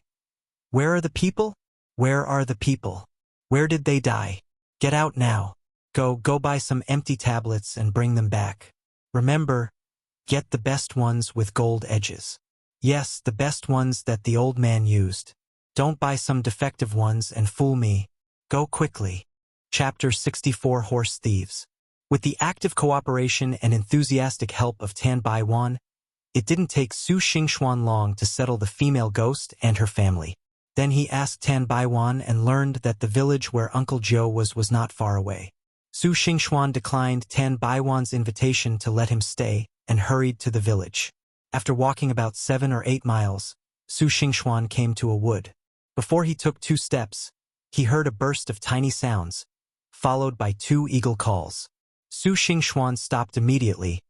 Where are the people? Where are the people? Where did they die? Get out now. Go buy some empty tablets and bring them back. Remember, get the best ones with gold edges. Yes, the best ones that the old man used. Don't buy some defective ones and fool me. Go quickly. Chapter 64 Horse Thieves. With the active cooperation and enthusiastic help of Tan Baiwan, it didn't take Su Xingxuan long to settle the female ghost and her family. Then he asked Tan Baiwan and learned that the village where Uncle Joe was not far away. Su Xingxuan declined Tan Baiwan's invitation to let him stay and hurried to the village. After walking about 7 or 8 miles, Su Xingxuan came to a wood. Before he took 2 steps, he heard a burst of tiny sounds, followed by 2 eagle calls. Su Xingxuan stopped immediately,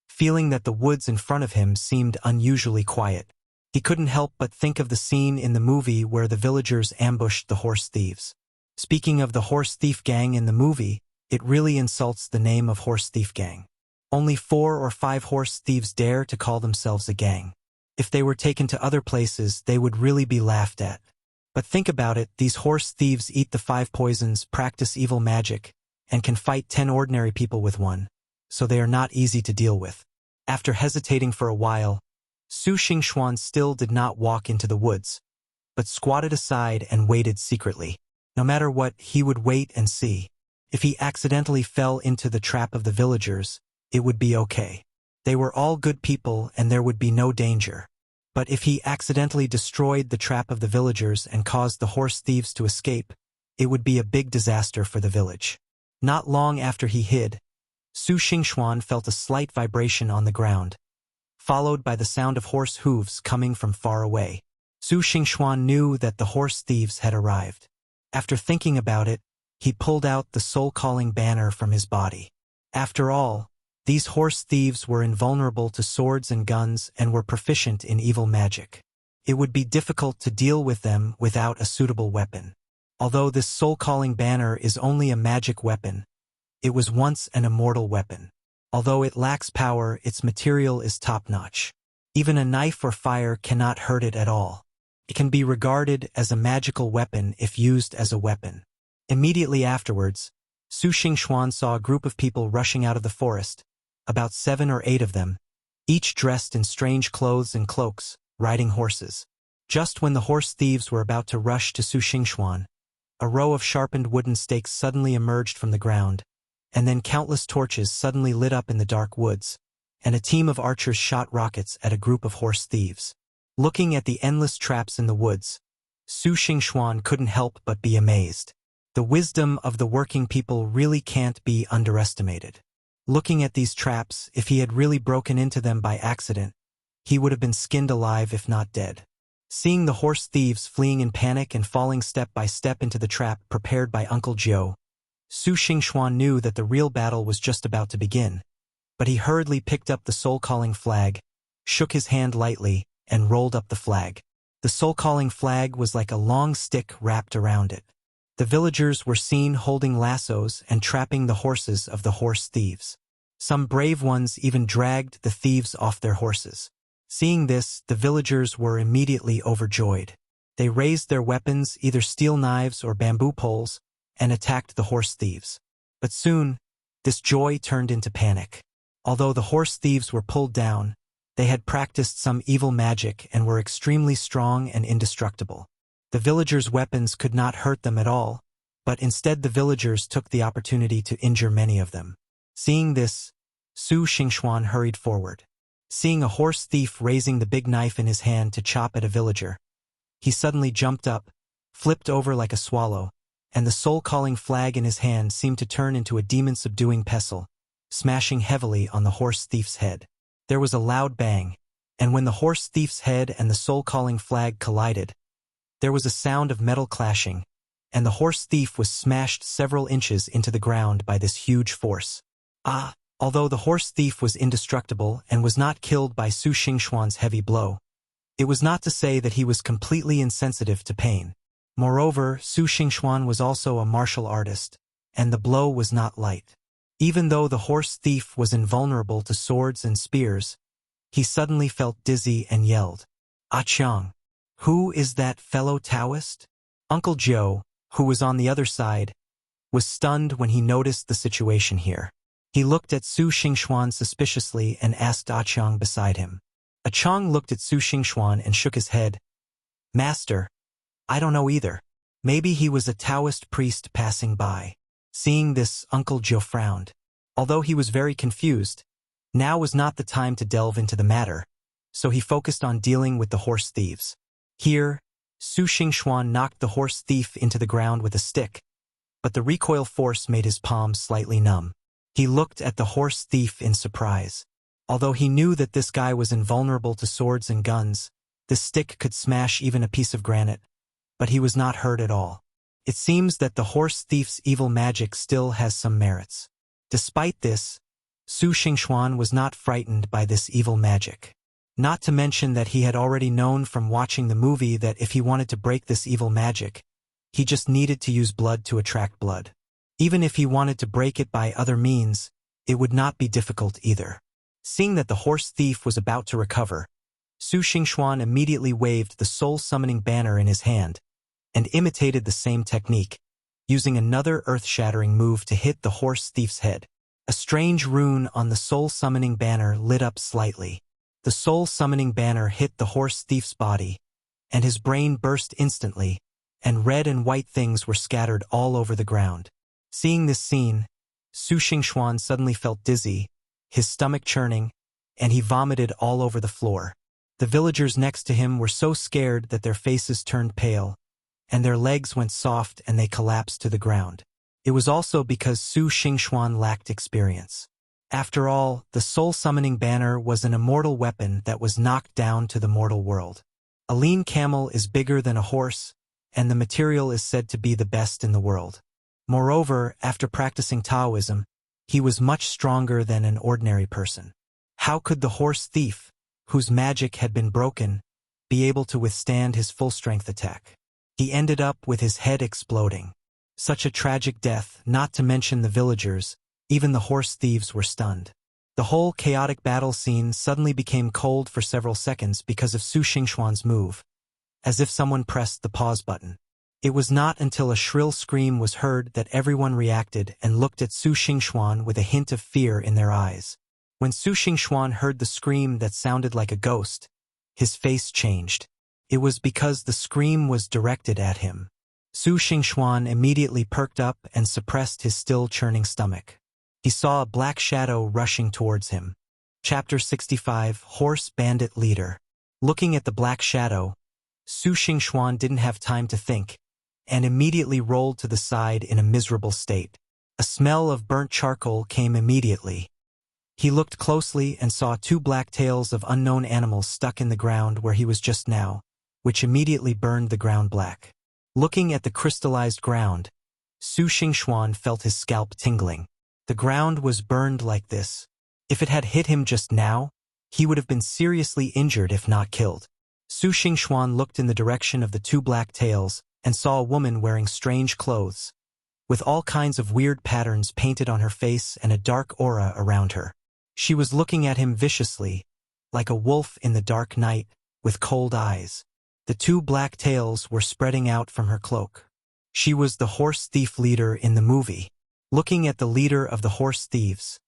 feeling that the woods in front of him seemed unusually quiet. He couldn't help but think of the scene in the movie where the villagers ambushed the horse thieves. Speaking of the horse thief gang in the movie, it really insults the name of horse thief gang. Only 4 or 5 horse thieves dare to call themselves a gang. If they were taken to other places, they would really be laughed at. But think about it, these horse thieves eat the 5 poisons, practice evil magic, and can fight 10 ordinary people with one, so they are not easy to deal with. After hesitating for a while, Su Xingxuan still did not walk into the woods, but squatted aside and waited secretly. No matter what, he would wait and see. If he accidentally fell into the trap of the villagers, it would be okay. They were all good people and there would be no danger. But if he accidentally destroyed the trap of the villagers and caused the horse thieves to escape, it would be a big disaster for the village. Not long after he hid, Su Xingxuan felt a slight vibration on the ground, followed by the sound of horse hooves coming from far away. Su Xingxuan knew that the horse thieves had arrived. After thinking about it, he pulled out the soul-calling banner from his body. After all, these horse thieves were invulnerable to swords and guns and were proficient in evil magic. It would be difficult to deal with them without a suitable weapon. Although this soul-calling banner is only a magic weapon, it was once an immortal weapon. Although it lacks power, its material is top-notch. Even a knife or fire cannot hurt it at all. It can be regarded as a magical weapon if used as a weapon. Immediately afterwards, Su Xingxuan saw a group of people rushing out of the forest, about 7 or 8 of them, each dressed in strange clothes and cloaks, riding horses. Just when the horse thieves were about to rush to Su Xingxuan, a row of sharpened wooden stakes suddenly emerged from the ground, and then countless torches suddenly lit up in the dark woods, and a team of archers shot rockets at a group of horse thieves. Looking at the endless traps in the woods, Su Xingxuan couldn't help but be amazed. The wisdom of the working people really can't be underestimated. Looking at these traps, if he had really broken into them by accident, he would have been skinned alive if not dead. Seeing the horse thieves fleeing in panic and falling step by step into the trap prepared by Uncle Joe, Su Xingxuan knew that the real battle was just about to begin. But he hurriedly picked up the soul-calling flag, shook his hand lightly, and rolled up the flag. The soul-calling flag was like a long stick wrapped around it. The villagers were seen holding lassos and trapping the horses of the horse thieves. Some brave ones even dragged the thieves off their horses. Seeing this, the villagers were immediately overjoyed. They raised their weapons, either steel knives or bamboo poles, and attacked the horse thieves. But soon, this joy turned into panic. Although the horse thieves were pulled down, they had practiced some evil magic and were extremely strong and indestructible. The villagers' weapons could not hurt them at all, but instead the villagers took the opportunity to injure many of them. Seeing this, Su Xingxuan hurried forward. Seeing a horse thief raising the big knife in his hand to chop at a villager, he suddenly jumped up, flipped over like a swallow, and the soul-calling flag in his hand seemed to turn into a demon-subduing pestle, smashing heavily on the horse thief's head. There was a loud bang, and when the horse thief's head and the soul-calling flag collided, there was a sound of metal clashing, and the horse thief was smashed several inches into the ground by this huge force. Although the horse thief was indestructible and was not killed by Su Xingxuan's heavy blow, it was not to say that he was completely insensitive to pain. Moreover, Su Xingxuan was also a martial artist, and the blow was not light. Even though the horse thief was invulnerable to swords and spears, he suddenly felt dizzy and yelled, "Ah Chang! Who is that fellow Taoist?" Uncle Joe, who was on the other side, was stunned when he noticed the situation here. He looked at Su Xingxuan suspiciously and asked Ah Chang beside him. Ah Chang looked at Su Xingxuan and shook his head. "Master, I don't know either. Maybe he was a Taoist priest passing by." Seeing this, Uncle Joe frowned. Although he was very confused, now was not the time to delve into the matter, so he focused on dealing with the horse thieves. Here, Su Xingxuan knocked the horse thief into the ground with a stick, but the recoil force made his palm slightly numb. He looked at the horse thief in surprise. Although he knew that this guy was invulnerable to swords and guns, this stick could smash even a piece of granite, but he was not hurt at all. It seems that the horse thief's evil magic still has some merits. Despite this, Su Xingxuan was not frightened by this evil magic. Not to mention that he had already known from watching the movie that if he wanted to break this evil magic, he just needed to use blood to attract blood. Even if he wanted to break it by other means, it would not be difficult either. Seeing that the horse thief was about to recover, Su Xingxuan immediately waved the soul-summoning banner in his hand, and imitated the same technique, using another earth-shattering move to hit the horse thief's head. A strange rune on the soul-summoning banner lit up slightly. The soul-summoning banner hit the horse thief's body, and his brain burst instantly, and red and white things were scattered all over the ground. Seeing this scene, Su Xingxuan suddenly felt dizzy, his stomach churning, and he vomited all over the floor. The villagers next to him were so scared that their faces turned pale, and their legs went soft and they collapsed to the ground. It was also because Su Xingxuan lacked experience. After all, the soul-summoning banner was an immortal weapon that was knocked down to the mortal world. A lean camel is bigger than a horse, and the material is said to be the best in the world. Moreover, after practicing Taoism, he was much stronger than an ordinary person. How could the horse thief, whose magic had been broken, be able to withstand his full-strength attack? He ended up with his head exploding. Such a tragic death, not to mention the villagers, even the horse thieves were stunned. The whole chaotic battle scene suddenly became cold for several seconds because of Su Xingxuan's move, as if someone pressed the pause button. It was not until a shrill scream was heard that everyone reacted and looked at Su Xingxuan with a hint of fear in their eyes. When Su Xingxuan heard the scream that sounded like a ghost, his face changed. It was because the scream was directed at him. Su Xingxuan immediately perked up and suppressed his still churning stomach. He saw a black shadow rushing towards him. Chapter 65, Horse Bandit Leader. Looking at the black shadow, Su Xingxuan didn't have time to think, and immediately rolled to the side in a miserable state. A smell of burnt charcoal came immediately. He looked closely and saw two black tails of unknown animals stuck in the ground where he was just now, which immediately burned the ground black. Looking at the crystallized ground, Su Xingxuan felt his scalp tingling. The ground was burned like this. If it had hit him just now, he would have been seriously injured if not killed. Su Xingxuan looked in the direction of the two black tails and saw a woman wearing strange clothes, with all kinds of weird patterns painted on her face and a dark aura around her. She was looking at him viciously, like a wolf in the dark night, with cold eyes. The two black tails were spreading out from her cloak. She was the horse thief leader in the movie. Looking at the leader of the horse thieves,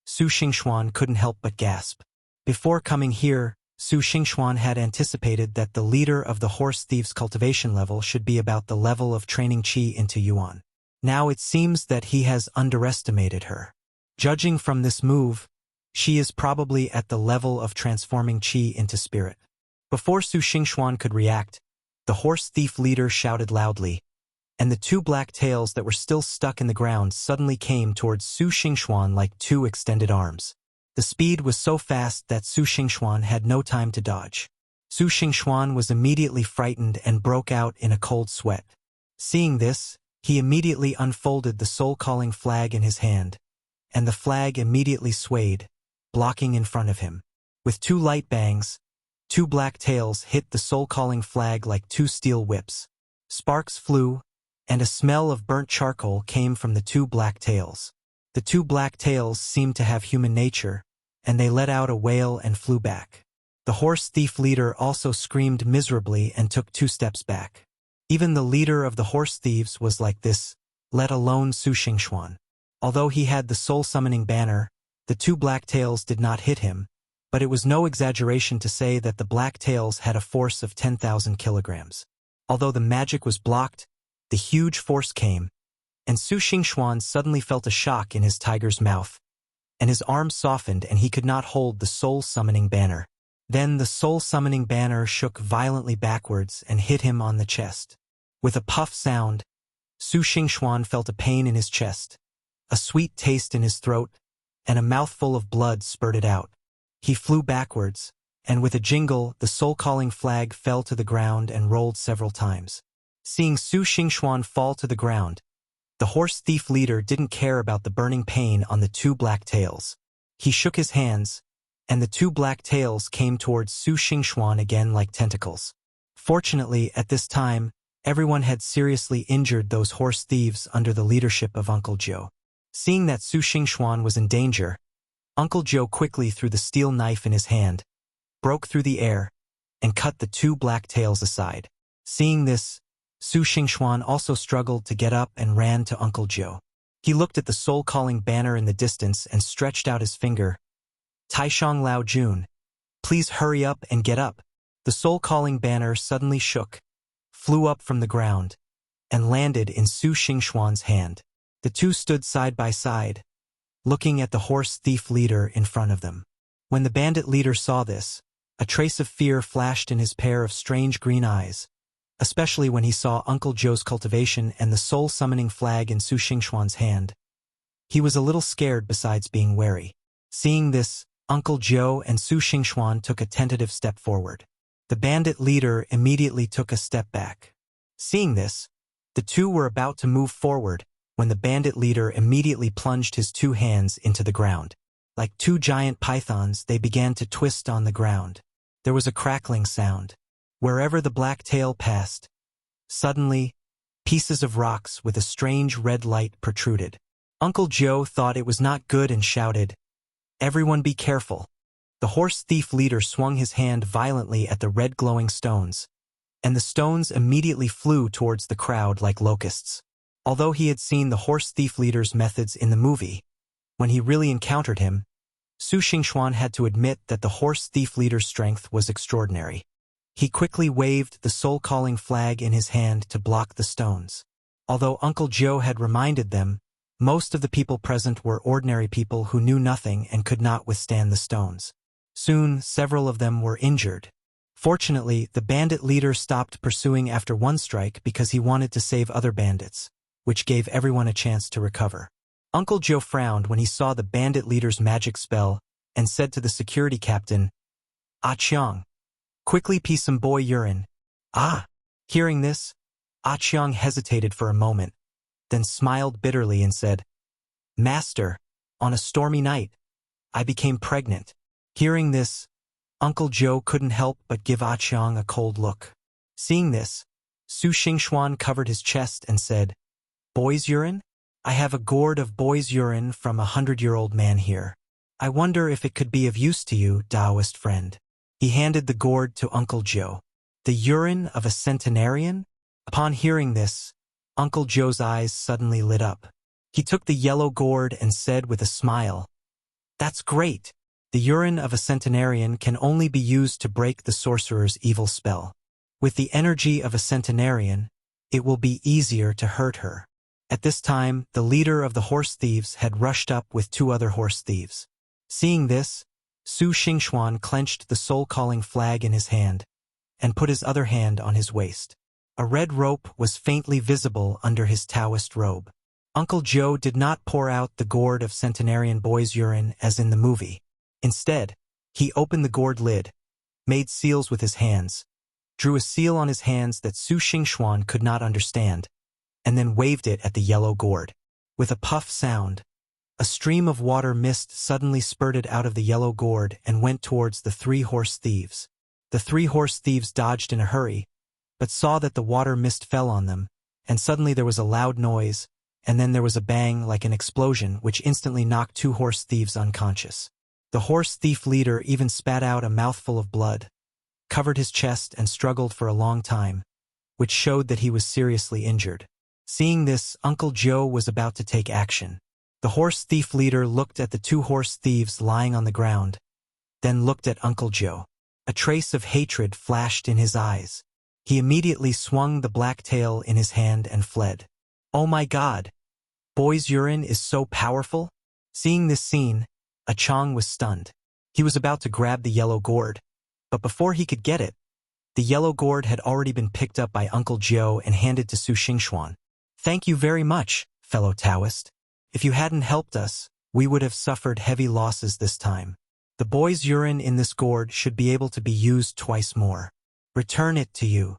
Su Xingxuan couldn't help but gasp. Before coming here, Su Xingxuan had anticipated that the leader of the horse thieves' cultivation level should be about the level of training qi into yuan. Now it seems that he has underestimated her. Judging from this move, She is probably at the level of transforming qi into spirit. Before Su Xingxuan could react, the horse thief leader shouted loudly, and the two black tails that were still stuck in the ground suddenly came towards Su Xingxuan like two extended arms. The speed was so fast that Su Xingxuan had no time to dodge. Su Xingxuan was immediately frightened and broke out in a cold sweat. Seeing this, he immediately unfolded the soul-calling flag in his hand, and the flag immediately swayed, blocking in front of him. With two light bangs, two black tails hit the soul-calling flag like two steel whips. Sparks flew, and a smell of burnt charcoal came from the two black tails. The two black tails seemed to have human nature, and they let out a wail and flew back. The horse thief leader also screamed miserably and took 2 steps back. Even the leader of the horse thieves was like this, let alone Su Xingxuan. Although he had the soul-summoning banner, the two black tails did not hit him, but it was no exaggeration to say that the black tails had a force of 10,000 kilograms. Although the magic was blocked, the huge force came, and Su Xingxuan suddenly felt a shock in his tiger's mouth, and his arms softened and he could not hold the soul-summoning banner. Then the soul-summoning banner shook violently backwards and hit him on the chest. With a puff sound, Su Xingxuan felt a pain in his chest, a sweet taste in his throat, and a mouthful of blood spurted out. He flew backwards, and with a jingle, the soul-calling flag fell to the ground and rolled several times. Seeing Su Xingxuan fall to the ground, the horse thief leader didn't care about the burning pain on the two black tails. He shook his hands, and the two black tails came towards Su Xingxuan again like tentacles. Fortunately, at this time, everyone had seriously injured those horse thieves under the leadership of Uncle Joe. Seeing that Su Xingxuan was in danger, Uncle Joe quickly threw the steel knife in his hand, broke through the air, and cut the two black tails aside. Seeing this, Su Xingxuan also struggled to get up and ran to Uncle Joe. He looked at the soul-calling banner in the distance and stretched out his finger. Taishang Lao Jun, please hurry up and get up. The soul-calling banner suddenly shook, flew up from the ground, and landed in Su Xingxuan's hand. The two stood side by side, looking at the horse thief leader in front of them. When the bandit leader saw this, a trace of fear flashed in his pair of strange green eyes, especially when he saw Uncle Joe's cultivation and the soul-summoning flag in Su Xingxuan's hand. He was a little scared besides being wary. Seeing this, Uncle Joe and Su Xingxuan took a tentative step forward. The bandit leader immediately took a step back. Seeing this, the two were about to move forward when the bandit leader immediately plunged his two hands into the ground. Like two giant pythons, they began to twist on the ground. There was a crackling sound. Wherever the black tail passed, suddenly, pieces of rocks with a strange red light protruded. Uncle Joe thought it was not good and shouted, "Everyone be careful." The horse thief leader swung his hand violently at the red glowing stones, and the stones immediately flew towards the crowd like locusts. Although he had seen the horse thief leader's methods in the movie, when he really encountered him, Su Xingxuan had to admit that the horse thief leader's strength was extraordinary. He quickly waved the soul-calling flag in his hand to block the stones. Although Uncle Joe had reminded them, most of the people present were ordinary people who knew nothing and could not withstand the stones. Soon, several of them were injured. Fortunately, the bandit leader stopped pursuing after one strike because he wanted to save other bandits, which gave everyone a chance to recover. Uncle Joe frowned when he saw the bandit leader's magic spell and said to the security captain, "Ah Chiang, quickly pee some boy urine." Ah! Hearing this, Ah Chiang hesitated for a moment, then smiled bitterly and said, "Master, on a stormy night, I became pregnant." Hearing this, Uncle Joe couldn't help but give Ah Chiang a cold look. Seeing this, Su Xingxuan covered his chest and said, "Boy's urine? I have a gourd of boy's urine from a 100-year-old man here. I wonder if it could be of use to you, Taoist friend." He handed the gourd to Uncle Joe. The urine of a centenarian? Upon hearing this, Uncle Joe's eyes suddenly lit up. He took the yellow gourd and said with a smile, "That's great. The urine of a centenarian can only be used to break the sorcerer's evil spell. With the energy of a centenarian, it will be easier to hurt her." At this time, the leader of the horse thieves had rushed up with 2 other horse thieves. Seeing this, Su Xingxuan clenched the soul-calling flag in his hand and put his other hand on his waist. A red rope was faintly visible under his Taoist robe. Uncle Joe did not pour out the gourd of centenarian boy's urine as in the movie. Instead, he opened the gourd lid, made seals with his hands, drew a seal on his hands that Su Xingxuan could not understand, and then waved it at the yellow gourd. With a puff sound, a stream of water mist suddenly spurted out of the yellow gourd and went towards the 3 horse thieves. The 3 horse thieves dodged in a hurry, but saw that the water mist fell on them, and suddenly there was a loud noise, and then there was a bang like an explosion which instantly knocked 2 horse thieves unconscious. The horse thief leader even spat out a mouthful of blood, covered his chest and struggled for a long time, which showed that he was seriously injured. Seeing this, Uncle Joe was about to take action. The horse thief leader looked at the 2 horse thieves lying on the ground, then looked at Uncle Joe. A trace of hatred flashed in his eyes. He immediately swung the black tail in his hand and fled. Oh my God! Boy's urine is so powerful? Seeing this scene, Chang was stunned. He was about to grab the yellow gourd, but before he could get it, the yellow gourd had already been picked up by Uncle Joe and handed to Su Xingxuan. Thank you very much, fellow Taoist. If you hadn't helped us, we would have suffered heavy losses this time. The boy's urine in this gourd should be able to be used twice more. Return it to you.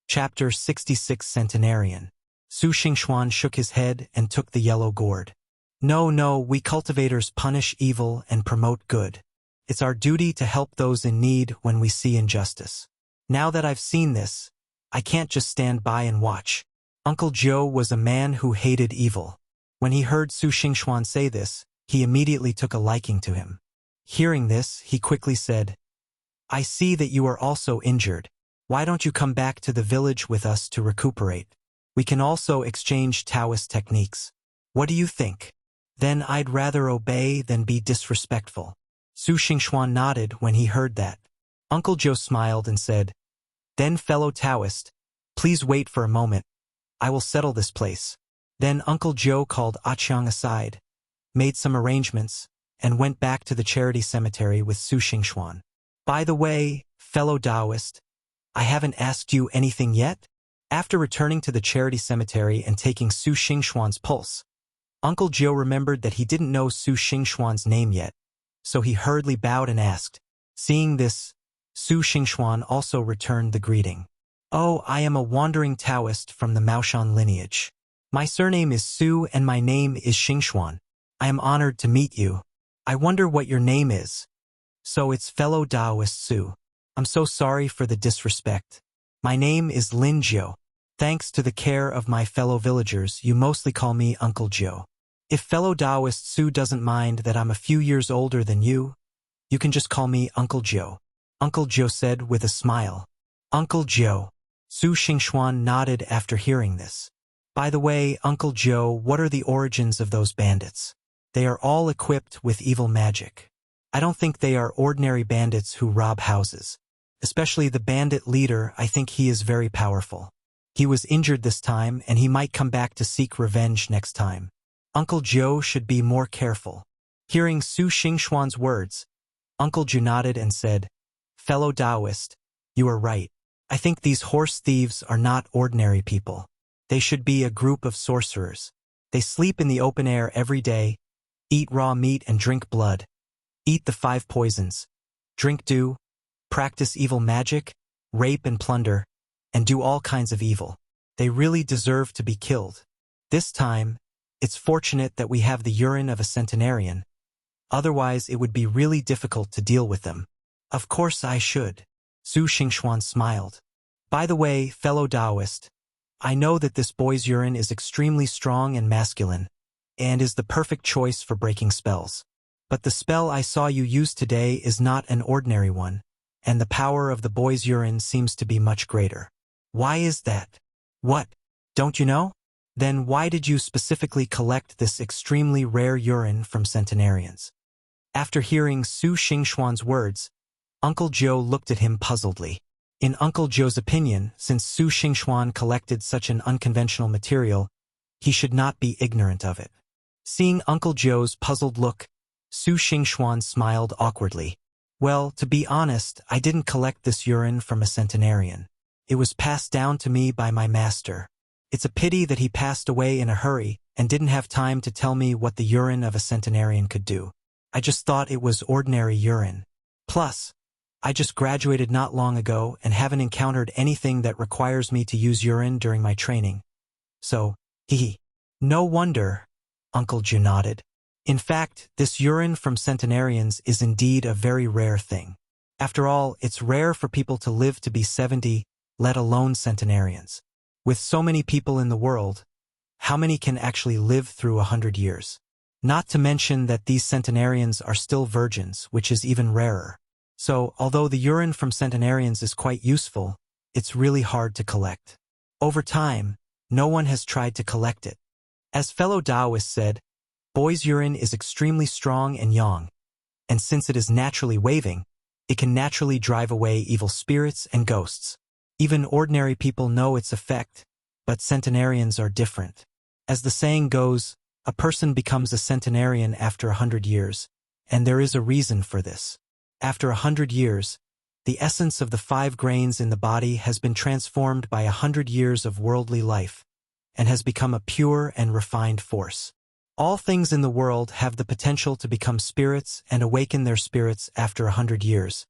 Chapter 66 Centenarian. Su Xingxuan shook his head and took the yellow gourd. No, we cultivators punish evil and promote good. It's our duty to help those in need when we see injustice. Now that I've seen this, I can't just stand by and watch. Uncle Joe was a man who hated evil. When he heard Su Xingxuan say this, he immediately took a liking to him. Hearing this, he quickly said, I see that you are also injured. Why don't you come back to the village with us to recuperate? We can also exchange Taoist techniques. What do you think? Then I'd rather obey than be disrespectful. Su Xingxuan nodded when he heard that. Uncle Joe smiled and said, Then fellow Taoist, please wait for a moment. I will settle this place. Then Uncle Joe called Chiang aside, made some arrangements, and went back to the charity cemetery with Su Xingxuan. By the way, fellow Taoist, I haven't asked you anything yet? After returning to the charity cemetery and taking Su Xingxuan's pulse, Uncle Joe remembered that he didn't know Su Xingxuan's name yet, so he hurriedly bowed and asked. Seeing this, Su Xingxuan also returned the greeting. Oh, I am a wandering Taoist from the Maoshan lineage. My surname is Su and my name is Xingxuan. I am honored to meet you. I wonder what your name is. So it's fellow Taoist Su. I'm so sorry for the disrespect. My name is Lin Jiu. Thanks to the care of my fellow villagers, you mostly call me Uncle Joe. If fellow Taoist Su doesn't mind that I'm a few years older than you can just call me Uncle Joe. Uncle Joe said with a smile. Uncle Joe. Su Xingxuan nodded after hearing this. By the way, Uncle Joe, what are the origins of those bandits? They are all equipped with evil magic. I don't think they are ordinary bandits who rob houses. Especially the bandit leader, I think he is very powerful. He was injured this time and he might come back to seek revenge next time. Uncle Joe should be more careful. Hearing Su Xingxuan's words, Uncle Joe nodded and said, Fellow Taoist, you are right. I think these horse thieves are not ordinary people. They should be a group of sorcerers. They sleep in the open air every day, eat raw meat and drink blood, eat the 5 poisons, drink dew, practice evil magic, rape and plunder, and do all kinds of evil. They really deserve to be killed. This time, it's fortunate that we have the urine of a centenarian. Otherwise, it would be really difficult to deal with them. Of course I should. Su Xingxuan smiled. By the way, fellow Taoist, I know that this boy's urine is extremely strong and masculine, and is the perfect choice for breaking spells. But the spell I saw you use today is not an ordinary one, and the power of the boy's urine seems to be much greater. Why is that? What? Don't you know? Then why did you specifically collect this extremely rare urine from centenarians? After hearing Su Xingxuan's words, Uncle Joe looked at him puzzledly. In Uncle Joe's opinion, since Su Xingxuan collected such an unconventional material, he should not be ignorant of it. Seeing Uncle Joe's puzzled look, Su Xingxuan smiled awkwardly. Well, to be honest, I didn't collect this urine from a centenarian. It was passed down to me by my master. It's a pity that he passed away in a hurry and didn't have time to tell me what the urine of a centenarian could do. I just thought it was ordinary urine. Plus, I just graduated not long ago and haven't encountered anything that requires me to use urine during my training. So, hee. No wonder, Uncle Ju nodded. In fact, this urine from centenarians is indeed a very rare thing. After all, it's rare for people to live to be 70, let alone centenarians. With so many people in the world, how many can actually live through 100 years? Not to mention that these centenarians are still virgins, which is even rarer. So, although the urine from centenarians is quite useful, it's really hard to collect. Over time, no one has tried to collect it. As fellow Taoists said, boy's urine is extremely strong and yang, and since it is naturally waving, it can naturally drive away evil spirits and ghosts. Even ordinary people know its effect, but centenarians are different. As the saying goes, a person becomes a centenarian after 100 years, and there is a reason for this. After 100 years, the essence of the 5 grains in the body has been transformed by 100 years of worldly life, and has become a pure and refined force. All things in the world have the potential to become spirits and awaken their spirits after 100 years.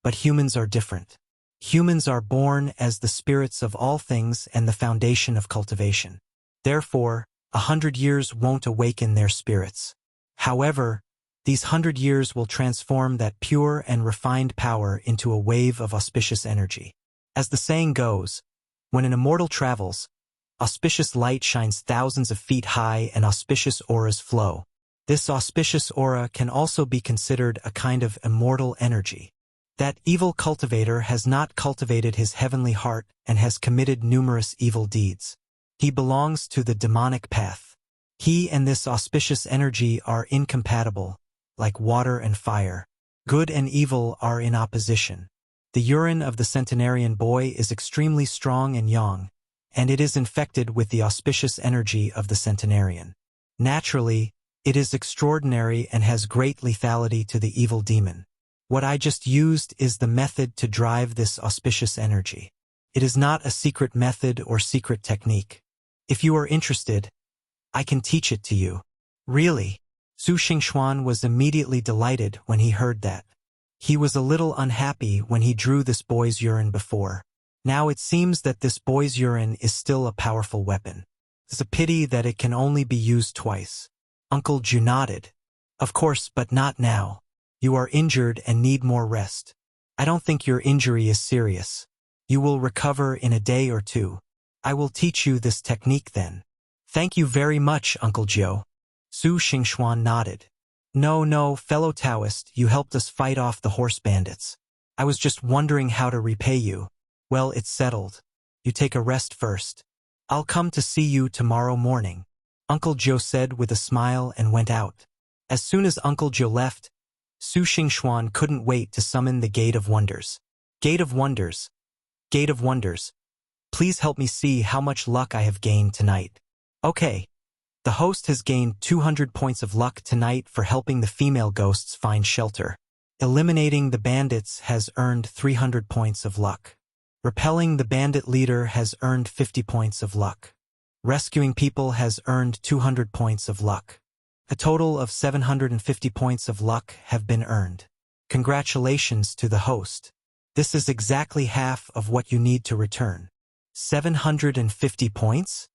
But humans are different. Humans are born as the spirits of all things and the foundation of cultivation. Therefore, 100 years won't awaken their spirits. However, these 100 years will transform that pure and refined power into a wave of auspicious energy. As the saying goes, when an immortal travels, auspicious light shines thousands of feet high and auspicious auras flow. This auspicious aura can also be considered a kind of immortal energy. That evil cultivator has not cultivated his heavenly heart and has committed numerous evil deeds. He belongs to the demonic path. He and this auspicious energy are incompatible, like water and fire. Good and evil are in opposition. The urine of the centenarian boy is extremely strong and yang, and it is infected with the auspicious energy of the centenarian. Naturally, it is extraordinary and has great lethality to the evil demon. What I just used is the method to drive this auspicious energy. It is not a secret method or secret technique. If you are interested, I can teach it to you. Really? Su Xingxuan was immediately delighted when he heard that. He was a little unhappy when he drew this boy's urine before. Now it seems that this boy's urine is still a powerful weapon. It's a pity that it can only be used twice. Uncle Ju nodded. Of course, but not now. You are injured and need more rest. I don't think your injury is serious. You will recover in a day or 2. I will teach you this technique then. Thank you very much, Uncle Joe. Su Xingxuan nodded. No, fellow Taoist, you helped us fight off the horse bandits. I was just wondering how to repay you. Well, it's settled. You take a rest first. I'll come to see you tomorrow morning, Uncle Joe said with a smile and went out. As soon as Uncle Joe left, Su Xingxuan couldn't wait to summon the Gate of Wonders. Gate of Wonders. Gate of Wonders. Please help me see how much luck I have gained tonight. Okay. The host has gained 200 points of luck tonight for helping the female ghosts find shelter. Eliminating the bandits has earned 300 points of luck. Repelling the bandit leader has earned 50 points of luck. Rescuing people has earned 200 points of luck. A total of 750 points of luck have been earned. Congratulations to the host. This is exactly half of what you need to return. 750 points?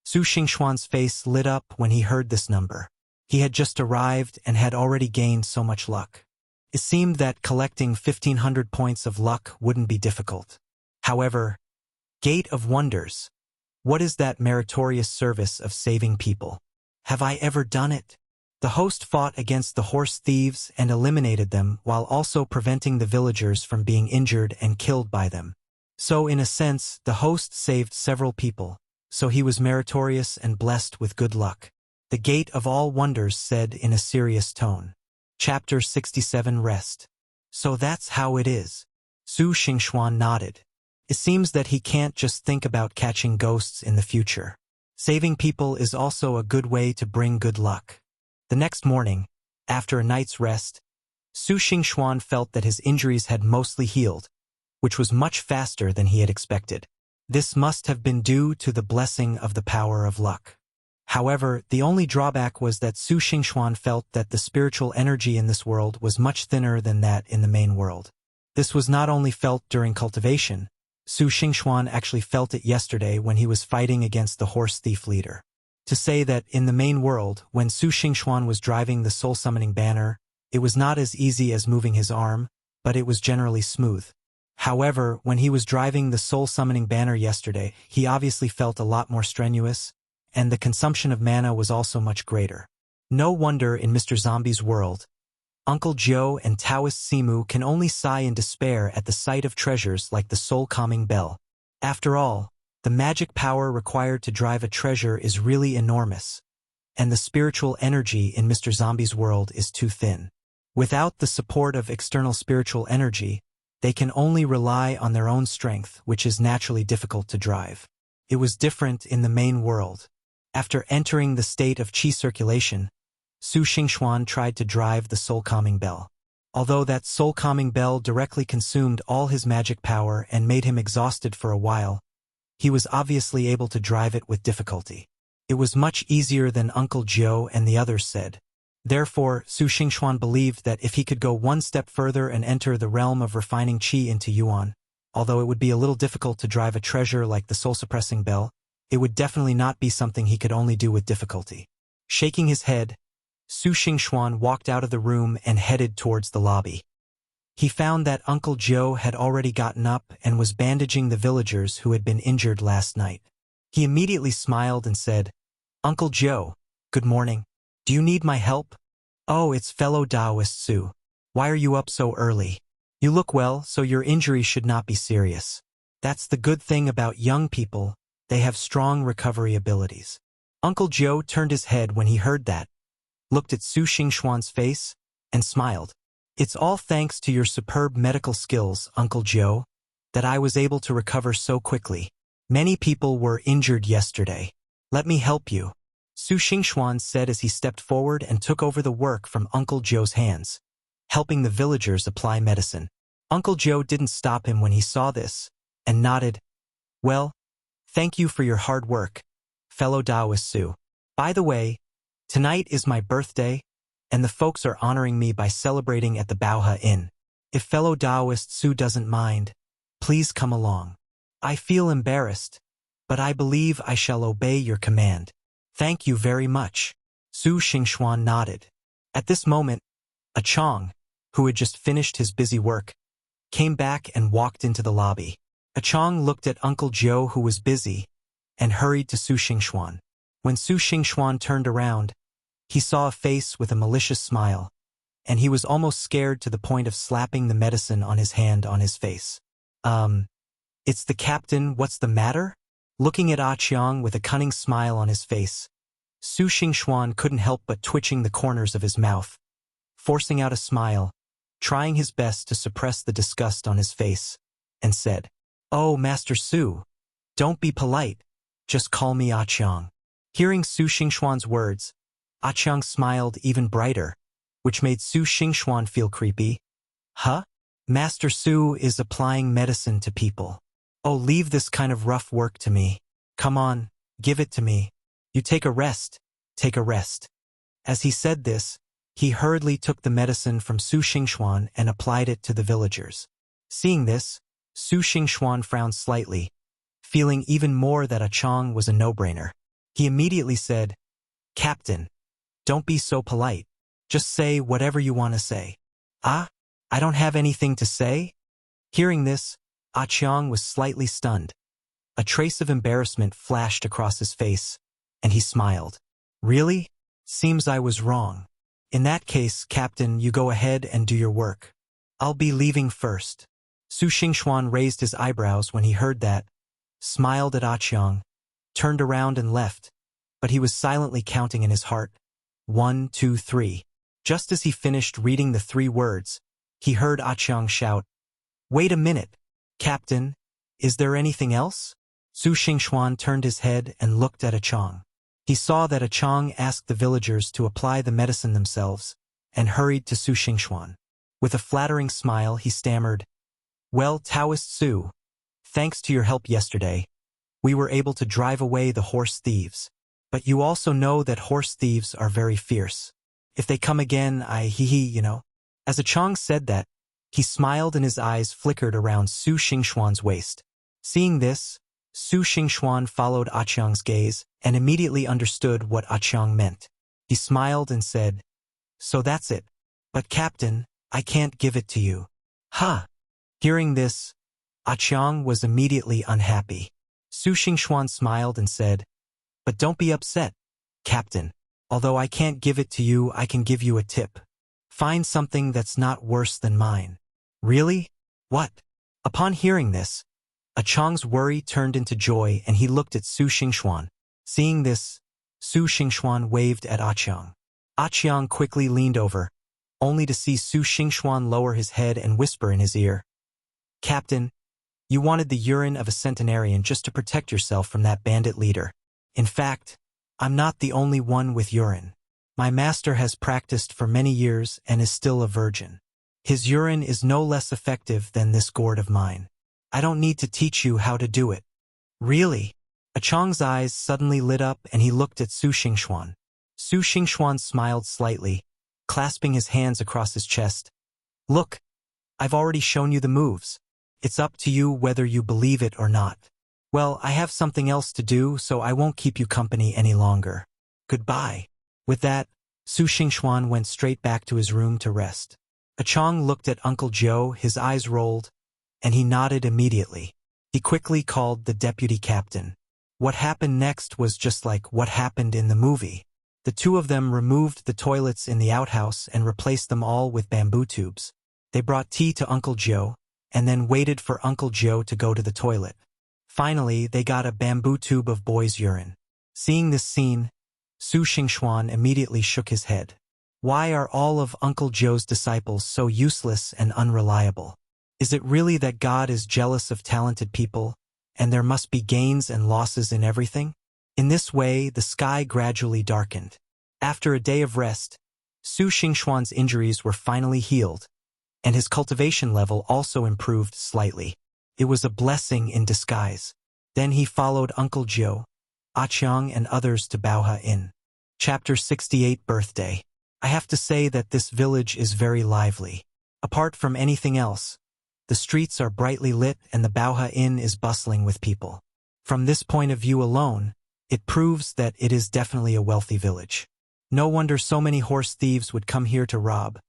Su Xingxuan's face lit up when he heard this number. He had just arrived and had already gained so much luck. It seemed that collecting 1,500 points of luck wouldn't be difficult. However, Gate of Wonders. What is that meritorious service of saving people? Have I ever done it? The host fought against the horse thieves and eliminated them while also preventing the villagers from being injured and killed by them. So in a sense, the host saved several people, so he was meritorious and blessed with good luck. The Gate of All Wonders said in a serious tone. Chapter 67 Rest. So that's how it is. Su Xingxuan nodded. It seems that he can't just think about catching ghosts in the future. Saving people is also a good way to bring good luck. The next morning, After a night's rest, Su Xingxuan felt that his injuries had mostly healed, which was much faster than he had expected. This must have been due to the blessing of the power of luck. However, the only drawback was that Su Xingxuan felt that the spiritual energy in this world was much thinner than that in the main world. This was not only felt during cultivation. Su Xingxuan actually felt it yesterday when he was fighting against the horse thief leader. To say that in the main world, when Su Xingxuan was driving the soul-summoning banner, it was not as easy as moving his arm, but it was generally smooth. However, when he was driving the soul-summoning banner yesterday, he obviously felt a lot more strenuous, and the consumption of mana was also much greater. No wonder in Mr. Zombie's world, Uncle Joe and Taoist Simu can only sigh in despair at the sight of treasures like the soul-calming bell. After all, the magic power required to drive a treasure is really enormous, and the spiritual energy in Mr. Zombie's world is too thin. Without the support of external spiritual energy, they can only rely on their own strength, which is naturally difficult to drive. It was different in the main world. After entering the state of qi circulation, Su Xingxuan tried to drive the soul-calming bell. Although that soul-calming bell directly consumed all his magic power and made him exhausted for a while, he was obviously able to drive it with difficulty. It was much easier than Uncle Joe and the others said. Therefore, Su Xingxuan believed that if he could go one step further and enter the realm of refining qi into yuan, although it would be a little difficult to drive a treasure like the soul-suppressing bell, it would definitely not be something he could only do with difficulty. Shaking his head, Su Xingxuan walked out of the room and headed towards the lobby. He found that Uncle Joe had already gotten up and was bandaging the villagers who had been injured last night. He immediately smiled and said, "Uncle Joe, good morning. Do you need my help?" "Oh, it's fellow Taoist Su. Why are you up so early? You look well, so your injury should not be serious. That's the good thing about young people, they have strong recovery abilities." Uncle Joe turned his head when he heard that, looked at Su Xingxuan's face, and smiled. "It's all thanks to your superb medical skills, Uncle Joe, that I was able to recover so quickly. Many people were injured yesterday. Let me help you," Su Xingxuan said as he stepped forward and took over the work from Uncle Joe's hands, helping the villagers apply medicine. Uncle Joe didn't stop him when he saw this, and nodded. "Well, thank you for your hard work, fellow Taoist Su. By the way, tonight is my birthday, and the folks are honoring me by celebrating at the Baohe Inn. If fellow Taoist Su doesn't mind, please come along. I feel embarrassed, but I believe I shall obey your command." "Thank you very much," Su Xingxuan nodded. At this moment, a Chong, who had just finished his busy work, came back and walked into the lobby. A Chong looked at Uncle Joe, who was busy, and hurried to Su Xingxuan. When Su Xingxuan turned around, he saw a face with a malicious smile, and he was almost scared to the point of slapping the medicine on his hand on his face. It's the captain, what's the matter?" Looking at Ah Chiang with a cunning smile on his face, Su Xingxuan couldn't help but twitching the corners of his mouth, forcing out a smile, trying his best to suppress the disgust on his face, and said, "Oh, Master Su, don't be polite, just call me Ah Chiang." Hearing Su Xingxuan's words, Ah Chiang smiled even brighter, which made Su Xingxuan feel creepy. "Huh? Master Su is applying medicine to people. Oh, leave this kind of rough work to me. Come on, give it to me. You take a rest, take a rest." As he said this, he hurriedly took the medicine from Su Xingxuan and applied it to the villagers. Seeing this, Su Xingxuan frowned slightly, feeling even more that A Chong was a no-brainer. He immediately said, "Captain, don't be so polite. Just say whatever you want to say." "Ah, I don't have anything to say?" Hearing this, Ah Chiang was slightly stunned. A trace of embarrassment flashed across his face, and he smiled. "Really? Seems I was wrong. In that case, Captain, you go ahead and do your work. I'll be leaving first." Su Xingxuan raised his eyebrows when he heard that, smiled at Ah Chiang, turned around and left, but he was silently counting in his heart. 1, 2, 3. Just as he finished reading the 3 words, he heard Ah Chiang shout, "Wait a minute, Captain, is there anything else?" Su Xingxuan turned his head and looked at A Chong. He saw that A Chong asked the villagers to apply the medicine themselves, and hurried to Su Xingxuan. With a flattering smile, he stammered, "Well, Taoist Su, thanks to your help yesterday, we were able to drive away the horse thieves. But you also know that horse thieves are very fierce. If they come again, you know." As Achang said that, he smiled and his eyes flickered around Su Xingxuan's waist. Seeing this, Su Xingxuan followed Achang's gaze and immediately understood what Achang meant. He smiled and said, "So that's it. But Captain, I can't give it to you." "Huh." Hearing this, Achang was immediately unhappy. Su Xingxuan smiled and said, "But don't be upset, Captain. Although I can't give it to you, I can give you a tip. Find something that's not worse than mine." "Really? What?" Upon hearing this, Achang's worry turned into joy and he looked at Su Xingxuan. Seeing this, Su Xingxuan waved at Achang. Achang quickly leaned over, only to see Su Xingxuan lower his head and whisper in his ear, "Captain, you wanted the urine of a centenarian just to protect yourself from that bandit leader. In fact, I'm not the only one with urine. My master has practiced for many years and is still a virgin. His urine is no less effective than this gourd of mine. I don't need to teach you how to do it." "Really?" Achang's eyes suddenly lit up and he looked at Su Xingxuan. Su Xingxuan smiled slightly, clasping his hands across his chest. "Look, I've already shown you the moves. It's up to you whether you believe it or not. Well, I have something else to do, so I won't keep you company any longer. Goodbye." With that, Su Xingxuan went straight back to his room to rest. Achang looked at Uncle Joe, his eyes rolled, and he nodded immediately. He quickly called the deputy captain. What happened next was just like what happened in the movie. The two of them removed the toilets in the outhouse and replaced them all with bamboo tubes. They brought tea to Uncle Joe, and then waited for Uncle Joe to go to the toilet. Finally, they got a bamboo tube of boy's urine. Seeing this scene, Su Xingxuan immediately shook his head. Why are all of Uncle Joe's disciples so useless and unreliable? Is it really that God is jealous of talented people, and there must be gains and losses in everything? In this way, the sky gradually darkened. After a day of rest, Su Xingxuan's injuries were finally healed, and his cultivation level also improved slightly. It was a blessing in disguise. Then he followed Uncle Joe, Achang and others to Baoha Inn. Chapter 68 Birthday. I have to say that this village is very lively. Apart from anything else, the streets are brightly lit and the Baoha Inn is bustling with people. From this point of view alone, it proves that it is definitely a wealthy village. No wonder so many horse thieves would come here to rob,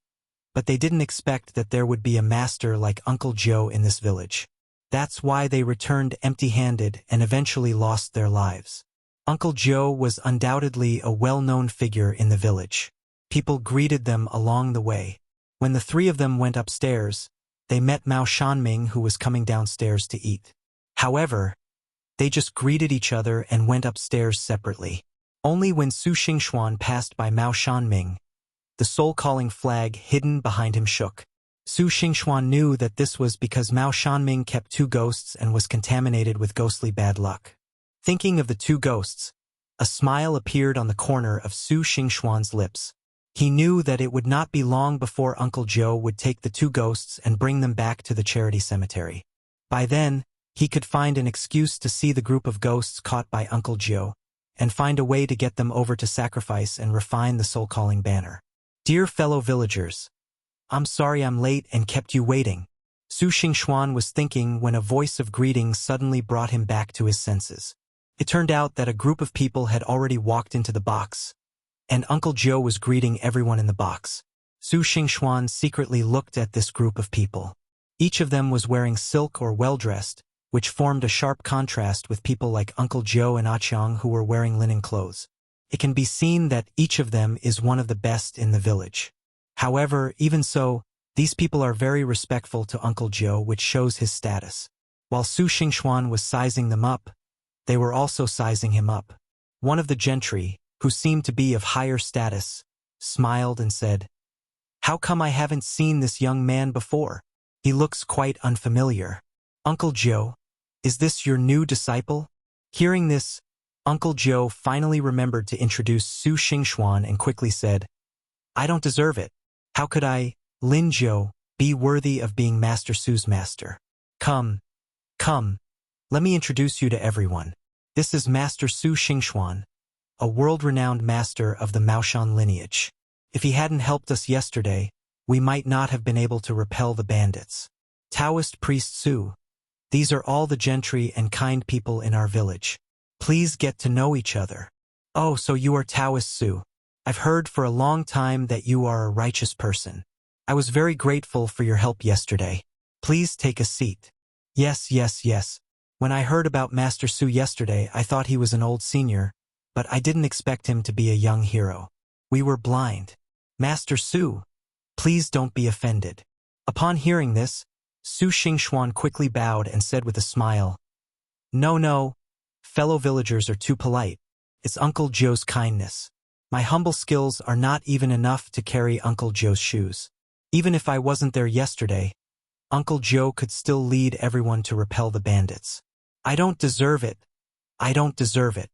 but they didn't expect that there would be a master like Uncle Joe in this village. That's why they returned empty-handed and eventually lost their lives. Uncle Joe was undoubtedly a well-known figure in the village. People greeted them along the way. When the three of them went upstairs, they met Mao Shanming, who was coming downstairs to eat. However, they just greeted each other and went upstairs separately. Only when Su Xingxuan passed by Mao Shanming, the soul-calling flag hidden behind him shook. Su Xingxuan knew that this was because Mao Shanming kept two ghosts and was contaminated with ghostly bad luck. Thinking of the two ghosts, a smile appeared on the corner of Su Xingxuan's lips. He knew that it would not be long before Uncle Joe would take the two ghosts and bring them back to the charity cemetery. By then, he could find an excuse to see the group of ghosts caught by Uncle Joe, and find a way to get them over to sacrifice and refine the soul-calling banner. Dear fellow villagers, I'm sorry I'm late and kept you waiting. Su Xingxuan was thinking when a voice of greeting suddenly brought him back to his senses. It turned out that a group of people had already walked into the box, and Uncle Joe was greeting everyone in the box. Su Xingxuan secretly looked at this group of people. Each of them was wearing silk or well-dressed, which formed a sharp contrast with people like Uncle Joe and Achang who were wearing linen clothes. It can be seen that each of them is one of the best in the village. However, even so, these people are very respectful to Uncle Joe, which shows his status. While Su Xingxuan was sizing them up, they were also sizing him up. One of the gentry, who seemed to be of higher status, smiled and said, "How come I haven't seen this young man before? He looks quite unfamiliar." "Uncle Joe, is this your new disciple?" Hearing this, Uncle Joe finally remembered to introduce Su Xingxuan and quickly said, "I don't deserve it. How could I, Lin Zhou, be worthy of being Master Su's master? Come, come, let me introduce you to everyone. This is Master Su Xingxuan, a world-renowned master of the Maoshan lineage. If he hadn't helped us yesterday, we might not have been able to repel the bandits. Taoist priest Su, these are all the gentry and kind people in our village. Please get to know each other. Oh, so you are Taoist Su. I've heard for a long time that you are a righteous person. I was very grateful for your help yesterday. Please take a seat. Yes, yes, yes. When I heard about Master Su yesterday, I thought he was an old senior, but I didn't expect him to be a young hero. We were blind. Master Su, please don't be offended. Upon hearing this, Su Xingxuan quickly bowed and said with a smile, No, no, fellow villagers are too polite. It's Uncle Joe's kindness. My humble skills are not even enough to carry Uncle Joe's shoes. Even if I wasn't there yesterday, Uncle Joe could still lead everyone to repel the bandits. I don't deserve it. I don't deserve it.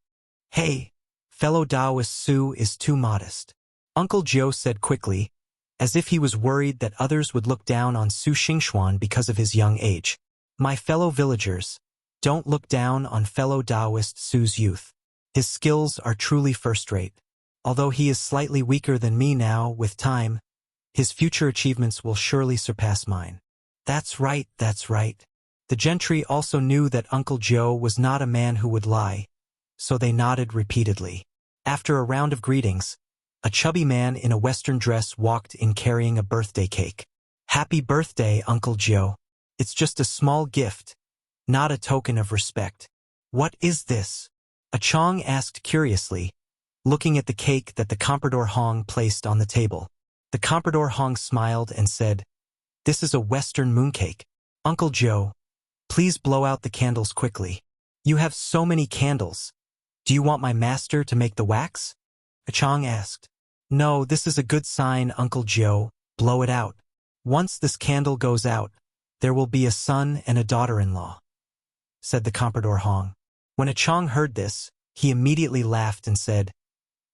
Hey, fellow Taoist Su is too modest. Uncle Joe said quickly, as if he was worried that others would look down on Su Xingxuan because of his young age. My fellow villagers, don't look down on fellow Taoist Su's youth. His skills are truly first-rate. Although he is slightly weaker than me now, with time, his future achievements will surely surpass mine. That's right, that's right. The gentry also knew that Uncle Joe was not a man who would lie, so they nodded repeatedly. After a round of greetings, a chubby man in a Western dress walked in carrying a birthday cake. Happy birthday, Uncle Joe. It's just a small gift, not a token of respect. What is this? A Chong asked curiously, looking at the cake that the Comprador Hong placed on the table. The Comprador Hong smiled and said, This is a Western mooncake. Uncle Joe, please blow out the candles quickly. You have so many candles. Do you want my master to make the wax? A Chong asked. No, this is a good sign, Uncle Joe. Blow it out. Once this candle goes out, there will be a son and a daughter-in-law, said the Comprador Hong. When a Chong heard this, he immediately laughed and said,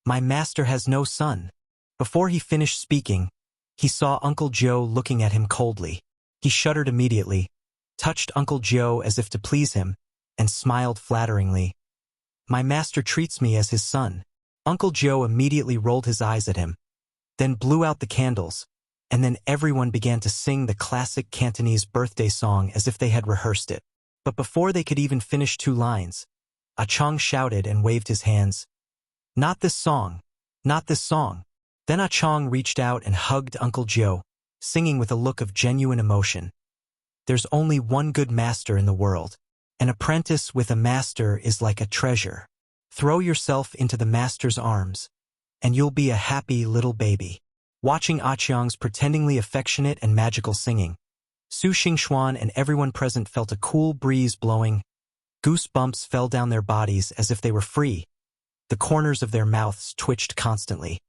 My master has no son. Before he finished speaking, he saw Uncle Joe looking at him coldly. He shuddered immediately, touched Uncle Joe as if to please him, and smiled flatteringly. My master treats me as his son. Uncle Joe immediately rolled his eyes at him, then blew out the candles, and then everyone began to sing the classic Cantonese birthday song as if they had rehearsed it. But before they could even finish 2 lines, Ah Chong shouted and waved his hands. Not this song, not this song. Then Ah Chong reached out and hugged Uncle Joe, singing with a look of genuine emotion. There's only one good master in the world. An apprentice with a master is like a treasure. Throw yourself into the master's arms, and you'll be a happy little baby. Watching Ah Chong's pretendingly affectionate and magical singing, Su Xingxuan and everyone present felt a cool breeze blowing. Goosebumps fell down their bodies as if they were free. The corners of their mouths twitched constantly,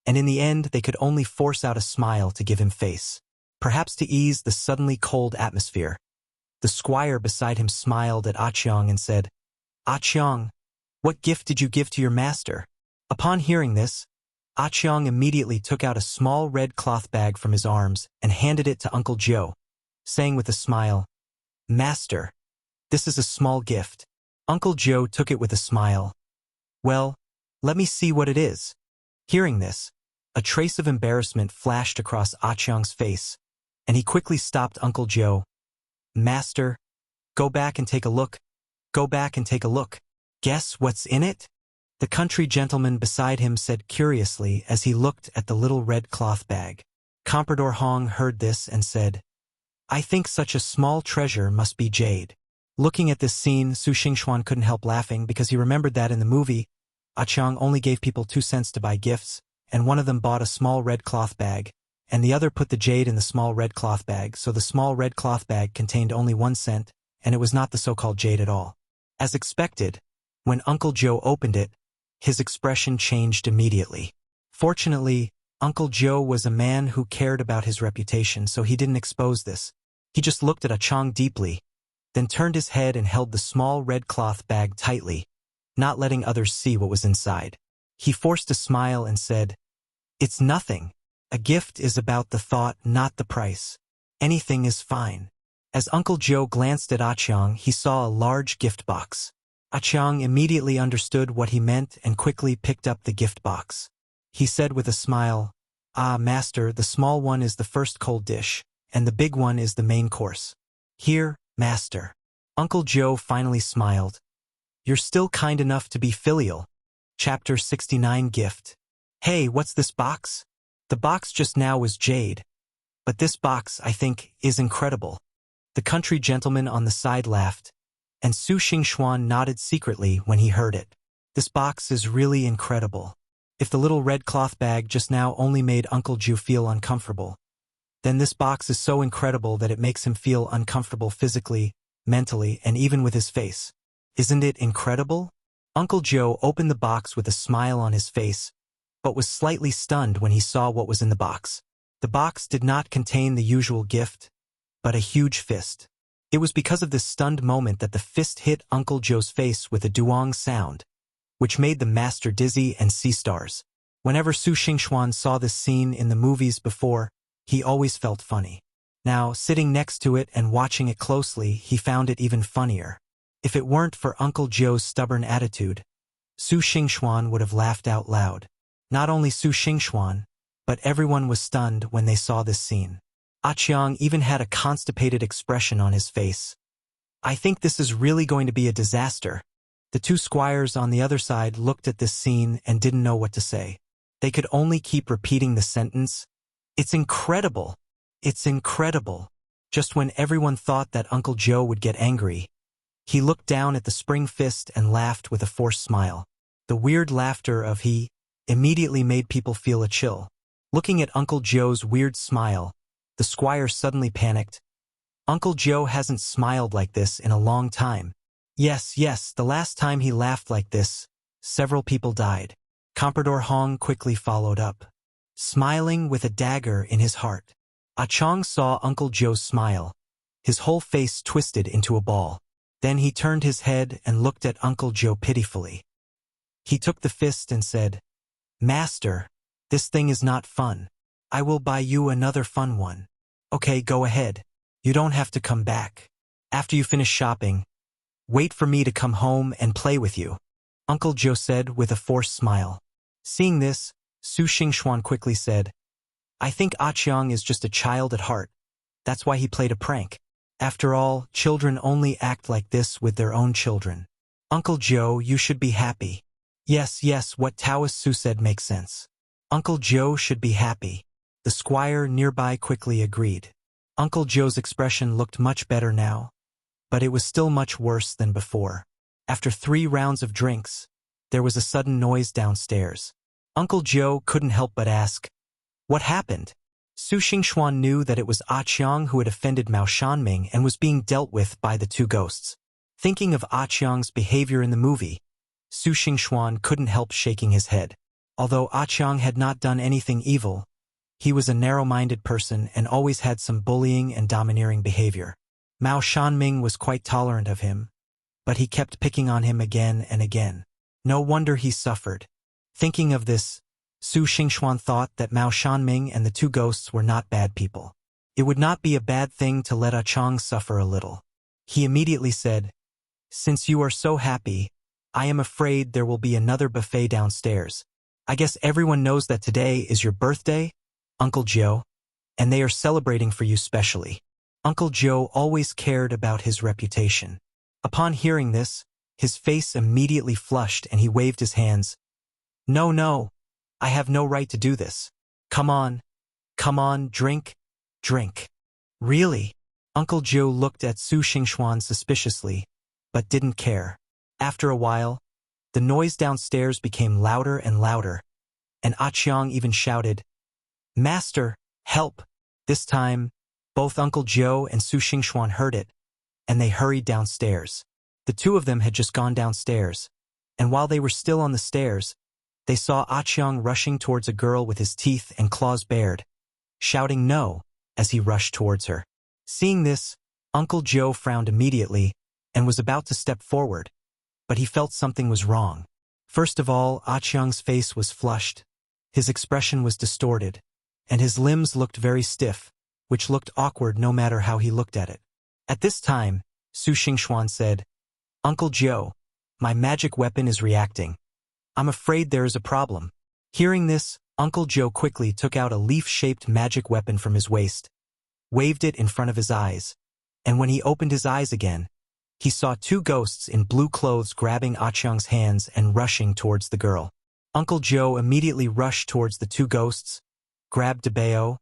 and in the end they could only force out a smile to give him face. Perhaps to ease the suddenly cold atmosphere, the squire beside him smiled at Ah Cheong and said, Ah Cheong, what gift did you give to your master? Upon hearing this, Ah Cheong immediately took out a small red cloth bag from his arms and handed it to Uncle Joe, saying with a smile, Master, this is a small gift. Uncle Joe took it with a smile. Well, let me see what it is. Hearing this, a trace of embarrassment flashed across Ah Cheong's face, and he quickly stopped Uncle Joe. Master, go back and take a look. Go back and take a look. Guess what's in it? The country gentleman beside him said curiously as he looked at the little red cloth bag. Comprador Hong heard this and said, I think such a small treasure must be jade. Looking at this scene, Su Xingxuan couldn't help laughing because he remembered that in the movie, Ah Chong only gave people 2 cents to buy gifts, and one of them bought a small red cloth bag, and the other put the jade in the small red cloth bag, so the small red cloth bag contained only 1 cent, and it was not the so-called jade at all. As expected, when Uncle Joe opened it, his expression changed immediately. Fortunately, Uncle Joe was a man who cared about his reputation, so he didn't expose this. He just looked at Ah Chong deeply, then turned his head and held the small red cloth bag tightly, not letting others see what was inside. He forced a smile and said, It's nothing. A gift is about the thought, not the price. Anything is fine. As Uncle Joe glanced at Ah-Chong, he saw a large gift box. Ah-Chong immediately understood what he meant and quickly picked up the gift box. He said with a smile, "Ah, master, the small one is the first cold dish, and the big one is the main course. Here, master." Uncle Joe finally smiled. "You're still kind enough to be filial." Chapter 69 Gift. "Hey, what's this box?" The box just now was jade. "But this box, I think, is incredible." The country gentleman on the side laughed, and Su Xingxuan nodded secretly when he heard it. "This box is really incredible. If the little red cloth bag just now only made Uncle Ju feel uncomfortable, then this box is so incredible that it makes him feel uncomfortable physically, mentally, and even with his face. Isn't it incredible?" Uncle Joe opened the box with a smile on his face, but was slightly stunned when he saw what was in the box. The box did not contain the usual gift, but a huge fist. It was because of this stunned moment that the fist hit Uncle Joe's face with a duong sound, which made the master dizzy and see stars. Whenever Su Xingxuan saw this scene in the movies before, he always felt funny. Now, sitting next to it and watching it closely, he found it even funnier. If it weren't for Uncle Joe's stubborn attitude, Su Xingxuan would have laughed out loud. Not only Su Xingxuan, but everyone was stunned when they saw this scene. Ah-Chong even had a constipated expression on his face. "I think this is really going to be a disaster." The two squires on the other side looked at this scene and didn't know what to say. They could only keep repeating the sentence, "It's incredible! It's incredible!" Just when everyone thought that Uncle Joe would get angry, he looked down at the spring fist and laughed with a forced smile. The weird laughter of he immediately made people feel a chill. Looking at Uncle Joe's weird smile, the squire suddenly panicked. Uncle Joe hasn't smiled like this in a long time. Yes, the last time he laughed like this, several people died. Comprador Hong quickly followed up, smiling with a dagger in his heart. Ah-Chong saw Uncle Joe's smile. His whole face twisted into a ball. Then he turned his head and looked at Uncle Joe pitifully. He took the fist and said, "Master, this thing is not fun. I will buy you another fun one." "Okay, go ahead. You don't have to come back. After you finish shopping, wait for me to come home and play with you," Uncle Joe said with a forced smile. Seeing this, Su Xingxuan quickly said, "I think Ah-Chong is just a child at heart. That's why he played a prank. After all, children only act like this with their own children. Uncle Joe, you should be happy." Yes, what Taoist Su said makes sense. Uncle Joe should be happy. The squire nearby quickly agreed. Uncle Joe's expression looked much better now, but it was still much worse than before. After 3 rounds of drinks, there was a sudden noise downstairs. Uncle Joe couldn't help but ask, "What happened?" Su Xingxuan knew that it was Ah-Chong who had offended Mao Shanming and was being dealt with by the 2 ghosts. Thinking of Ah-Chong's behavior in the movie, Su Xingxuan couldn't help shaking his head. Although Ah-Chong had not done anything evil, he was a narrow-minded person and always had some bullying and domineering behavior. Mao Shanming was quite tolerant of him, but he kept picking on him again and again. No wonder he suffered. Thinking of this, Su Xingxuan thought that Mao Shanming and the 2 ghosts were not bad people. It would not be a bad thing to let Ah-Chong suffer a little. He immediately said, "Since you are so happy, I am afraid there will be another buffet downstairs. I guess everyone knows that today is your birthday, Uncle Joe, and they are celebrating for you specially." Uncle Joe always cared about his reputation. Upon hearing this, his face immediately flushed and he waved his hands. No, I have no right to do this. Come on, drink. Really?" Uncle Joe looked at Su Xingxuan suspiciously, but didn't care. After a while, the noise downstairs became louder and louder, and Ah-Chong even shouted, "Master, help!" This time, both Uncle Joe and Su Xingxuan heard it, and they hurried downstairs. The 2 of them had just gone downstairs, and while they were still on the stairs, they saw Ah-Chong rushing towards a girl with his teeth and claws bared, shouting "no" as he rushed towards her. Seeing this, Uncle Joe frowned immediately and was about to step forward, but he felt something was wrong. First of all, Ah-Chong's face was flushed. His expression was distorted. and his limbs looked very stiff, which looked awkward no matter how he looked at it. At this time, Su Xingxuan said, "Uncle Joe, my magic weapon is reacting. I'm afraid there is a problem." Hearing this, Uncle Joe quickly took out a leaf-shaped magic weapon from his waist, waved it in front of his eyes, and when he opened his eyes again, he saw two ghosts in blue clothes grabbing Ah-Chang's hands and rushing towards the girl. Uncle Joe immediately rushed towards the two ghosts, grabbed Debeo,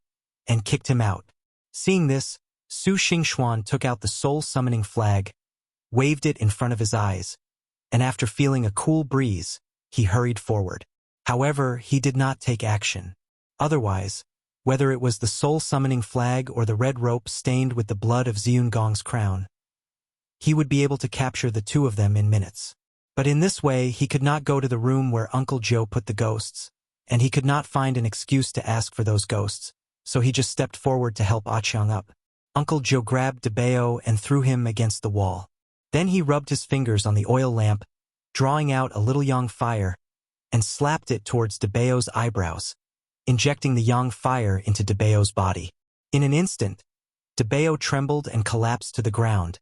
and kicked him out. Seeing this, Su Xingxuan took out the soul-summoning flag, waved it in front of his eyes, and after feeling a cool breeze, he hurried forward. However, he did not take action. Otherwise, whether it was the soul-summoning flag or the red rope stained with the blood of Xiongong's crown, he would be able to capture the two of them in minutes. But in this way, he could not go to the room where Uncle Joe put the ghosts, and he could not find an excuse to ask for those ghosts, so he just stepped forward to help Ah-Chang up. Uncle Joe grabbed Debeo and threw him against the wall. Then he rubbed his fingers on the oil lamp, drawing out a little yang fire, and slapped it towards Debeo's eyebrows, injecting the yang fire into Debeo's body. In an instant, Debeo trembled and collapsed to the ground,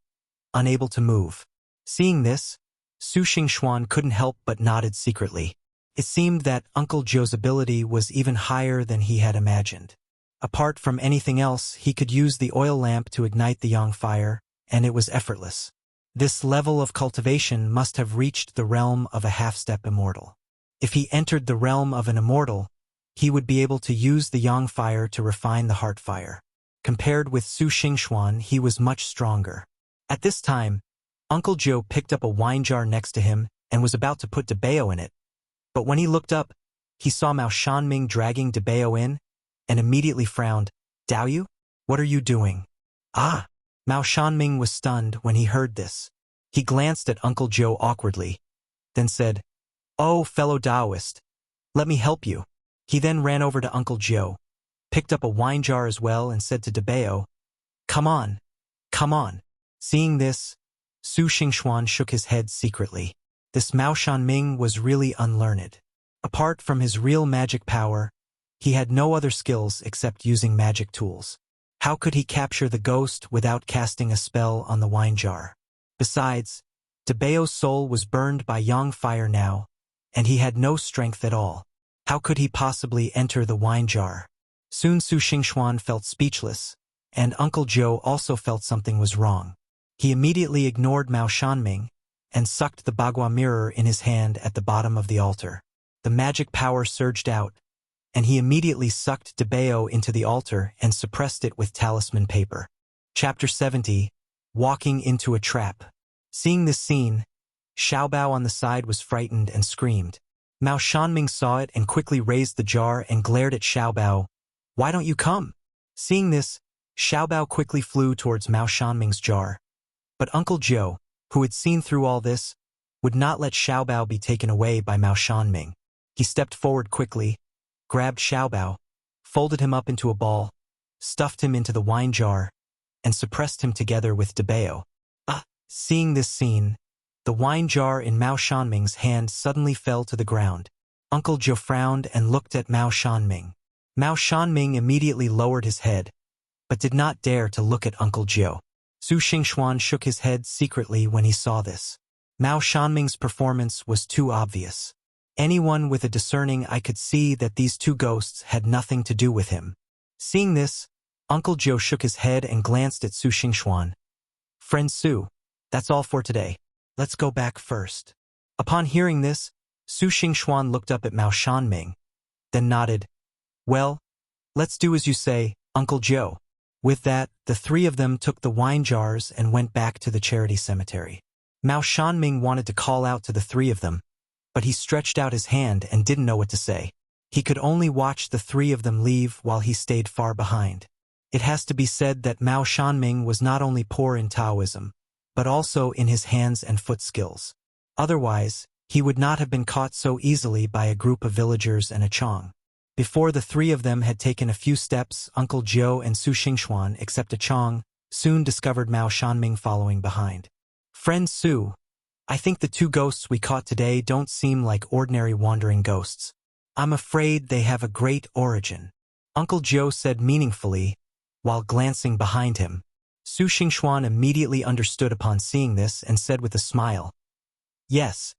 unable to move. Seeing this, Su Xingxuan couldn't help but nodded secretly. It seemed that Uncle Joe's ability was even higher than he had imagined. Apart from anything else, he could use the oil lamp to ignite the yang fire, and it was effortless. This level of cultivation must have reached the realm of a half-step immortal. If he entered the realm of an immortal, he would be able to use the yang fire to refine the heart fire. Compared with Su Xingxuan, he was much stronger. At this time, Uncle Joe picked up a wine jar next to him and was about to put Debeo in it. But when he looked up, he saw Mao Shanming dragging Debeo in, and immediately frowned. "Dao Yu? What are you doing?" "Ah!" Mao Shanming was stunned when he heard this. He glanced at Uncle Joe awkwardly, then said, "Oh, fellow Taoist, let me help you." He then ran over to Uncle Joe, picked up a wine jar as well and said to Debeo, "Come on, come on." Seeing this, Su Xingxuan shook his head secretly. This Mao Shanming was really unlearned. Apart from his real magic power, he had no other skills except using magic tools. How could he capture the ghost without casting a spell on the wine jar? Besides, Debeo's soul was burned by yang fire now, and he had no strength at all. How could he possibly enter the wine jar? Soon Su Xingxuan felt speechless, and Uncle Joe also felt something was wrong. He immediately ignored Mao Shanming and sucked the Bagua mirror in his hand at the bottom of the altar. The magic power surged out, and he immediately sucked Debeo into the altar and suppressed it with talisman paper. Chapter 70, Walking into a Trap. Seeing this scene, Xiaobao on the side was frightened and screamed. Mao Shanming saw it and quickly raised the jar and glared at Xiaobao. "Why don't you come?" Seeing this, Xiaobao quickly flew towards Mao Shanming's jar. But Uncle Joe, who had seen through all this, would not let Xiaobao be taken away by Mao Shanming. He stepped forward quickly, grabbed Xiaobao, folded him up into a ball, stuffed him into the wine jar, and suppressed him together with Debeo. Seeing this scene, the wine jar in Mao Shanming's hand suddenly fell to the ground. Uncle Joe frowned and looked at Mao Shanming. Mao Shanming immediately lowered his head, but did not dare to look at Uncle Joe. Su Xingxuan shook his head secretly when he saw this. Mao Shanming's performance was too obvious. Anyone with a discerning eye could see that these two ghosts had nothing to do with him. Seeing this, Uncle Joe shook his head and glanced at Su Xingxuan. "Friend Su, that's all for today. Let's go back first." Upon hearing this, Su Xingxuan looked up at Mao Shanming, then nodded. "Well, let's do as you say, Uncle Joe." With that, the three of them took the wine jars and went back to the charity cemetery. Mao Shanming wanted to call out to the three of them, but he stretched out his hand and didn't know what to say. He could only watch the three of them leave while he stayed far behind. It has to be said that Mao Shanming was not only poor in Taoism, but also in his hands and foot skills. Otherwise, he would not have been caught so easily by a group of villagers and a Chong. Before the three of them had taken a few steps, Uncle Joe and Su Xingxuan, except a Chong, soon discovered Mao Shanming following behind. "Friend Su, I think the two ghosts we caught today don't seem like ordinary wandering ghosts. I'm afraid they have a great origin." Uncle Joe said meaningfully, while glancing behind him. Su Xingxuan immediately understood upon seeing this and said with a smile, "Yes,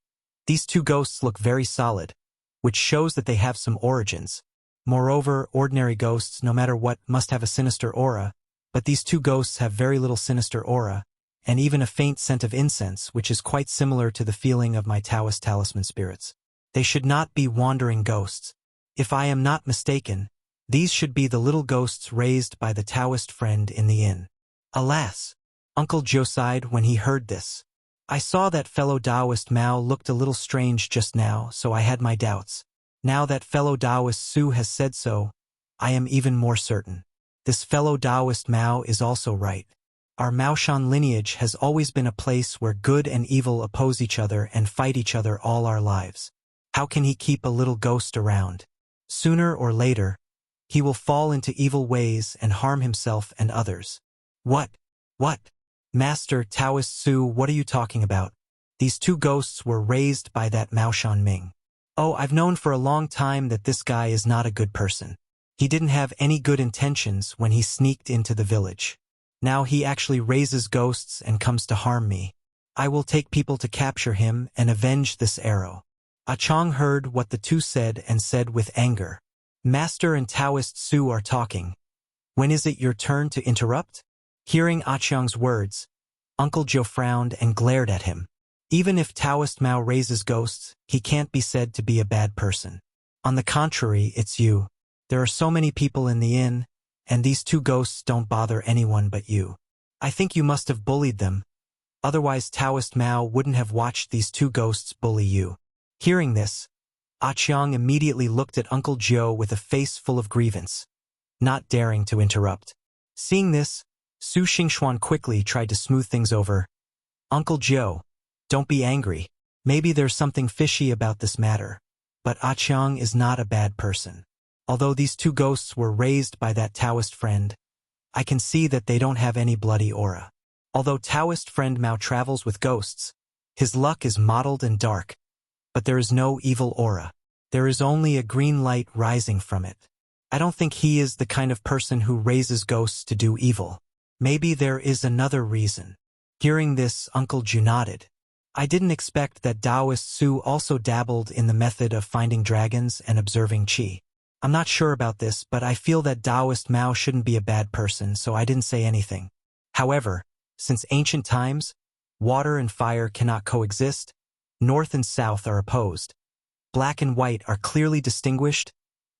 these two ghosts look very solid, which shows that they have some origins. Moreover, ordinary ghosts, no matter what, must have a sinister aura, but these two ghosts have very little sinister aura, and even a faint scent of incense, which is quite similar to the feeling of my Taoist talisman spirits. They should not be wandering ghosts. If I am not mistaken, these should be the little ghosts raised by the Taoist friend in the inn." Alas! Uncle Joe sighed when he heard this. "I saw that fellow Taoist Mao looked a little strange just now, so I had my doubts. Now that fellow Taoist Su has said so, I am even more certain. This fellow Taoist Mao is also right. Our Maoshan lineage has always been a place where good and evil oppose each other and fight each other all our lives. How can he keep a little ghost around? Sooner or later, he will fall into evil ways and harm himself and others." What? Master Taoist Su, what are you talking about? These two ghosts were raised by that Mao Shanming. Oh, I've known for a long time that this guy is not a good person. He didn't have any good intentions when he sneaked into the village. Now he actually raises ghosts and comes to harm me. I will take people to capture him and avenge this arrow. Ah Chong heard what the two said and said with anger, "Master and Taoist Su are talking. When is it your turn to interrupt?" Hearing Ah Chong's words, Uncle Joe frowned and glared at him. Even if Taoist Mao raises ghosts, he can't be said to be a bad person. On the contrary, it's you. There are so many people in the inn, and these two ghosts don't bother anyone but you. I think you must have bullied them. Otherwise Taoist Mao wouldn't have watched these two ghosts bully you. Hearing this, Ah Chong immediately looked at Uncle Joe with a face full of grievance, not daring to interrupt. Seeing this, Su Xingxuan quickly tried to smooth things over. "Uncle Joe, don't be angry. Maybe there's something fishy about this matter. But Ah Chong is not a bad person. Although these two ghosts were raised by that Taoist friend, I can see that they don't have any bloody aura. Although Taoist friend Mao travels with ghosts, his luck is mottled and dark, but there is no evil aura. There is only a green light rising from it. I don't think he is the kind of person who raises ghosts to do evil. Maybe there is another reason." Hearing this, Uncle Ju nodded. "I didn't expect that Taoist Su also dabbled in the method of finding dragons and observing qi. I'm not sure about this, but I feel that Taoist Mao shouldn't be a bad person, so I didn't say anything. However, since ancient times, water and fire cannot coexist, north and south are opposed. Black and white are clearly distinguished,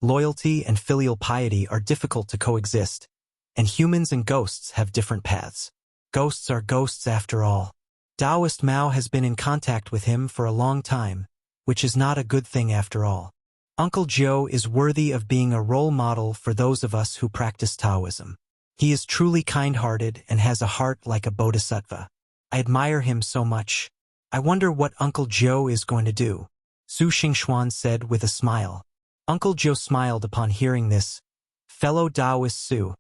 loyalty and filial piety are difficult to coexist, and humans and ghosts have different paths. Ghosts are ghosts after all. Taoist Mao has been in contact with him for a long time, which is not a good thing after all. Uncle Joe is worthy of being a role model for those of us who practice Taoism. He is truly kind-hearted and has a heart like a bodhisattva. I admire him so much. I wonder what Uncle Joe is going to do," Su Xingxuan said with a smile. Uncle Joe smiled upon hearing this. "Fellow Taoist Su,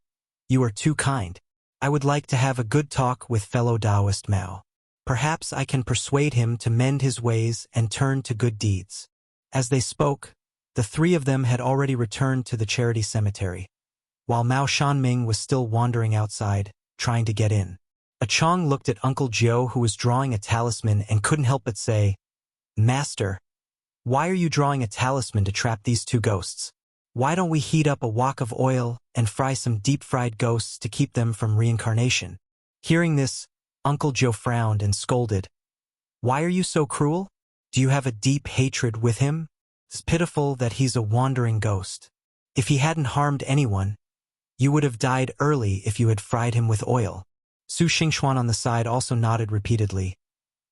you are too kind. I would like to have a good talk with fellow Taoist Mao. Perhaps I can persuade him to mend his ways and turn to good deeds." As they spoke, the three of them had already returned to the charity cemetery, while Mao Shanming was still wandering outside, trying to get in. Ah Chong looked at Uncle Joe, who was drawing a talisman, and couldn't help but say, "Master, why are you drawing a talisman to trap these two ghosts? Why don't we heat up a wok of oil and fry some deep-fried ghosts to keep them from reincarnation?" Hearing this, Uncle Joe frowned and scolded. "Why are you so cruel? Do you have a deep hatred with him? It's pitiful that he's a wandering ghost. If he hadn't harmed anyone, you would have died early if you had fried him with oil." Su Xingxuan on the side also nodded repeatedly.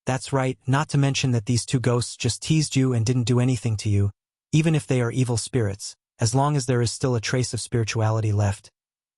"That's right, not to mention that these two ghosts just teased you and didn't do anything to you, even if they are evil spirits. As long as there is still a trace of spirituality left,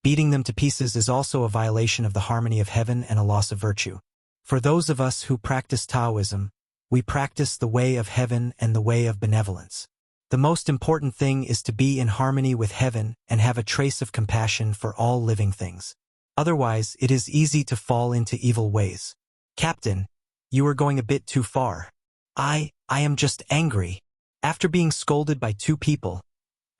beating them to pieces is also a violation of the harmony of heaven and a loss of virtue. For those of us who practice Taoism, we practice the way of heaven and the way of benevolence. The most important thing is to be in harmony with heaven and have a trace of compassion for all living things. Otherwise, it is easy to fall into evil ways. Captain, you are going a bit too far. I am just angry. After being scolded by two people,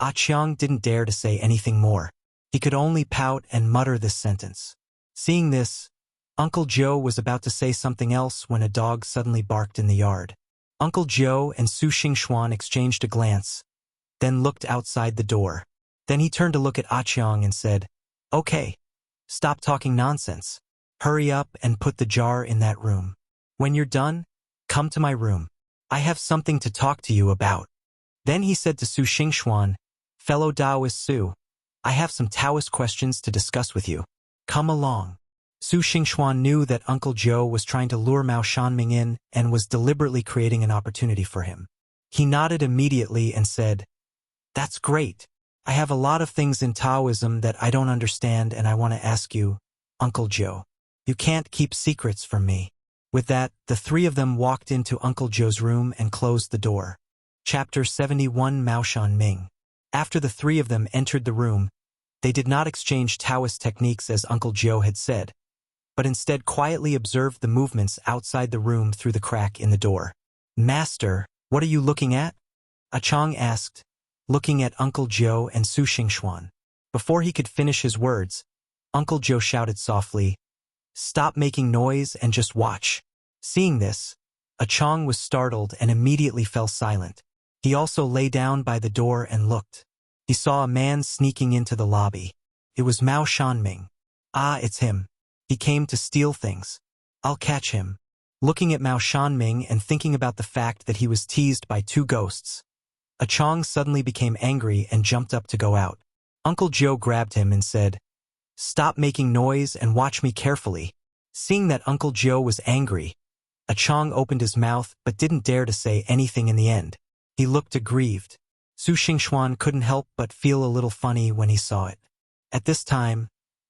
Ah Chiang didn't dare to say anything more. He could only pout and mutter this sentence. Seeing this, Uncle Joe was about to say something else when a dog suddenly barked in the yard. Uncle Joe and Su Xingxuan exchanged a glance, then looked outside the door. Then he turned to look at Ah Chiang and said, "Okay, stop talking nonsense. Hurry up and put the jar in that room. When you're done, come to my room. I have something to talk to you about." Then he said to Su Xingxuan, "Fellow Taoist Su, I have some Taoist questions to discuss with you. Come along." Su Xingxuan knew that Uncle Joe was trying to lure Mao Shanming in and was deliberately creating an opportunity for him. He nodded immediately and said, "That's great. I have a lot of things in Taoism that I don't understand and I want to ask you, Uncle Joe. You can't keep secrets from me." With that, the three of them walked into Uncle Joe's room and closed the door. Chapter 71 Mao Shanming. After the three of them entered the room, they did not exchange Taoist techniques as Uncle Joe had said, but instead quietly observed the movements outside the room through the crack in the door. "Master, what are you looking at?" Ah Chang asked, looking at Uncle Joe and Su Xingxuan. Before he could finish his words, Uncle Joe shouted softly, "Stop making noise and just watch." Seeing this, Ah Chang was startled and immediately fell silent. He also lay down by the door and looked. He saw a man sneaking into the lobby. It was Mao Shanming. "Ah, it's him. He came to steal things. I'll catch him." Looking at Mao Shanming and thinking about the fact that he was teased by two ghosts, Ah Chang suddenly became angry and jumped up to go out. Uncle Joe grabbed him and said, "Stop making noise and watch me carefully." Seeing that Uncle Joe was angry, Ah Chang opened his mouth but didn't dare to say anything in the end. He looked aggrieved. Su Xingxuan couldn't help but feel a little funny when he saw it. At this time,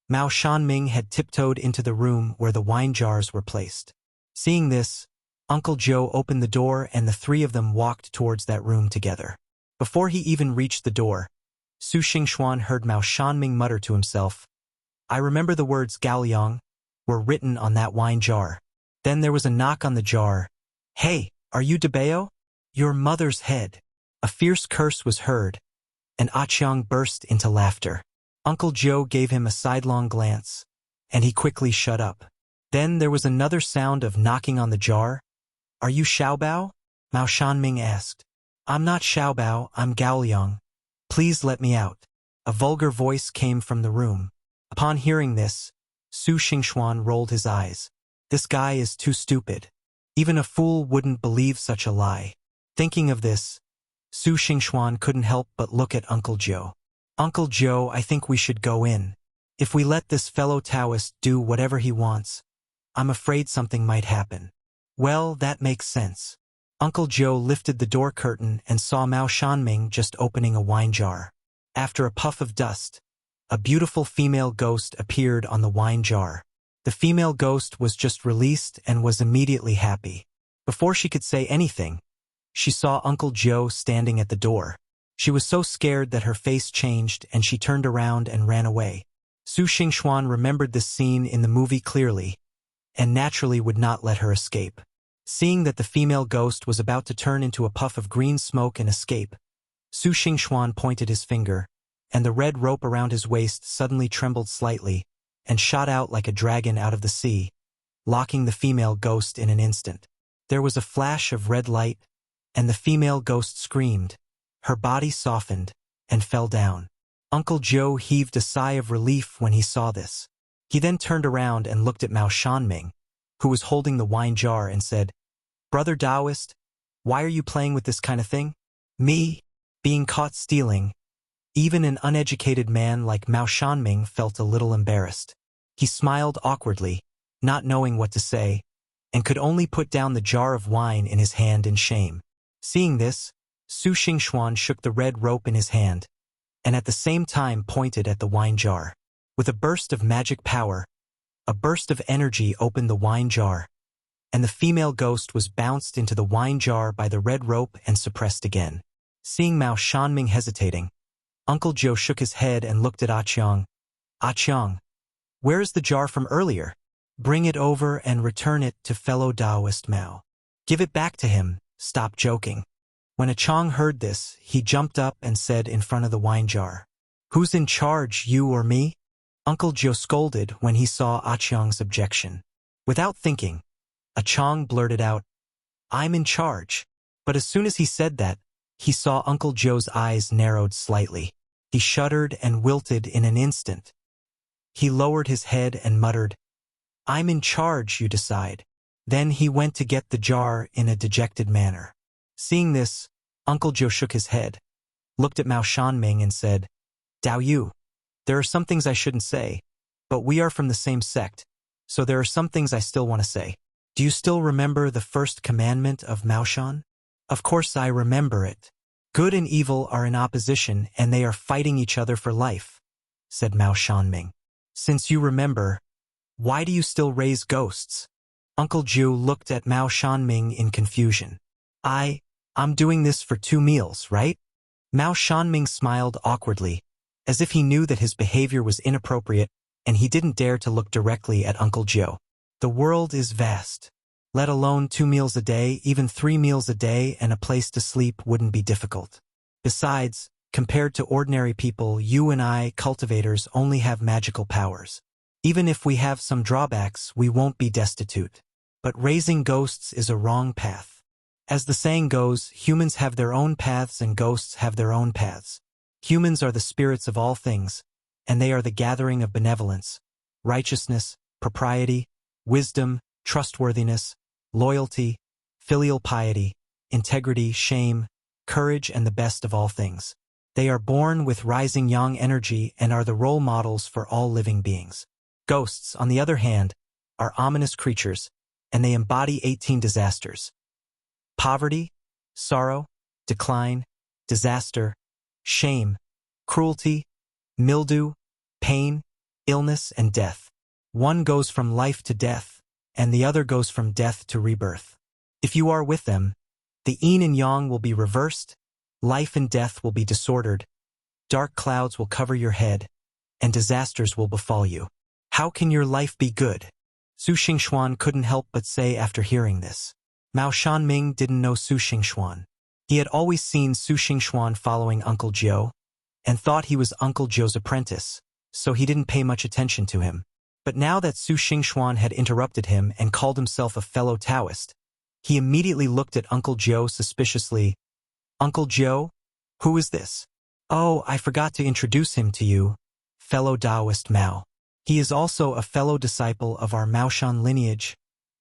Mao Shanming had tiptoed into the room where the wine jars were placed. Seeing this, Uncle Joe opened the door and the three of them walked towards that room together. Before he even reached the door, Su Xingxuan heard Mao Shanming mutter to himself, "I remember the words Gaoliang were written on that wine jar." Then there was a knock on the jar. "Hey, are you Debeo?" "Your mother's head." A fierce curse was heard, and Ah Chiang burst into laughter. Uncle Joe gave him a sidelong glance, and he quickly shut up. Then there was another sound of knocking on the jar. "Are you Xiaobao?" Mao Shanming asked. "I'm not Xiaobao, I'm Gaoliang. Please let me out." A vulgar voice came from the room. Upon hearing this, Su Xingxuan rolled his eyes. This guy is too stupid. Even a fool wouldn't believe such a lie. Thinking of this, Su Xingxuan couldn't help but look at Uncle Joe. "Uncle Joe, I think we should go in. If we let this fellow Taoist do whatever he wants, I'm afraid something might happen." "Well, that makes sense." Uncle Joe lifted the door curtain and saw Mao Shanming just opening a wine jar. After a puff of dust, a beautiful female ghost appeared on the wine jar. The female ghost was just released and was immediately happy. Before she could say anything, she saw Uncle Joe standing at the door. She was so scared that her face changed and she turned around and ran away. Su Xingxuan remembered this scene in the movie clearly, and naturally would not let her escape. Seeing that the female ghost was about to turn into a puff of green smoke and escape, Su Xingxuan pointed his finger, and the red rope around his waist suddenly trembled slightly and shot out like a dragon out of the sea, locking the female ghost in an instant. There was a flash of red light, and the female ghost screamed. Her body softened and fell down. Uncle Joe heaved a sigh of relief when he saw this. He then turned around and looked at Mao Shanming, who was holding the wine jar, and said, "Brother Taoist, why are you playing with this kind of thing?" "Me? Being caught stealing?" Even an uneducated man like Mao Shanming felt a little embarrassed. He smiled awkwardly, not knowing what to say, and could only put down the jar of wine in his hand in shame. Seeing this, Su Xingxuan shook the red rope in his hand, and at the same time pointed at the wine jar. With a burst of magic power, a burst of energy opened the wine jar, and the female ghost was bounced into the wine jar by the red rope and suppressed again. Seeing Mao Shanming hesitating, Uncle Joe shook his head and looked at Ah Chiang. "Ah Chiang, where is the jar from earlier? Bring it over and return it to fellow Taoist Mao. Give it back to him, stop joking." When Achong heard this, he jumped up and said in front of the wine jar, "Who's in charge, you or me?" Uncle Joe scolded when he saw Achong's objection. Without thinking, Achong blurted out, "I'm in charge." But as soon as he said that, he saw Uncle Joe's eyes narrowed slightly. He shuddered and wilted in an instant. He lowered his head and muttered, "I'm in charge, you decide." Then he went to get the jar in a dejected manner. Seeing this, Uncle Joe shook his head, looked at Mao Shanming and said, "Dao Yu, there are some things I shouldn't say, but we are from the same sect, so there are some things I still want to say. Do you still remember the first commandment of Mao Shan?" "Of course I remember it. Good and evil are in opposition and they are fighting each other for life," said Mao Shanming. "Since you remember, why do you still raise ghosts?" Uncle Ju looked at Mao Shanming in confusion. I'm doing this for 2 meals, right?" Mao Shanming smiled awkwardly, as if he knew that his behavior was inappropriate and he didn't dare to look directly at Uncle Joe. The world is vast. Let alone 2 meals a day, even 3 meals a day and a place to sleep wouldn't be difficult. Besides, compared to ordinary people, you and I, cultivators, only have magical powers. Even if we have some drawbacks, we won't be destitute. But raising ghosts is a wrong path. As the saying goes, humans have their own paths and ghosts have their own paths. Humans are the spirits of all things, and they are the gathering of benevolence, righteousness, propriety, wisdom, trustworthiness, loyalty, filial piety, integrity, shame, courage, and the best of all things. They are born with rising yang energy and are the role models for all living beings. Ghosts, on the other hand, are ominous creatures, and they embody 18 disasters: poverty, sorrow, decline, disaster, shame, cruelty, mildew, pain, illness, and death. One goes from life to death, and the other goes from death to rebirth. If you are with them, the yin and yang will be reversed, life and death will be disordered, dark clouds will cover your head, and disasters will befall you. How can your life be good? Su Xingxuan couldn't help but say after hearing this. Mao Shanming didn't know Su Xingxuan. He had always seen Su Xingxuan following Uncle Joe, and thought he was Uncle Joe's apprentice, so he didn't pay much attention to him. But now that Su Xingxuan had interrupted him and called himself a fellow Taoist, he immediately looked at Uncle Joe suspiciously. "Uncle Joe? Who is this?" "Oh, I forgot to introduce him to you, fellow Taoist Mao. He is also a fellow disciple of our Maoshan lineage,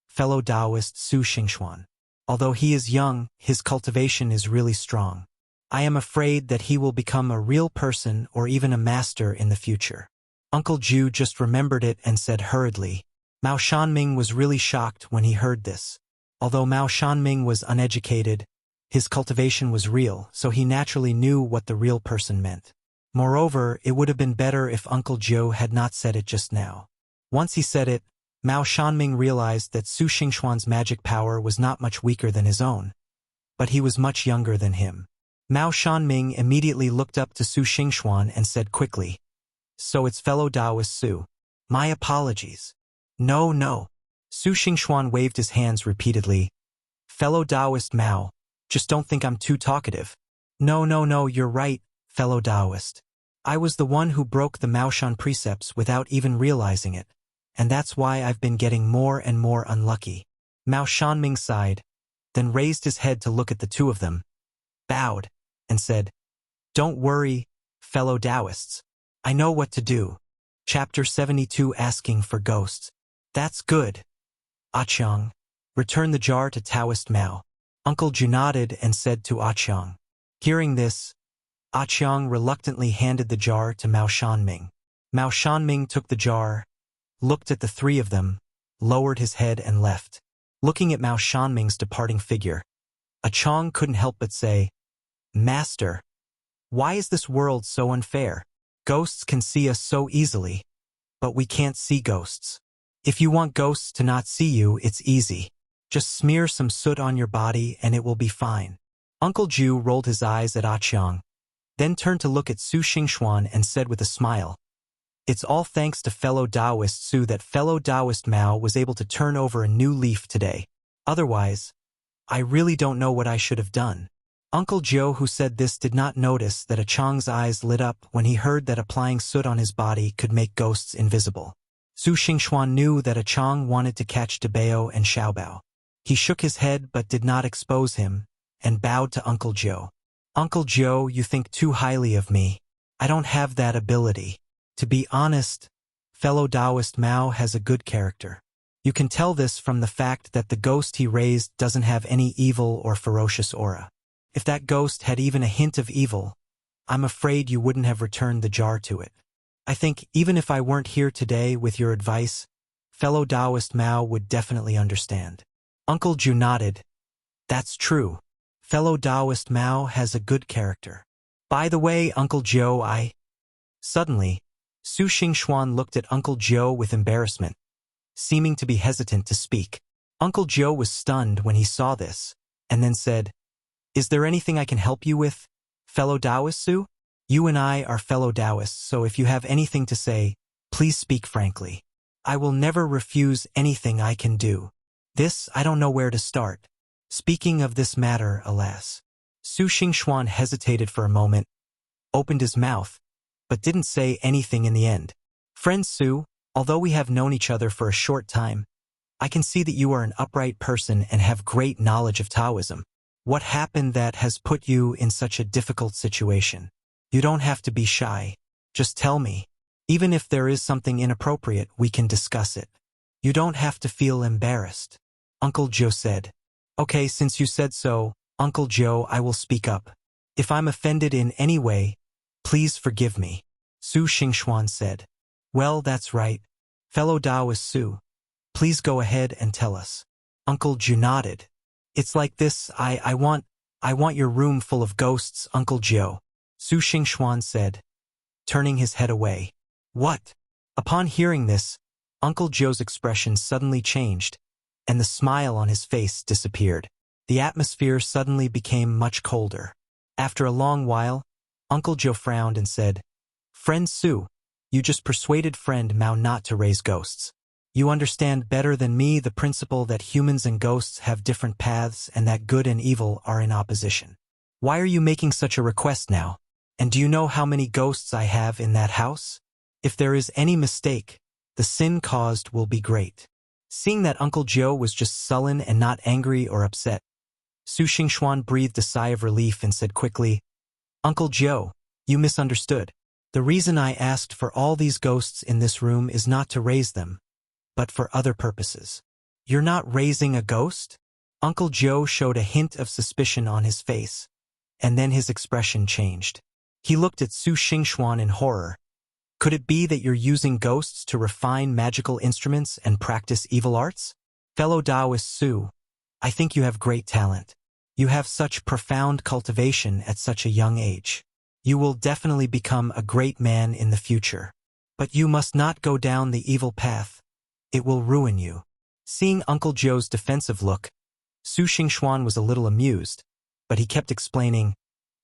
fellow Taoist Su Xingxuan. Although he is young, his cultivation is really strong. I am afraid that he will become a real person or even a master in the future." Uncle Ju just remembered it and said hurriedly. Mao Shanming was really shocked when he heard this. Although Mao Shanming was uneducated, his cultivation was real, so he naturally knew what the real person meant. Moreover, it would have been better if Uncle Joe had not said it just now. Once he said it, Mao Shanming realized that Su Xingxuan's magic power was not much weaker than his own, but he was much younger than him. Mao Shanming immediately looked up to Su Xingxuan and said quickly, "So it's fellow Taoist Su. My apologies." No. Su Xingxuan waved his hands repeatedly. "Fellow Taoist Mao, just don't think I'm too talkative." No, you're right, fellow Taoist. I was the one who broke the Maoshan precepts without even realizing it, and that's why I've been getting more and more unlucky." Mao Shanming sighed, then raised his head to look at the two of them, bowed, and said, "Don't worry, fellow Taoists. I know what to do." Chapter 72, Asking for Ghosts. "That's good. Achong, return the jar to Taoist Mao." Uncle Ju nodded and said to Achong. Hearing this, Achong reluctantly handed the jar to Mao Shanming. Mao Shanming took the jar, looked at the 3 of them, lowered his head and left. Looking at Mao Shanming's departing figure, Achong couldn't help but say, "Master, why is this world so unfair? Ghosts can see us so easily, but we can't see ghosts. If you want ghosts to not see you, it's easy. Just smear some soot on your body and it will be fine." Uncle Ju rolled his eyes at Achong, then turned to look at Su Xingxuan and said with a smile, "It's all thanks to fellow Taoist Su that fellow Taoist Mao was able to turn over a new leaf today. Otherwise, I really don't know what I should have done." Uncle Joe, who said this, did not notice that Chang's eyes lit up when he heard that applying soot on his body could make ghosts invisible. Su Xingxuan knew that Chang wanted to catch Debao and Xiaobao. He shook his head but did not expose him, and bowed to Uncle Joe. Uncle Joe, you think too highly of me. I don't have that ability. To be honest, fellow Taoist Mao has a good character. You can tell this from the fact that the ghost he raised doesn't have any evil or ferocious aura. If that ghost had even a hint of evil, I'm afraid you wouldn't have returned the jar to it. I think even if I weren't here today with your advice, fellow Taoist Mao would definitely understand. Uncle Ju nodded. That's true. Fellow Taoist Mao has a good character. By the way, Uncle Joe, Suddenly, Su Xingxuan looked at Uncle Joe with embarrassment, seeming to be hesitant to speak. Uncle Joe was stunned when he saw this, and then said, Is there anything I can help you with, fellow Taoist Su? You and I are fellow Taoists, so if you have anything to say, please speak frankly. I will never refuse anything I can do. This, I don't know where to start. Speaking of this matter, alas. Su Xingxuan hesitated for a moment, opened his mouth, but didn't say anything in the end. Friend Su, although we have known each other for a short time, I can see that you are an upright person and have great knowledge of Taoism. What happened that has put you in such a difficult situation? You don't have to be shy. Just tell me. Even if there is something inappropriate, we can discuss it. You don't have to feel embarrassed. Uncle Joe said. Okay, since you said so, Uncle Joe, I will speak up. If I'm offended in any way, please forgive me. Su Xingxuan said. Well, that's right. Fellow Taoist Su, please go ahead and tell us. Uncle Joe nodded. It's like this, I want your room full of ghosts, Uncle Joe. Su Xingxuan said, turning his head away. What? Upon hearing this, Uncle Joe's expression suddenly changed, and the smile on his face disappeared. The atmosphere suddenly became much colder. After a long while, Uncle Joe frowned and said, Friend Su, you just persuaded Friend Mao not to raise ghosts. You understand better than me the principle that humans and ghosts have different paths and that good and evil are in opposition. Why are you making such a request now? And do you know how many ghosts I have in that house? If there is any mistake, the sin caused will be great. Seeing that Uncle Joe was just sullen and not angry or upset, Su Xingxuan breathed a sigh of relief and said quickly, Uncle Joe, you misunderstood. The reason I asked for all these ghosts in this room is not to raise them, but for other purposes. You're not raising a ghost? Uncle Joe showed a hint of suspicion on his face, and then his expression changed. He looked at Su Xingxuan in horror. Could it be that you're using ghosts to refine magical instruments and practice evil arts? Fellow Taoist Su, I think you have great talent. You have such profound cultivation at such a young age. You will definitely become a great man in the future. But you must not go down the evil path. It will ruin you. Seeing Uncle Joe's defensive look, Su Xingxuan was a little amused, but he kept explaining,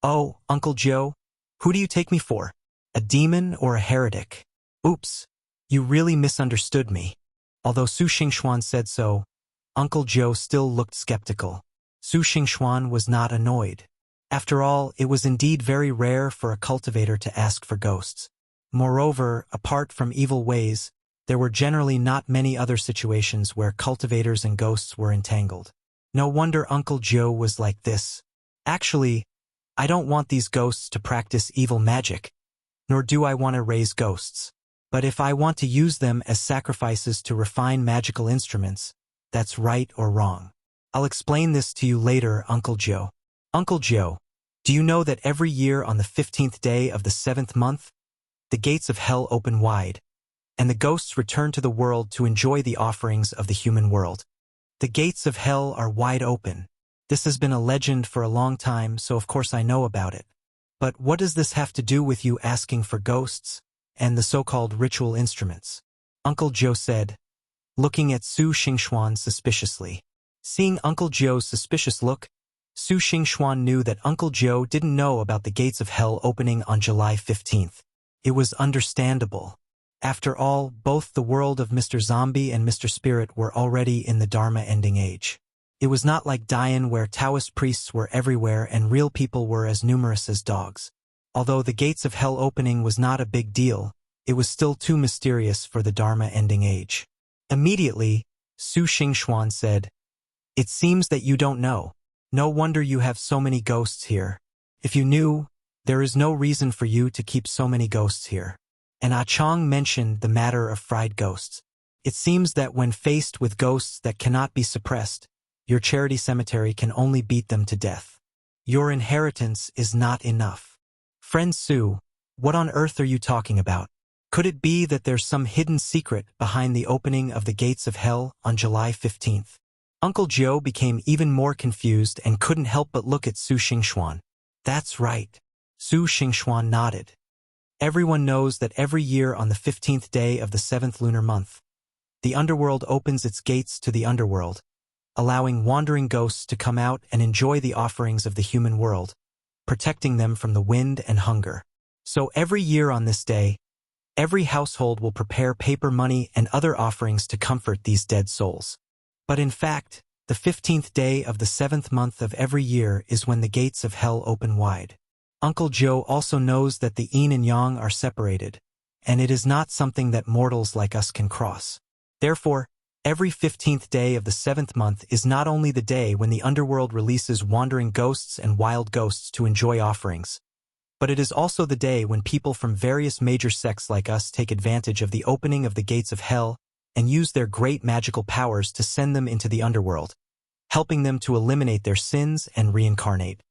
Oh, Uncle Joe, who do you take me for? A demon or a heretic? Oops, you really misunderstood me. Although Su Xingxuan said so, Uncle Joe still looked skeptical. Su Xingxuan was not annoyed. After all, it was indeed very rare for a cultivator to ask for ghosts. Moreover, apart from evil ways, there were generally not many other situations where cultivators and ghosts were entangled. No wonder Uncle Joe was like this. Actually, I don't want these ghosts to practice evil magic, nor do I want to raise ghosts. But if I want to use them as sacrifices to refine magical instruments, that's right or wrong. I'll explain this to you later, Uncle Joe. Uncle Joe, do you know that every year on the 15th day of the 7th month, the gates of hell open wide, and the ghosts return to the world to enjoy the offerings of the human world? The gates of hell are wide open. This has been a legend for a long time, so of course I know about it. But what does this have to do with you asking for ghosts and the so-called ritual instruments? Uncle Joe said, looking at Su Xingxuan suspiciously. Seeing Uncle Joe's suspicious look, Su Xingxuan knew that Uncle Joe didn't know about the gates of hell opening on July 15th. It was understandable. After all, both the world of Mr. Zombie and Mr. Spirit were already in the Dharma ending age. It was not like Dayan where Taoist priests were everywhere and real people were as numerous as dogs. Although the gates of hell opening was not a big deal, it was still too mysterious for the Dharma-ending age. Immediately, Su Xingxuan said, "It seems that you don't know. No wonder you have so many ghosts here. If you knew, there is no reason for you to keep so many ghosts here." And Ah Chong mentioned the matter of fried ghosts. It seems that when faced with ghosts that cannot be suppressed, your charity cemetery can only beat them to death. Your inheritance is not enough. Friend Su, what on earth are you talking about? Could it be that there's some hidden secret behind the opening of the gates of hell on July 15th? Uncle Joe became even more confused and couldn't help but look at Su Xingxuan. That's right. Su Xingxuan nodded. Everyone knows that every year on the 15th day of the 7th lunar month, the underworld opens its gates to the underworld, allowing wandering ghosts to come out and enjoy the offerings of the human world, protecting them from the wind and hunger. So every year on this day, every household will prepare paper money and other offerings to comfort these dead souls. But in fact, the 15th day of the 7th month of every year is when the gates of hell open wide. Uncle Joe also knows that the yin and yang are separated, and it is not something that mortals like us can cross. Therefore, every 15th day of the 7th month is not only the day when the underworld releases wandering ghosts and wild ghosts to enjoy offerings, but it is also the day when people from various major sects like us take advantage of the opening of the gates of hell and use their great magical powers to send them into the underworld, helping them to eliminate their sins and reincarnate.